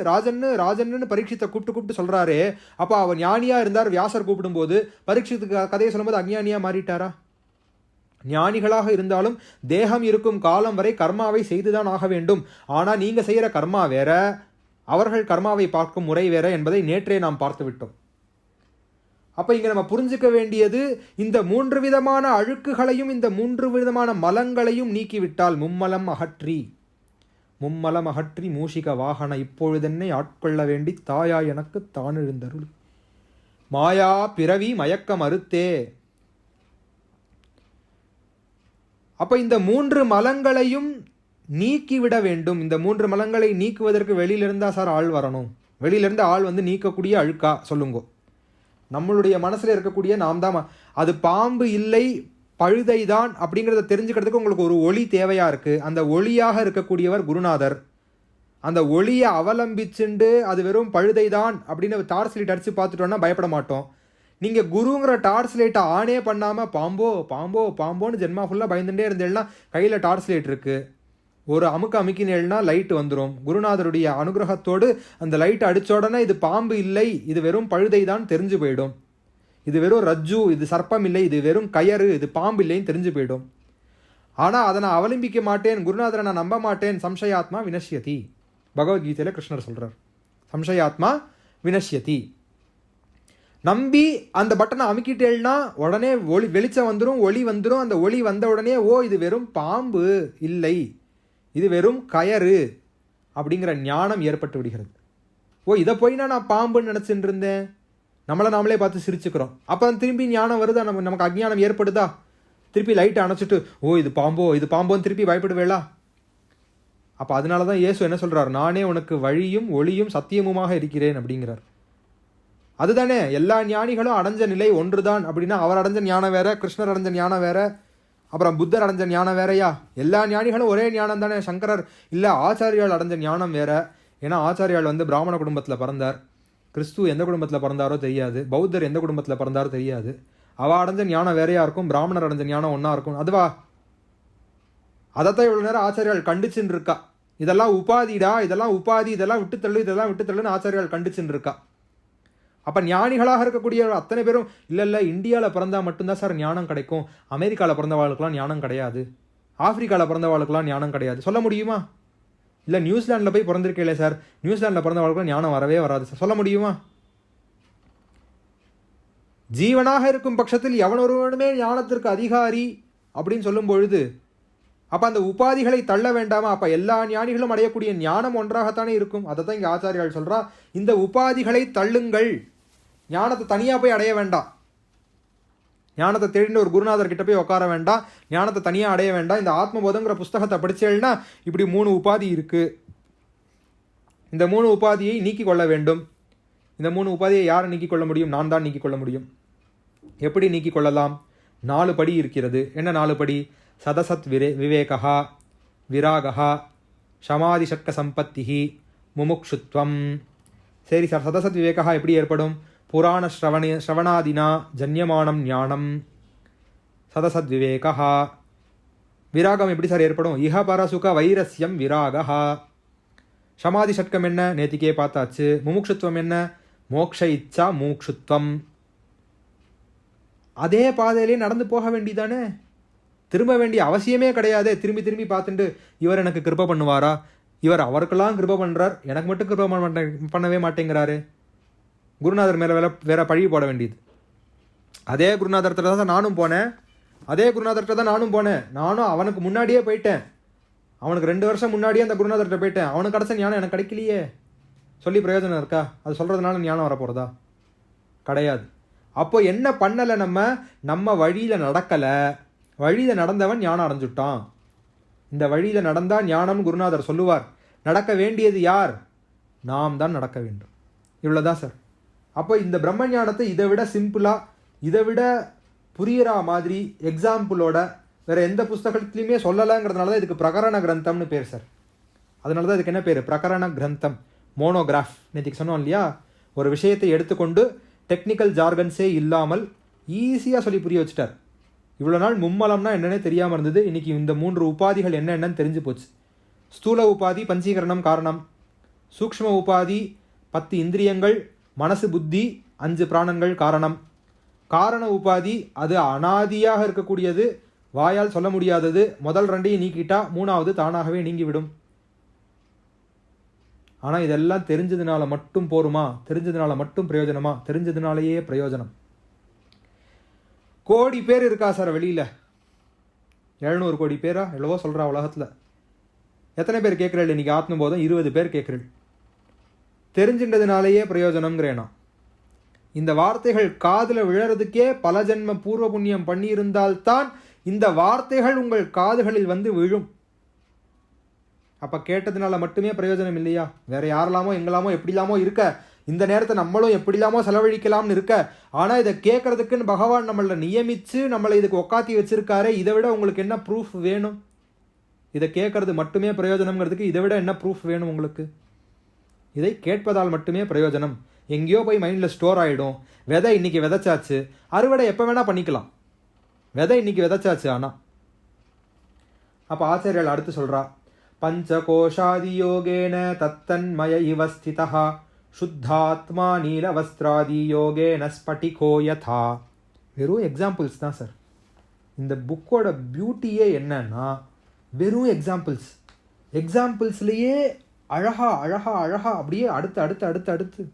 ராஜன்னு பரீட்சித்தை கூப்பிட்டு சொல்கிறாரு. அப்போ அவர் ஞானியாக இருந்தார் வியாசர் கூப்பிடும்போது, பரீட்சித்துக்கு கதையை சொல்லும்போது அஞ்ஞானியாக மாறிட்டாரா? ஞானிகளாக இருந்தாலும் தேகம் இருக்கும் காலம் வரை கர்மாவை செய்துதான் ஆக வேண்டும். ஆனால் நீங்கள் செய்கிற கர்மா வேற, அவர்கள் கர்மாவை பார்க்கும் முறை வேற என்பதை நேற்றே நாம் பார்த்து விட்டோம். அப்போ இங்கே நம்ம புரிஞ்சுக்க வேண்டியது, இந்த 3 விதமான அழுக்குகளையும் இந்த 3 விதமான மலங்களையும் நீக்கிவிட்டால், மும்மலம் அகற்றி மூஷிக வாகன இப்பொழுதென்னை ஆட்கொள்ள வேண்டி தாயா எனக்கு தான் எழுந்தருள் மாயா பிறவி மயக்க மறுத்தே. அப்போ இந்த 3 மலங்களையும் நீக்கிவிட வேண்டும். இந்த 3 மலங்களை நீக்குவதற்கு வெளியிலிருந்தா சார் ஆள் வரணும். வெளியிலிருந்து ஆள் நீக்கக்கூடிய அழுக்கா சொல்லுங்க. நம்மளுடைய மனசில் இருக்கக்கூடிய நாம் தான். அது பாம்பு இல்லை, பழுதை தான் அப்படிங்கிறத தெரிஞ்சுக்கிறதுக்கு உங்களுக்கு ஒரு ஒளி தேவையாக இருக்குது. அந்த ஒளியாக இருக்கக்கூடியவர் குருநாதர். அந்த ஒளியை அவலம்பிச்சுண்டு அது வெறும் பழுதை தான் அப்படின்னு டார்ச் லைட் அடித்து பார்த்துட்டோன்னா பயப்பட மாட்டோம். நீங்கள் குருங்கிற டார்ச் லைட்டை ஆனே பண்ணாமல் பாம்போன்னு ஜென்மா ஃபுல்லாக பயந்துட்டே இருந்தேன்னா, கையில் டார்ச் லைட் இருக்குது, ஒரு அமுக்கினேன்னா லைட்டு வந்துடும். குருநாதருடைய அனுகிரகத்தோடு அந்த லைட்டை அடித்த உடனே இது பாம்பு இல்லை, இது வெறும் பழுதை தான் தெரிஞ்சு போயிடும். இது வெறும் ரஜ்ஜு, இது சர்ப்பம் இல்லை, இது வெறும் கயறு, இது பாம்பு இல்லைன்னு தெரிஞ்சு போயிடும். ஆனால் அதை நான் அவலம்பிக்க மாட்டேன், குருநாதரை நான் நம்ப மாட்டேன். சம்சயாத்மா வினஷ்யதி. பகவத்கீதையில் கிருஷ்ணர் சொல்கிறார், சம்சயாத்மா வினஷ்யதி. நம்பி அந்த பட்டனை அமுக்கிட்டேன்னா உடனே வெளிச்சம் வந்துடும், ஒளி வந்துடும். அந்த ஒளி வந்த உடனே ஓ இது வெறும் பாம்பு இல்லை, இது வெறும் கயறு அப்படிங்கிற ஞானம் ஏற்பட்டு விடுகிறது. ஓ இதை போய் நான் பாம்புன்னு நினச்சிட்டு இருந்தேன், நம்மளை நாமளே பார்த்து சிரிச்சுக்கிறோம். அப்போ திரும்பி ஞானம் வருதா, நமக்கு அஜ்ஞானம் ஏற்படுதா? திருப்பி லைட்டை அணைச்சிட்டு ஓ இது பாம்போன்னு திருப்பி பயப்படுவேளா? அப்போ அதனால தான் இயேசு என்ன சொல்கிறார், நானே உனக்கு வழியும் ஒளியும் சத்தியமுமாக இருக்கிறேன் அப்படிங்கிறார். அதுதானே எல்லா ஞானிகளும் அடைஞ்ச நிலை ஒன்று தான் அப்படின்னா, அவர் அடைஞ்ச ஞானம் வேற, கிருஷ்ணர் அடைஞ்ச ஞானம் வேற, அப்புறம் புத்தர் அடைஞ்ச ஞானம் வேறையா? எல்லா ஞானிகளும் ஒரே ஞானம் தானே. சங்கரர் இல்லை ஆச்சாரியால் அடைஞ்ச ஞானம் வேற. ஏன்னா ஆச்சாரியால் பிராமண குடும்பத்தில் பிறந்தார், கிறிஸ்து எந்த குடும்பத்தில் பிறந்தாரோ தெரியாது, பௌத்தர் எந்த குடும்பத்தில் பிறந்தாரோ தெரியாது. அவ அடைஞ்ச ஞானம் வேறையா இருக்கும், பிராமணர் அடைஞ்ச ஞானம் ஒன்றா இருக்கும். அதுவா அதைத்தான் இவ்வளோ நேரம் ஆச்சாரியால் கண்டிச்சுன்னு இருக்கா. இதெல்லாம் உபாதிடா, இதெல்லாம் உபாதி, இதெல்லாம் விட்டுத்தள்ளுன்னு ஆச்சாரியால் கண்டிச்சுன்னு இருக்கா. அப்போ ஞானிகளாக இருக்கக்கூடிய அத்தனை பேரும் இல்லை இந்தியாவில் பிறந்தால் மட்டும்தான் சார் ஞானம் கிடைக்கும், அமெரிக்காவில் பிறந்தவாளுக்கெல்லாம் ஞானம் கிடையாது, ஆப்பிரிக்காவில் பிறந்தவாளுக்கெல்லாம் ஞானம் கிடையாது சொல்ல முடியுமா? இல்லை நியூசிலாண்டில் போய் பிறந்திருக்கே சார், நியூசிலாண்டில் பிறந்தவாளுக்கெல்லாம் ஞானம் வரவே வராது சார் சொல்ல முடியுமா? ஜீவனாக இருக்கும் பட்சத்தில் எவன் ஒருவனுமே ஞானத்திற்கு அதிகாரி அப்படின்னு சொல்லும் பொழுது அப்போ அந்த உபாதிகளை தள்ள வேண்டாமா? அப்போ எல்லா ஞானிகளும் அடையக்கூடிய ஞானம் ஒன்றாகத்தானே இருக்கும். அதை தான் இங்கே ஆச்சாரியால் சொல்கிறா, இந்த உபாதிகளை தள்ளுங்கள், ஞானத்தை தனியாக போய் அடைய வேண்டாம், ஞானத்தை தேடின்னு ஒரு குருநாதர் கிட்ட போய் உட்கார வேண்டாம், ஞானத்தை தனியாக அடைய வேண்டாம். இந்த ஆத்மபோதங்கிற புஸ்தகத்தை படிச்சேன்னா இப்படி 3 உபாதி இருக்குது, இந்த 3 உபாதியை நீக்கி கொள்ள வேண்டும். இந்த 3 உபாதியை யாரை நீக்கிக் கொள்ள முடியும்? நான் தான் நீக்கிக் கொள்ள முடியும். எப்படி நீக்கிக் கொள்ளலாம்? 4 படி இருக்கிறது. என்ன 4 படி? சதசத் விவேகா, விராகா, சமாதிஷட்க சம்பத்தி, முமுக்ஷுத்வம். சரி சார், சதசத் விவேகா எப்படி ஏற்படும்? புராண ஸ்ரவணாதினா ஜன்யமானம் ஞானம் சதசத் விவேகா. விராகம் எப்படி சார் ஏற்படும்? இஹ பரசுக வைரஸ்யம் விராகா. சமாதி ஷட்கம் என்ன? நேத்திக்கே பார்த்தாச்சு. முமுக்ஷுத்வம் என்ன? மோக்ஷ இச்சா மூக்ஷுத்வம். அதே பாதையிலே நடந்து போக வேண்டியதானே, திரும்ப வேண்டிய அவசியமே கிடையாது. திரும்பி திரும்பி பார்த்துட்டு இவர் எனக்கு கிருபை பண்ணுவாரா, இவர் அவருக்கெல்லாம் கிருபை பண்ணுறார், எனக்கு மட்டும் கிருபை பண்ணவே மாட்டேங்கிறாரு. குருநாதர் மேலே வேற பழி போட வேண்டியது. அதே குருநாதர்கிட்ட தான் நானும் போனேன், நானும் அவனுக்கு முன்னாடியே போயிட்டேன், அவனுக்கு 2 வருஷம் முன்னாடியே அந்த குருநாதர்கிட்ட போயிட்டேன், அவனுக்கு கிடைச்ச ஞானம் எனக்கு கிடைக்கலையே, சொல்லி பிரயோஜனம் இருக்கா? அது சொல்கிறதுனால ஞானம் வரப்போகிறதா? கிடையாது. அப்போ என்ன பண்ணலை? நம்ம வழியில் நடக்கலை, வழியில் நடந்தவன் ஞானம் அடைஞ்சுட்டான். இந்த வழியில் நடந்தால் ஞானம் குருநாதர் சொல்லுவார். நடக்க வேண்டியது யார்? நாம் தான் நடக்க வேண்டும். இவ்வளோதான் சார். அப்போ இந்த பிரம்ம ஞானத்தை இதை விட சிம்பிளாக, இதை விட புரியிற மாதிரி எக்ஸாம்பிளோட வேறு எந்த புஸ்தகத்துலையுமே சொல்லலைங்கிறதுனால தான் இதுக்கு பிரகரண கிரந்தம்னு பேர் சார். அதனால தான் இதுக்கு என்ன பேர்? பிரகரண கிரந்தம், மோனோகிராஃப். நேற்றுக்கு சொன்னோம் இல்லையா, ஒரு விஷயத்தை எடுத்துக்கொண்டு டெக்னிக்கல் ஜார்கன்ஸே இல்லாமல் ஈஸியாக சொல்லி புரிய வச்சுட்டார். இவ்வளோ நாள் மும்மலம்னா என்னென்னே தெரியாமல் இருந்தது, இன்றைக்கி இந்த 3 உபாதிகள் என்னென்னு தெரிஞ்சு போச்சு. ஸ்தூல உபாதி பஞ்சீகரணம் காரணம், சூக்ஷ்ம உபாதி 10 இந்திரியங்கள், மனசு புத்தி 5 பிராணங்கள் காரணம், காரண உபாதி அது அனாதியாக இருக்கக்கூடியது, வாயால் சொல்ல முடியாதது, முதல் 2ஐயும் நீக்கிட்டா 3வது தானாகவே நீங்கிவிடும். ஆனால் இதெல்லாம் தெரிஞ்சதுனால மட்டும் போருமா? தெரிஞ்சதுனால மட்டும் பிரயோஜனமா? தெரிஞ்சதுனாலேயே பிரயோஜனம். கோடி பேர் இருக்கா சார் வெளியில், 700 கோடி பேரா எவ்வளவோ சொல்கிறா உலகத்தில். எத்தனை பேர் கேட்குறேன் இன்றைக்கி ஆத்மபோதம்? 20 பேர் கேட்குறேன். தெரிஞ்சின்றதுனாலேயே பிரயோஜனம்ங்கிறேனா? இந்த வார்த்தைகள் காதில் விழறதுக்கே பல ஜென்ம பூர்வ புண்ணியம் பண்ணியிருந்தால்தான் இந்த வார்த்தைகள் உங்கள் காதுகளில் வந்து விழும். அப்போ கேட்டதுனால மட்டுமே பிரயோஜனம் இல்லையா? வேற யாரெல்லாமோ எங்கெல்லாமோ எப்படிலாமோ இருக்க, இந்த நேரத்தை நம்மளும் எப்படிலாமோ செலவழிக்கலாம்னு இருக்க, ஆனால் இதை கேட்கறதுக்குன்னு பகவான் நம்மளை நியமித்து நம்மளை இதுக்கு உக்காத்தி வச்சிருக்காரு. இதை விட உங்களுக்கு என்ன ப்ரூஃப் வேணும்? இதை கேட்கறது மட்டுமே பிரயோஜனம்ங்கிறதுக்கு இதை விட என்ன ப்ரூஃப் வேணும் உங்களுக்கு? இதை கேட்பதால் மட்டுமே பிரயோஜனம். எங்கேயோ போய் மைண்டில் ஸ்டோர் ஆகிடும். விதை இன்னைக்கு விதைச்சாச்சு, அறுவடை எப்போ வேணால் பண்ணிக்கலாம். விதை இன்னைக்கு விதைச்சாச்சு. ஆனால் அப்போ ஆச்சாரியால் அடுத்து சொல்கிறா, பஞ்சகோஷாதி யோகேன தத்தன்மய இவ ஸ்திதா சுத்தாத்மா நீலவஸ்திராதி யோகேன ஸ்பட்டிகோ யதா. வெறும் எக்ஸாம்பிள்ஸ் தான் சார். இந்த புக்கோட பியூட்டியே என்னன்னா வெறும் எக்ஸாம்பிள்ஸ்லேயே அழகா அப்படியே அடுத்து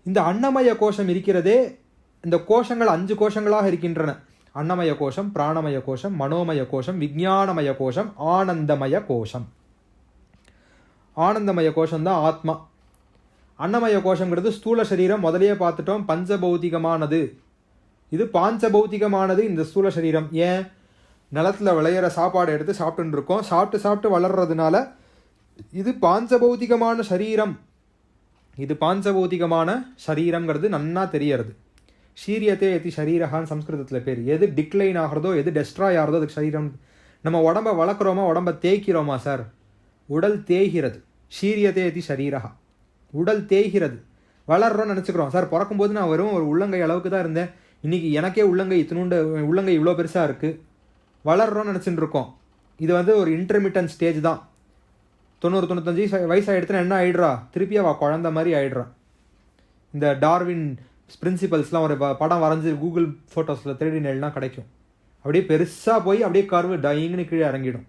இந்த அன்னமய கோஷம் இருக்கிறதே, இந்த கோஷங்கள் 5 கோஷங்களாக இருக்கின்றன. அன்னமய கோஷம், பிராணமய கோஷம், மனோமய கோஷம், விஞ்ஞானமய கோஷம், ஆனந்தமய கோஷம். ஆனந்தமய கோஷம் தான் ஆத்மா. அன்னமய கோஷங்கிறது ஸ்தூல சரீரம், முதலையே பார்த்துட்டோம், பஞ்சபௌதிகமானது. இது பாஞ்சபௌதிகமானது இந்த ஸ்தூல சரீரம். ஏன்? நிலத்தில் விளையிற சாப்பாடு எடுத்து சாப்பிட்டுன்னு இருக்கோம், சாப்பிட்டு வளர்றதுனால இது பாஞ்சபௌதிகமான சரீரம். இது பாஞ்சபௌதிகமான சரீரங்கிறது நன்னா தெரியறது. ஷீரியத்தே எத்தி ஷரீரகான்னு சம்ஸ்கிருதத்தில் பேர். எது டிக்ளைன் ஆகிறதோ, எது டெஸ்ட்ராய் ஆகிறதோ அதுக்கு சரீரம். நம்ம உடம்பை வளர்க்குறோமா, உடம்பை தேய்க்கிறோமா சார்? உடல் தேய்கிறது. ஷீரியத்தே எத்தி ஷரீரகா, உடல் தேய்கிறது. வளர்றோன்னு நினச்சிக்கிறோம். சார் பிறக்கும்போது நான் வெறும் ஒரு உள்ளங்கை அளவுக்கு தான் இருந்தேன், இன்றைக்கி எனக்கே உள்ளங்கை இத்தினூண்டு, உள்ளங்கை இவ்வளோ பெருசாக இருக்குது. வளர்றோன்னு நினச்சிட்டு இருக்கோம். இது ஒரு இன்டர்மிட்டன்ட் ஸ்டேஜ் தான். 90-95 வயசாகிடுச்சுன்னா என்ன ஆகிடுறா? திருப்பி அவள் குழந்த மாதிரி ஆகிடுறா. இந்த டார்வின் பிரின்சிபல்ஸ்லாம் ஒரு படம் வரைஞ்சி கூகுள் ஃபோட்டோஸில் தேடினா கிடைக்கும். அப்படியே பெருசாக போய் அப்படியே கர்வு டையிங்னு கீழே இறங்கிடும்.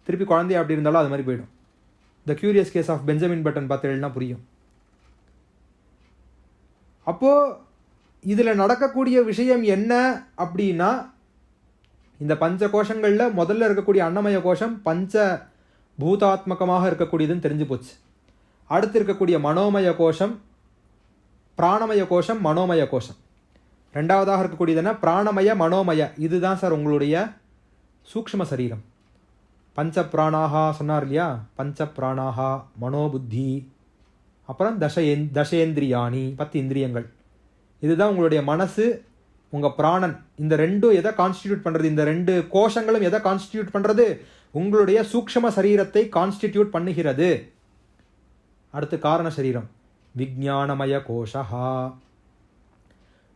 திருப்பி குழந்தைய அப்படி இருந்தாலும் அது மாதிரி போயிடும். The curious case of Benjamin Button பார்த்து எழுதினா புரியும். அப்போது இதில் நடக்கக்கூடிய விஷயம் என்ன அப்படின்னா, இந்த பஞ்ச கோஷங்களில் முதல்ல இருக்கக்கூடிய அன்னமய கோஷம் பஞ்ச பூதாத்மகமாக இருக்கக்கூடியதுன்னு தெரிஞ்சு போச்சு. அடுத்து இருக்கக்கூடிய மனோமய கோஷம், பிராணமய கோஷம், மனோமய கோஷம். ரெண்டாவதாக இருக்கக்கூடியதுன்னா பிராணமய மனோமய. இதுதான் சார் உங்களுடைய சூக்ஷ்ம சரீரம். பஞ்ச பிராணாகா சொன்னார் இல்லையா? பஞ்ச பிராணாகா, மனோபுத்தி, அப்புறம் தசேந்திரியாணி, 10 இந்திரியங்கள். இதுதான் உங்களுடைய மனசு, உங்கள் பிராணன். இந்த ரெண்டும் எதை கான்ஸ்டிடியூட் பண்ணுறது? இந்த 2 கோஷங்களும் எதை கான்ஸ்டிடியூட் பண்ணுறது? உங்களுடைய சூக்ஷ்ம சரீரத்தை கான்ஸ்டிடியூட் பண்ணுகிறது. அடுத்து காரண சரீரம், விஞ்ஞானமய கோஷா.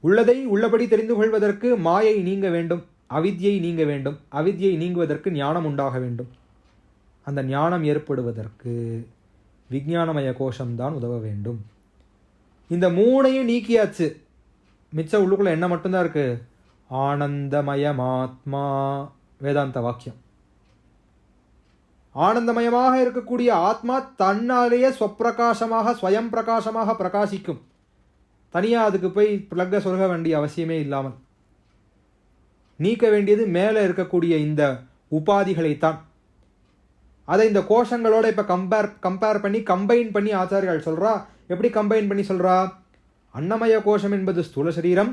உள்ளதை உள்ளபடி தெரிந்து கொள்வதற்கு மாயை நீங்க வேண்டும், அவித்யை நீங்க வேண்டும். அவித்யை நீங்குவதற்கு ஞானம் உண்டாக வேண்டும். அந்த ஞானம் ஏற்படுவதற்கு விஞ்ஞானமய கோஷம்தான் உதவ வேண்டும். இந்த 3ஐயும் நீக்கியாச்சு. மிச்சம் உள்ளுக்குள்ள என்ன மட்டும்தான் இருக்கு? ஆனந்தமயமாத்மா. வேதாந்த வாக்கியம். ஆனந்தமயமாக இருக்கக்கூடிய ஆத்மா தன்னாலேயே ஸ்வப்பிரகாசமாக, ஸ்வயம் பிரகாசமாக பிரகாசிக்கும். தனியாக அதுக்கு போய் பிளக்க சொல்ல வேண்டிய அவசியமே இல்லாமல். நீக்க வேண்டியது மேலே இருக்கக்கூடிய இந்த உபாதிகளைத்தான். அதை இந்த கோஷங்களோட இப்போ கம்பேர் பண்ணி கம்பைன் பண்ணி ஆச்சாரியால் சொல்கிறா. எப்படி கம்பைன் பண்ணி சொல்கிறா? அன்னமய கோஷம் என்பது ஸ்தூல சரீரம்,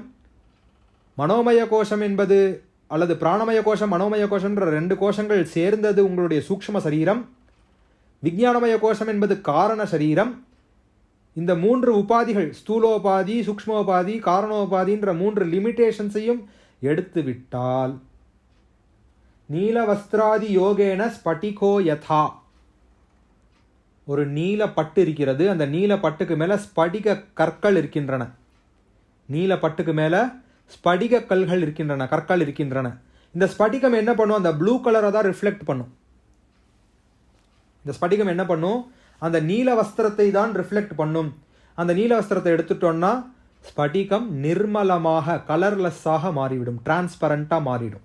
மனோமய கோஷம் என்பது அல்லது பிராணமய கோஷம், மனோமய கோஷம்ன்ற 2 கோஷங்கள் சேர்ந்தது உங்களுடைய சூக்ஷ்ம சரீரம். விஞ்ஞானமய கோஷம் என்பது காரண சரீரம். இந்த 3 உபாதிகள், ஸ்தூலோபாதி, சூக்ஷ்மோபாதி, காரணோபாதின்ற 3 லிமிட்டேஷன்ஸையும் எடுத்து விட்டால் நீலவஸ்திராதி யோகேன ஸ்பட்டிகோ யதா. ஒரு நீல பட்டு இருக்கிறது. அந்த நீல பட்டுக்கு மேலே ஸ்படிக கற்கள் இருக்கின்றன. நீல பட்டுக்கு மேலே ஸ்படிக கல்கள் இருக்கின்றன, கற்கள் இருக்கின்றன. இந்த ஸ்படிகம் என்ன பண்ணும்? அந்த ப்ளூ கலரை தான் ரிஃப்ளெக்ட் பண்ணும். இந்த ஸ்படிகம் என்ன பண்ணும்? அந்த நீல வஸ்திரத்தை தான் ரிஃப்ளெக்ட் பண்ணும். அந்த நீல வஸ்திரத்தை எடுத்துட்டோம்னா ஸ்படிகம் நிர்மலமாக, கலர்லெஸ்ஸாக மாறிவிடும், டிரான்ஸ்பரண்டாக மாறிடும்.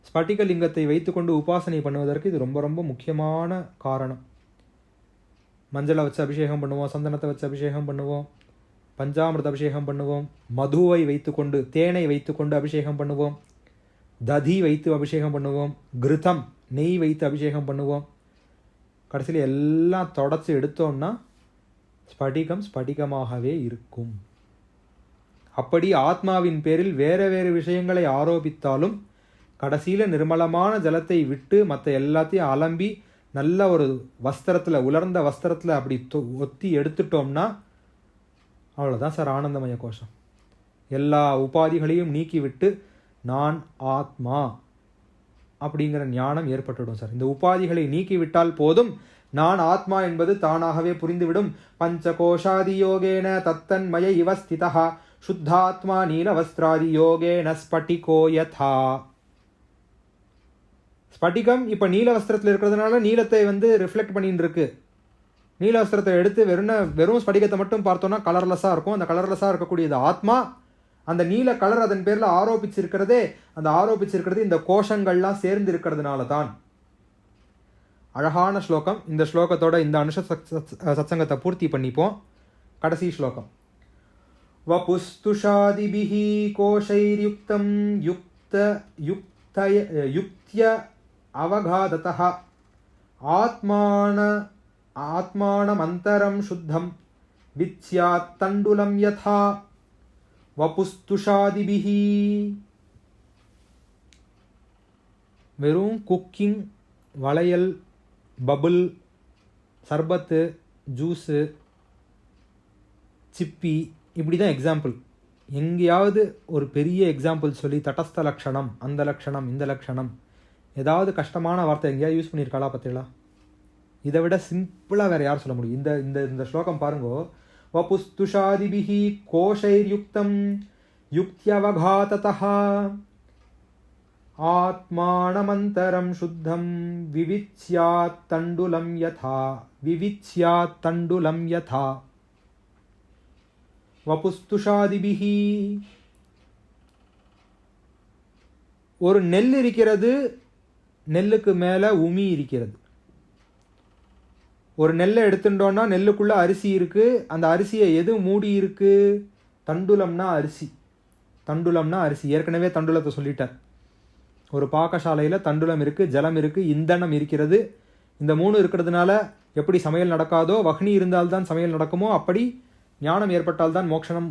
ஸ்பட்டிக லிங்கத்தை வைத்துக்கொண்டு உபாசனை பண்ணுவதற்கு இது ரொம்ப ரொம்ப முக்கியமான காரணம். மஞ்சளை வச்சு அபிஷேகம் பண்ணுவோம், சந்தனத்தை வச்சு அபிஷேகம் பண்ணுவோம், பஞ்சாமிர்த அபிஷேகம் பண்ணுவோம், மதுவை வைத்துக்கொண்டு, தேனை வைத்துக்கொண்டு அபிஷேகம் பண்ணுவோம், ததி வைத்து அபிஷேகம் பண்ணுவோம், கிருதம் நெய் வைத்து அபிஷேகம் பண்ணுவோம். கடைசியில் எல்லாம் தொடச்சி எடுத்தோம்னா ஸ்படிகம் ஸ்படிகமாகவே இருக்கும். அப்படி ஆத்மாவின் பேரில் வேறு வேறு விஷயங்களை ஆரோபித்தாலும் கடைசியில் நிர்மலமான ஜலத்தை விட்டு மற்ற எல்லாத்தையும் அலம்பி நல்ல ஒரு வஸ்திரத்தில், உலர்ந்த வஸ்திரத்தில் அப்படி ஒத்தி எடுத்துட்டோம்னா அவ்வளோதான் சார் ஆனந்தமய கோஷம். எல்லா உபாதிகளையும் நீக்கிவிட்டு நான் ஆத்மா அப்படிங்கிற ஞானம் ஏற்பட்டுவிடும் சார். இந்த உபாதிகளை நீக்கிவிட்டால் போதும், நான் ஆத்மா என்பது தானாகவே புரிந்துவிடும். பஞ்சகோஷாதி யோகேன தத்தன்மய இவ ஸ்திதா சுத்தாத்மா நீலவஸ்திராதி யோகேன ஸ்பட்டிகோ யதா. ஸ்பட்டிகம் இப்போ நீல வஸ்திரத்தில் இருக்கிறதுனால நீலத்தை ரிஃப்ளெக்ட் பண்ணிட்டு இருக்கு. நீல வஸ்திரத்தை எடுத்து வெறும் ஸ்படிகத்தை மட்டும் பார்த்தோன்னா கலர்லெஸ்ஸாக இருக்கும். அந்த கலர்லெஸ்ஸாக இருக்கக்கூடியது ஆத்மா. அந்த நீல கலர் அதன் பேரில் ஆரோபிச்சிருக்கிறதே, அந்த ஆரோபிச்சிருக்கிறது இந்த கோஷங்கள்லாம் சேர்ந்து இருக்கிறதுனால தான். அழகான ஸ்லோகம். இந்த ஸ்லோகத்தோட இந்த அனுஷ சத்சங்கத்தை பூர்த்தி பண்ணிப்போம். கடைசி ஸ்லோகம். வபுஸ்துஷாதிபிஹி கோஷைர்யுக்தம் யுக்த்ய அவகாததஹ ஆத்மானமந்தரம் சுத்தம் வித்யாத் தண்டுலம் யதா வபுஸ்துஷாதிபிஹி. வெறும் குக்கிங், வளையல், பபுள், சர்பத்து, ஜூஸு, சிப்பி, இப்படி தான் எக்ஸாம்பிள். எங்கேயாவது ஒரு பெரிய எக்ஸாம்பிள் சொல்லி தடஸ்த லக்ஷணம், அந்த லக்ஷணம், இந்த லக்ஷணம், ஏதாவது கஷ்டமான வார்த்தை எங்கேயாவது யூஸ் பண்ணியிருக்காளா பார்த்தீங்களா? இதை விட சிம்பிளாக வேறு யார் சொல்ல முடியும்? இந்த இந்த இந்த ஸ்லோகம் பாருங்கோ. வபுஸ்துஷாதிபிஹி கோஷைர்யுக்தம் யுக்த்யவகாததஹ ஆத்மானமந்தரம் சுத்தம் விவிச்யாத் தண்டுலம் யதா விவிச்யாத் தண்டுலம் யதா. வபுஸ்துஷாதிபிஹி. ஒரு நெல் இருக்கிறது, நெல்லுக்கு மேலே உமி இருக்கிறது. ஒரு நெல்லை எடுத்துட்டோன்னா நெல்லுக்குள்ளே அரிசி இருக்குது. அந்த அரிசியை எது மூடி இருக்கு? தண்டுலம்னா அரிசி. தண்டுலம்னா அரிசி. ஏற்கனவே தண்டுலத்தை சொல்லிட்டார். ஒரு பாக்கசாலையில் தண்டுலம் இருக்குது, ஜலம் இருக்குது, இந்தனம் இருக்கிறது. இந்த மூணு இருக்கிறதுனால எப்படி சமையல் நடக்காதோ, வக்னி இருந்தால்தான் சமையல் நடக்குமோ, அப்படி ஞானம் ஏற்பட்டால்தான்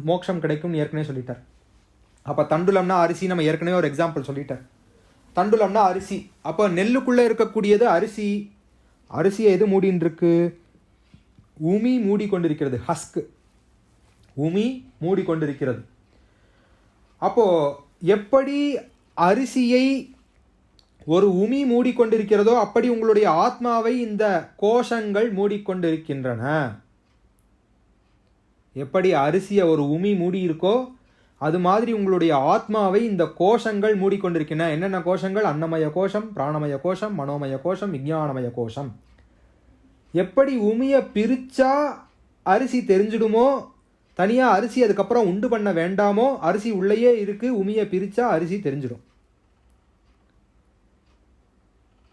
மோட்சம் கிடைக்கும்னு ஏற்கனவே சொல்லிட்டார். அப்போ தண்டுலம்னா அரிசி நம்ம ஏற்கனவே ஒரு எக்ஸாம்பிள் சொல்லிட்டார். தண்டுலம்னா அரிசி. அப்போ நெல்லுக்குள்ளே இருக்கக்கூடியது அரிசி. அரிசியை எது மூடின்னு இருக்கு? உமி மூடிக்கொண்டிருக்கிறது. ஹஸ்கு, உமி மூடிக்கொண்டிருக்கிறது. அப்போ எப்படி அரிசியை ஒரு உமி மூடிக்கொண்டிருக்கிறதோ அப்படி உங்களுடைய ஆத்மாவை இந்த கோஷங்கள் மூடிக்கொண்டிருக்கின்றன. எப்படி அரிசியை ஒரு உமி மூடி இருக்கோ அது மாதிரி உங்களுடைய ஆத்மாவை இந்த கோஷங்கள் மூடிக்கொண்டிருக்கின்றன. என்னென்ன கோஷங்கள்? அன்னமய கோஷம், பிராணமய கோஷம், மனோமய கோஷம், விஞ்ஞானமய கோஷம். எப்படி உமியை பிரிச்சா அரிசி தெரிஞ்சிடுமோ, தனியாக அரிசி அதுக்கப்புறம் உண்டு பண்ண வேண்டாமோ, அரிசி உள்ளேயே இருக்கு, உமியை பிரிச்சா அரிசி தெரிஞ்சிடும்.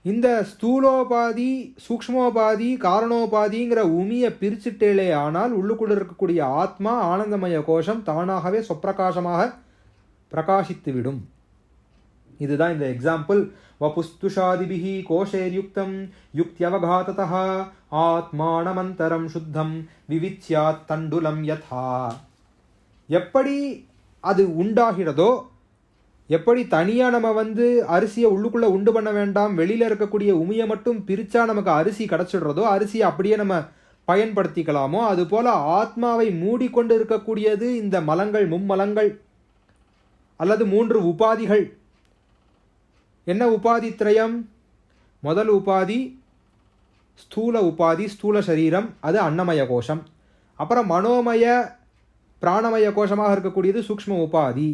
இந்த ஸ்தூலோபாதி, சூக்ஷ்மோபாதி, காரணோபாதிங்கிற உமியை பிரிச்சுட்டேலே ஆனால் உள்ளுக்குள்ள இருக்கக்கூடிய ஆத்மா ஆனந்தமய கோஷம் தானாகவே சொப்பிரகாசமாக பிரகாசித்துவிடும். இதுதான் இந்த எக்ஸாம்பிள். வபுஸ்துஷாதிபிஹி கோஷேர்யுக்தம் யுக்த்யவகாததஹ ஆத்மானமந்தரம் சுத்தம் விவிச்யாத் தண்டுலம் யதா. எப்படி அது உண்டாகிறதோ, எப்படி தனியாக நம்ம அரிசியை உள்ளுக்குள்ளே உண்டு பண்ண வேண்டாம், வெளியில் இருக்கக்கூடிய உமியை மட்டும் பிரித்தா நமக்கு அரிசி கிடச்சிடுறதோ, அரிசியை அப்படியே நம்ம பயன்படுத்திக்கலாமோ, அதுபோல் ஆத்மாவை மூடிக்கொண்டு இருக்கக்கூடியது இந்த மலங்கள், மும்மலங்கள் அல்லது 3 உபாதிகள். என்ன உபாதி திரயம்? முதல் உபாதி ஸ்தூல உபாதி, ஸ்தூல சரீரம், அது அன்னமய கோஷம். அப்புறம் மனோமய பிராணமய கோஷமாக இருக்கக்கூடியது சூக்ஷ்ம உபாதி.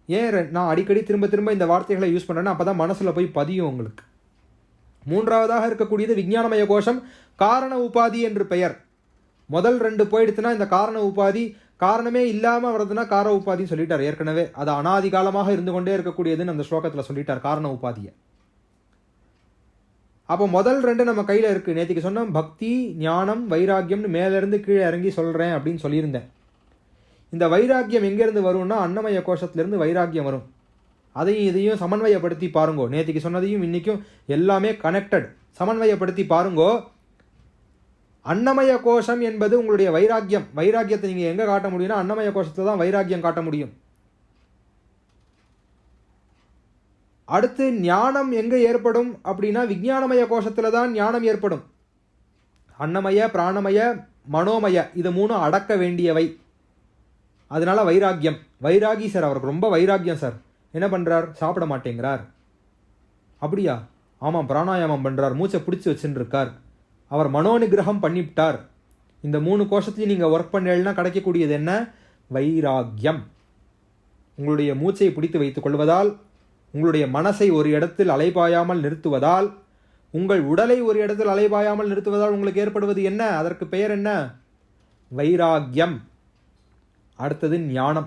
ஏன் நான் அடிக்கடி திரும்ப திரும்ப இந்த வார்த்தைகளை யூஸ் பண்ணுறேன்னா அப்போ தான் மனசில் போய் பதியும் உங்களுக்கு. மூன்றாவதாக இருக்கக்கூடியது விஞ்ஞானமய கோஷம், காரண உபாதி என்று பெயர். முதல் 2 போயிடுச்சுன்னா இந்த காரண உபாதி, காரணமே இல்லாமல் வருதுன்னா கார உபாதின்னு சொல்லிட்டார் ஏற்கனவே. அது அனாதி காலமாக இருந்து கொண்டே இருக்கக்கூடியதுன்னு அந்த ஸ்லோகத்தில் சொல்லிட்டார் காரண உபாதியை. அப்போ முதல் 2 நம்ம கையில் இருக்குது. நேற்றுக்கு சொன்னோம் பக்தி, ஞானம், வைராக்கியம்னு மேலேருந்து கீழே இறங்கி சொல்கிறேன் அப்படின்னு சொல்லியிருந்தேன். இந்த வைராக்கியம் எங்கேருந்து வரும்னா அன்னமய கோஷத்திலிருந்து வைராக்கியம் வரும். அதையும் இதையும் சமன்வயப்படுத்தி பாருங்கோ. நேற்றுக்கு சொன்னதையும் இன்றைக்கும் எல்லாமே கனெக்டட். சமன்வயப்படுத்தி பாருங்கோ. அன்னமய கோஷம் என்பது உங்களுடைய வைராக்கியம். வைராக்கியத்தை நீங்கள் எங்கே காட்ட முடியும்னா அன்னமய கோஷத்தில் தான் வைராக்கியம் காட்ட முடியும். அடுத்து ஞானம் எங்கே ஏற்படும் அப்படின்னா விஞ்ஞானமய கோஷத்தில் தான் ஞானம் ஏற்படும். அன்னமய, பிராணமய, மனோமய, இது 3 அடக்க வேண்டியவை. அதனால வைராக்கியம். வைராகி சார், அவருக்கு ரொம்ப வைராக்கியம் சார். என்ன பண்ணுறார்? சாப்பிட மாட்டேங்கிறார். அப்படியா? ஆமாம், பிராணாயாமம் பண்ணுறார், மூச்சை பிடிச்சி வச்சுன்னு இருக்கார். அவர் மனோநிகிரகம் பண்ணிவிட்டார். இந்த 3 கோஷத்தையும் நீங்கள் ஒர்க் பண்ணலன்னா கிடைக்கக்கூடியது என்ன? வைராக்கியம். உங்களுடைய மூச்சை பிடித்து வைத்துக் கொள்வதால், உங்களுடைய மனசை ஒரு இடத்தில் அலைபாயாமல் நிறுத்துவதால், உங்கள் உடலை ஒரு இடத்தில் அலைபாயாமல் நிறுத்துவதால் உங்களுக்கு ஏற்படுவது என்ன? அதற்கு பெயர் என்ன? வைராக்கியம். அடுத்தது ஞானம்.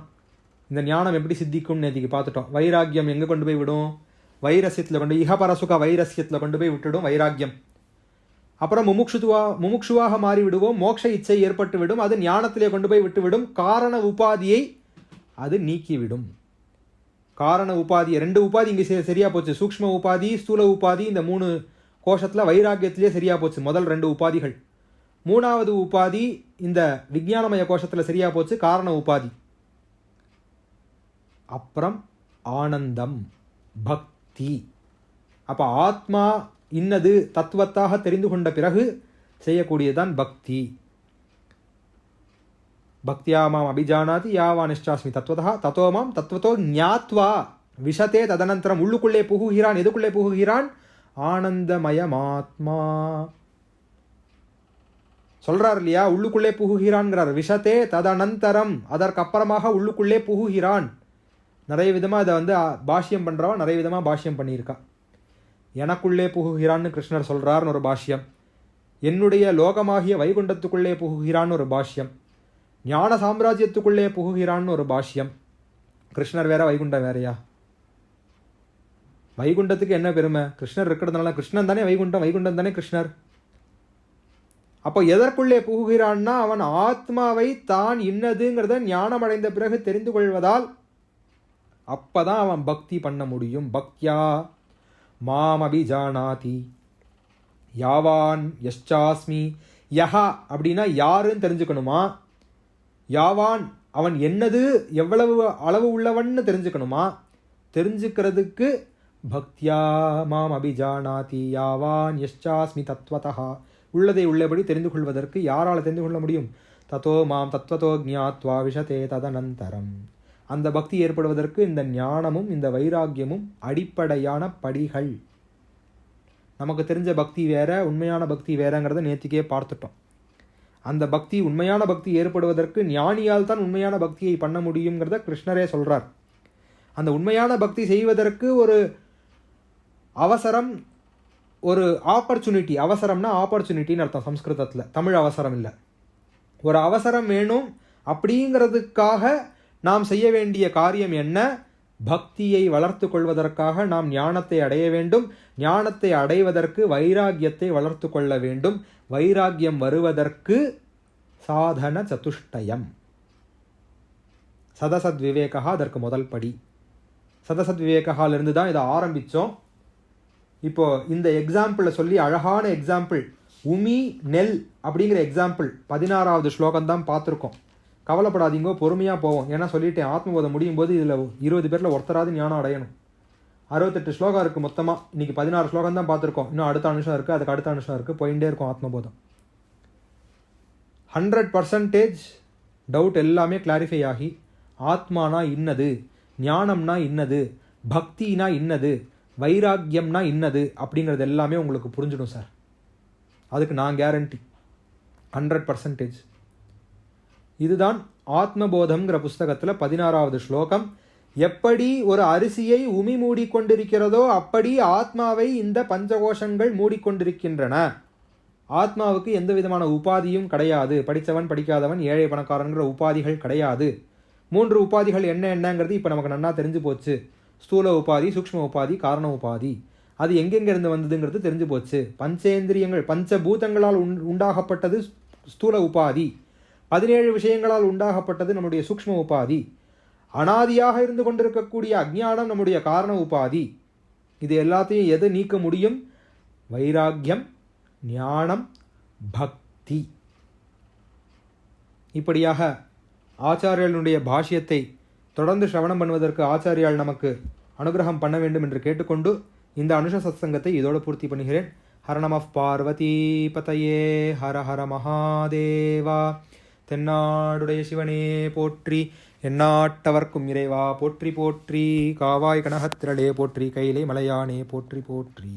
இந்த ஞானம் எப்படி சித்திக்கும்னு நேற்றுக்கு பார்த்துட்டோம். வைராக்கியம் எங்கே கொண்டு போய் விடும்? வைரஸ்யத்தில் கொண்டு, இகபரசுக வைரஸ்யத்தில் கொண்டு போய் விட்டுடும் வைராக்கியம். அப்புறம் முமுட்சுவாக மாறிவிடுவோம், மோட்ச இச்சை ஏற்பட்டு விடும், அது ஞானத்திலே கொண்டு போய் விட்டுவிடும், காரண உபாதியை அது நீக்கிவிடும். காரண உபாதி 2 உபாதி இங்கே சரியா போச்சு. சூக்ஷ்ம உபாதி, ஸ்தூல உபாதி, இந்த 3 கோஷத்தில் வைராக்கியத்திலே சரியா போச்சு முதல் 2 உபாதிகள். 3வது உபாதி இந்த விஞ்ஞானமய கோஷத்தில் சரியா போச்சு, காரண உபாதி. அப்புறம் ஆனந்தம், பக்தி. அப்போ ஆத்மா இன்னது தத்துவத்தாக தெரிந்து கொண்ட பிறகு செய்யக்கூடியதுதான் பக்தி. பக்தியா மாம் அபிஜானாதி யாவா நிஷ்டாஸ்மி தத்துவதா தத்தோ மாம் தத்துவத்தோ ஞாத்வா விஷதே ததனந்தரம். உள்ளுக்குள்ளே புகுகிறான். எதுக்குள்ளே புகுகிறான்? ஆனந்தமயமாத்மா சொல்றார் இல்லையா, உள்ளுக்குள்ளே புகுகிறான்ங்கிறார். விஷதே ததனந்தரம், அதற்கப்புறமாக உள்ளுக்குள்ளே புகுகிறான். நிறைய விதமாக அதை பாஷ்யம் பண்ணுறவன் நிறைய விதமாக பாஷ்யம் பண்ணியிருக்கான். எனக்குள்ளே புகுகிறான்னு கிருஷ்ணர் சொல்கிறார்னு ஒரு பாஷ்யம், என்னுடைய லோகமாகிய வைகுண்டத்துக்குள்ளே புகுகிறான்னு ஒரு பாஷ்யம், ஞான சாம்ராஜ்யத்துக்குள்ளே புகுகிறான்னு ஒரு பாஷ்யம். கிருஷ்ணர் வேற வைகுண்டம் வேறையா? வைகுண்டத்துக்கு என்ன பெருமை? கிருஷ்ணர் இருக்கிறதுனால. கிருஷ்ணன் தானே வைகுண்டம், வைகுண்டம் தானே கிருஷ்ணர். அப்போ எதற்குள்ளே புகுகிறான்னா அவன் ஆத்மாவை தான் இன்னதுங்கிறத ஞானம் அடைந்த பிறகு தெரிந்து கொள்வதால் அப்பதான் அவன் பக்தி பண்ண முடியும். பக்தியா மாம் அபிஜானாதி யாவான் யஷ்சாஸ்மி. யஹா அப்படின்னா யாருன்னு தெரிஞ்சுக்கணுமா? யாவான் அவன் என்னது எவ்வளவு அளவு உள்ளவன்னு தெரிஞ்சுக்கணுமா? தெரிஞ்சுக்கிறதுக்கு பக்தியா மாம் அபிஜானாதி யாவான் யஷ்சாஸ்மி தத்வதா, உள்ளதை உள்ளபடி தெரிந்து கொள்வதற்கு யாரால் தெரிந்து கொள்ள முடியும்? தத்தோ மாம் தத்வதோ ஜ்ஞாத்வா விஷதே ததனந்தரம். அந்த பக்தி ஏற்படுவதற்கு இந்த ஞானமும் இந்த வைராக்கியமும் அடிப்படையான படிகள். நமக்கு தெரிஞ்ச பக்தி வேற, உண்மையான பக்தி வேறங்கிறத நேற்றுக்கே பார்த்துட்டோம். அந்த பக்தி, உண்மையான பக்தி ஏற்படுவதற்கு ஞானியால் தான் உண்மையான பக்தியை பண்ண முடியுங்கிறத கிருஷ்ணரே சொல்றார். அந்த உண்மையான பக்தி செய்வதற்கு ஒரு அவசரம், ஒரு ஆப்பர்ச்சுனிட்டி. அவசரம்னா ஆப்பர்ச்சுனிட்டின்னு அர்த்தம் சம்ஸ்கிருதத்தில், தமிழ் அவசரம் இல்லை. ஒரு அவசரம் வேணும். அப்படிங்கிறதுக்காக நாம் செய்ய வேண்டிய காரியம் என்ன? பக்தியை வளர்த்து கொள்வதற்காக நாம் ஞானத்தை அடைய வேண்டும். ஞானத்தை அடைவதற்கு வைராக்கியத்தை வளர்த்து கொள்ள வேண்டும். வைராக்கியம் வருவதற்கு சாதன சதுஷ்டயம், சதசத் விவேகா அதற்கு முதல் படி. சதசத் விவேகாலிருந்து தான் இதை ஆரம்பித்தோம். இப்போ இந்த எக்ஸாம்பிளை சொல்லி, அழகான எக்ஸாம்பிள், உமி நெல் அப்படிங்கிற எக்ஸாம்பிள் 16வது ஸ்லோகம் தான் பார்த்துருக்கோம். கவலைப்படாதீங்க, பொறுமையாக போவோம். ஏன்னா சொல்லிட்டேன், ஆத்மபோதம் முடியும் போது இதில் 20 பேரில் ஒருத்தராது ஞானம் அடையணும். 68 ஸ்லோகம் இருக்குது மொத்தமாக. இன்றைக்கி 16 ஸ்லோகம் தான் பார்த்துருக்கோம். இன்னும் அடுத்த அனுஷம் இருக்குது, அதுக்கு அடுத்த அனுஷம் இருக்குது, போயிட்டே இருக்கும் ஆத்மபோதம். 100% டவுட் எல்லாமே கிளாரிஃபை ஆகி, ஆத்மானா இன்னது, ஞானம்னா இன்னது, பக்தினா இன்னது, வைராக்கியம்னா இன்னது அப்படிங்கிறது எல்லாமே உங்களுக்கு புரிஞ்சிடும் சார். அதுக்கு நான் கேரண்டி. 100%. இதுதான் ஆத்மபோதம்ங்கிற புஸ்தகத்தில் 16வது ஸ்லோகம். எப்படி ஒரு அரிசியை உமி மூடிக்கொண்டிருக்கிறதோ அப்படி ஆத்மாவை இந்த பஞ்சகோஷங்கள் மூடிக்கொண்டிருக்கின்றன. ஆத்மாவுக்கு எந்த விதமான உபாதியும் கிடையாது. படித்தவன் படிக்காதவன், ஏழை பணக்காரங்கிற உபாதிகள் கிடையாது. 3 உபாதிகள் என்னங்கிறது இப்போ நமக்கு நன்னா தெரிஞ்சு போச்சு. ஸ்தூல உபாதி, சூக்ஷ்ம உபாதி, காரண உபாதி. அது எங்கெங்கிருந்து வந்ததுங்கிறது தெரிஞ்சு போச்சு. பஞ்சேந்திரியங்கள், பஞ்சபூதங்களால் உண்டாகப்பட்டது ஸ்தூல உபாதி. 17 விஷயங்களால் உண்டாகப்பட்டது நம்முடைய சூக்ஷ்ம உபாதி. அனாதியாக இருந்து கொண்டிருக்கக்கூடிய அஜ்ஞானம் நம்முடைய காரண உபாதி. இது எல்லாத்தையும் எது நீக்க முடியும்? வைராக்கியம், ஞானம், பக்தி. இப்படியாக ஆச்சாரியர்களுடைய பாஷ்யத்தை தொடர்ந்து ஸ்ரவணம் பண்ணுவதற்கு ஆச்சாரியால் நமக்கு அனுகிரகம் பண்ண வேண்டும் என்று கேட்டுக்கொண்டு இந்த அனுஷ சத்சங்கத்தை இதோடு பூர்த்தி பண்ணுகிறேன். ஹர நம பார்வதி பதயே, ஹர ஹர மகாதேவா. தென்னாடுடைய சிவனே போற்றி, எந்நாட்டவர்க்கும் இறைவா போற்றி போற்றி. காவாய் கனகத்திரளே போற்றி, கையிலே மலையானே போற்றி போற்றி.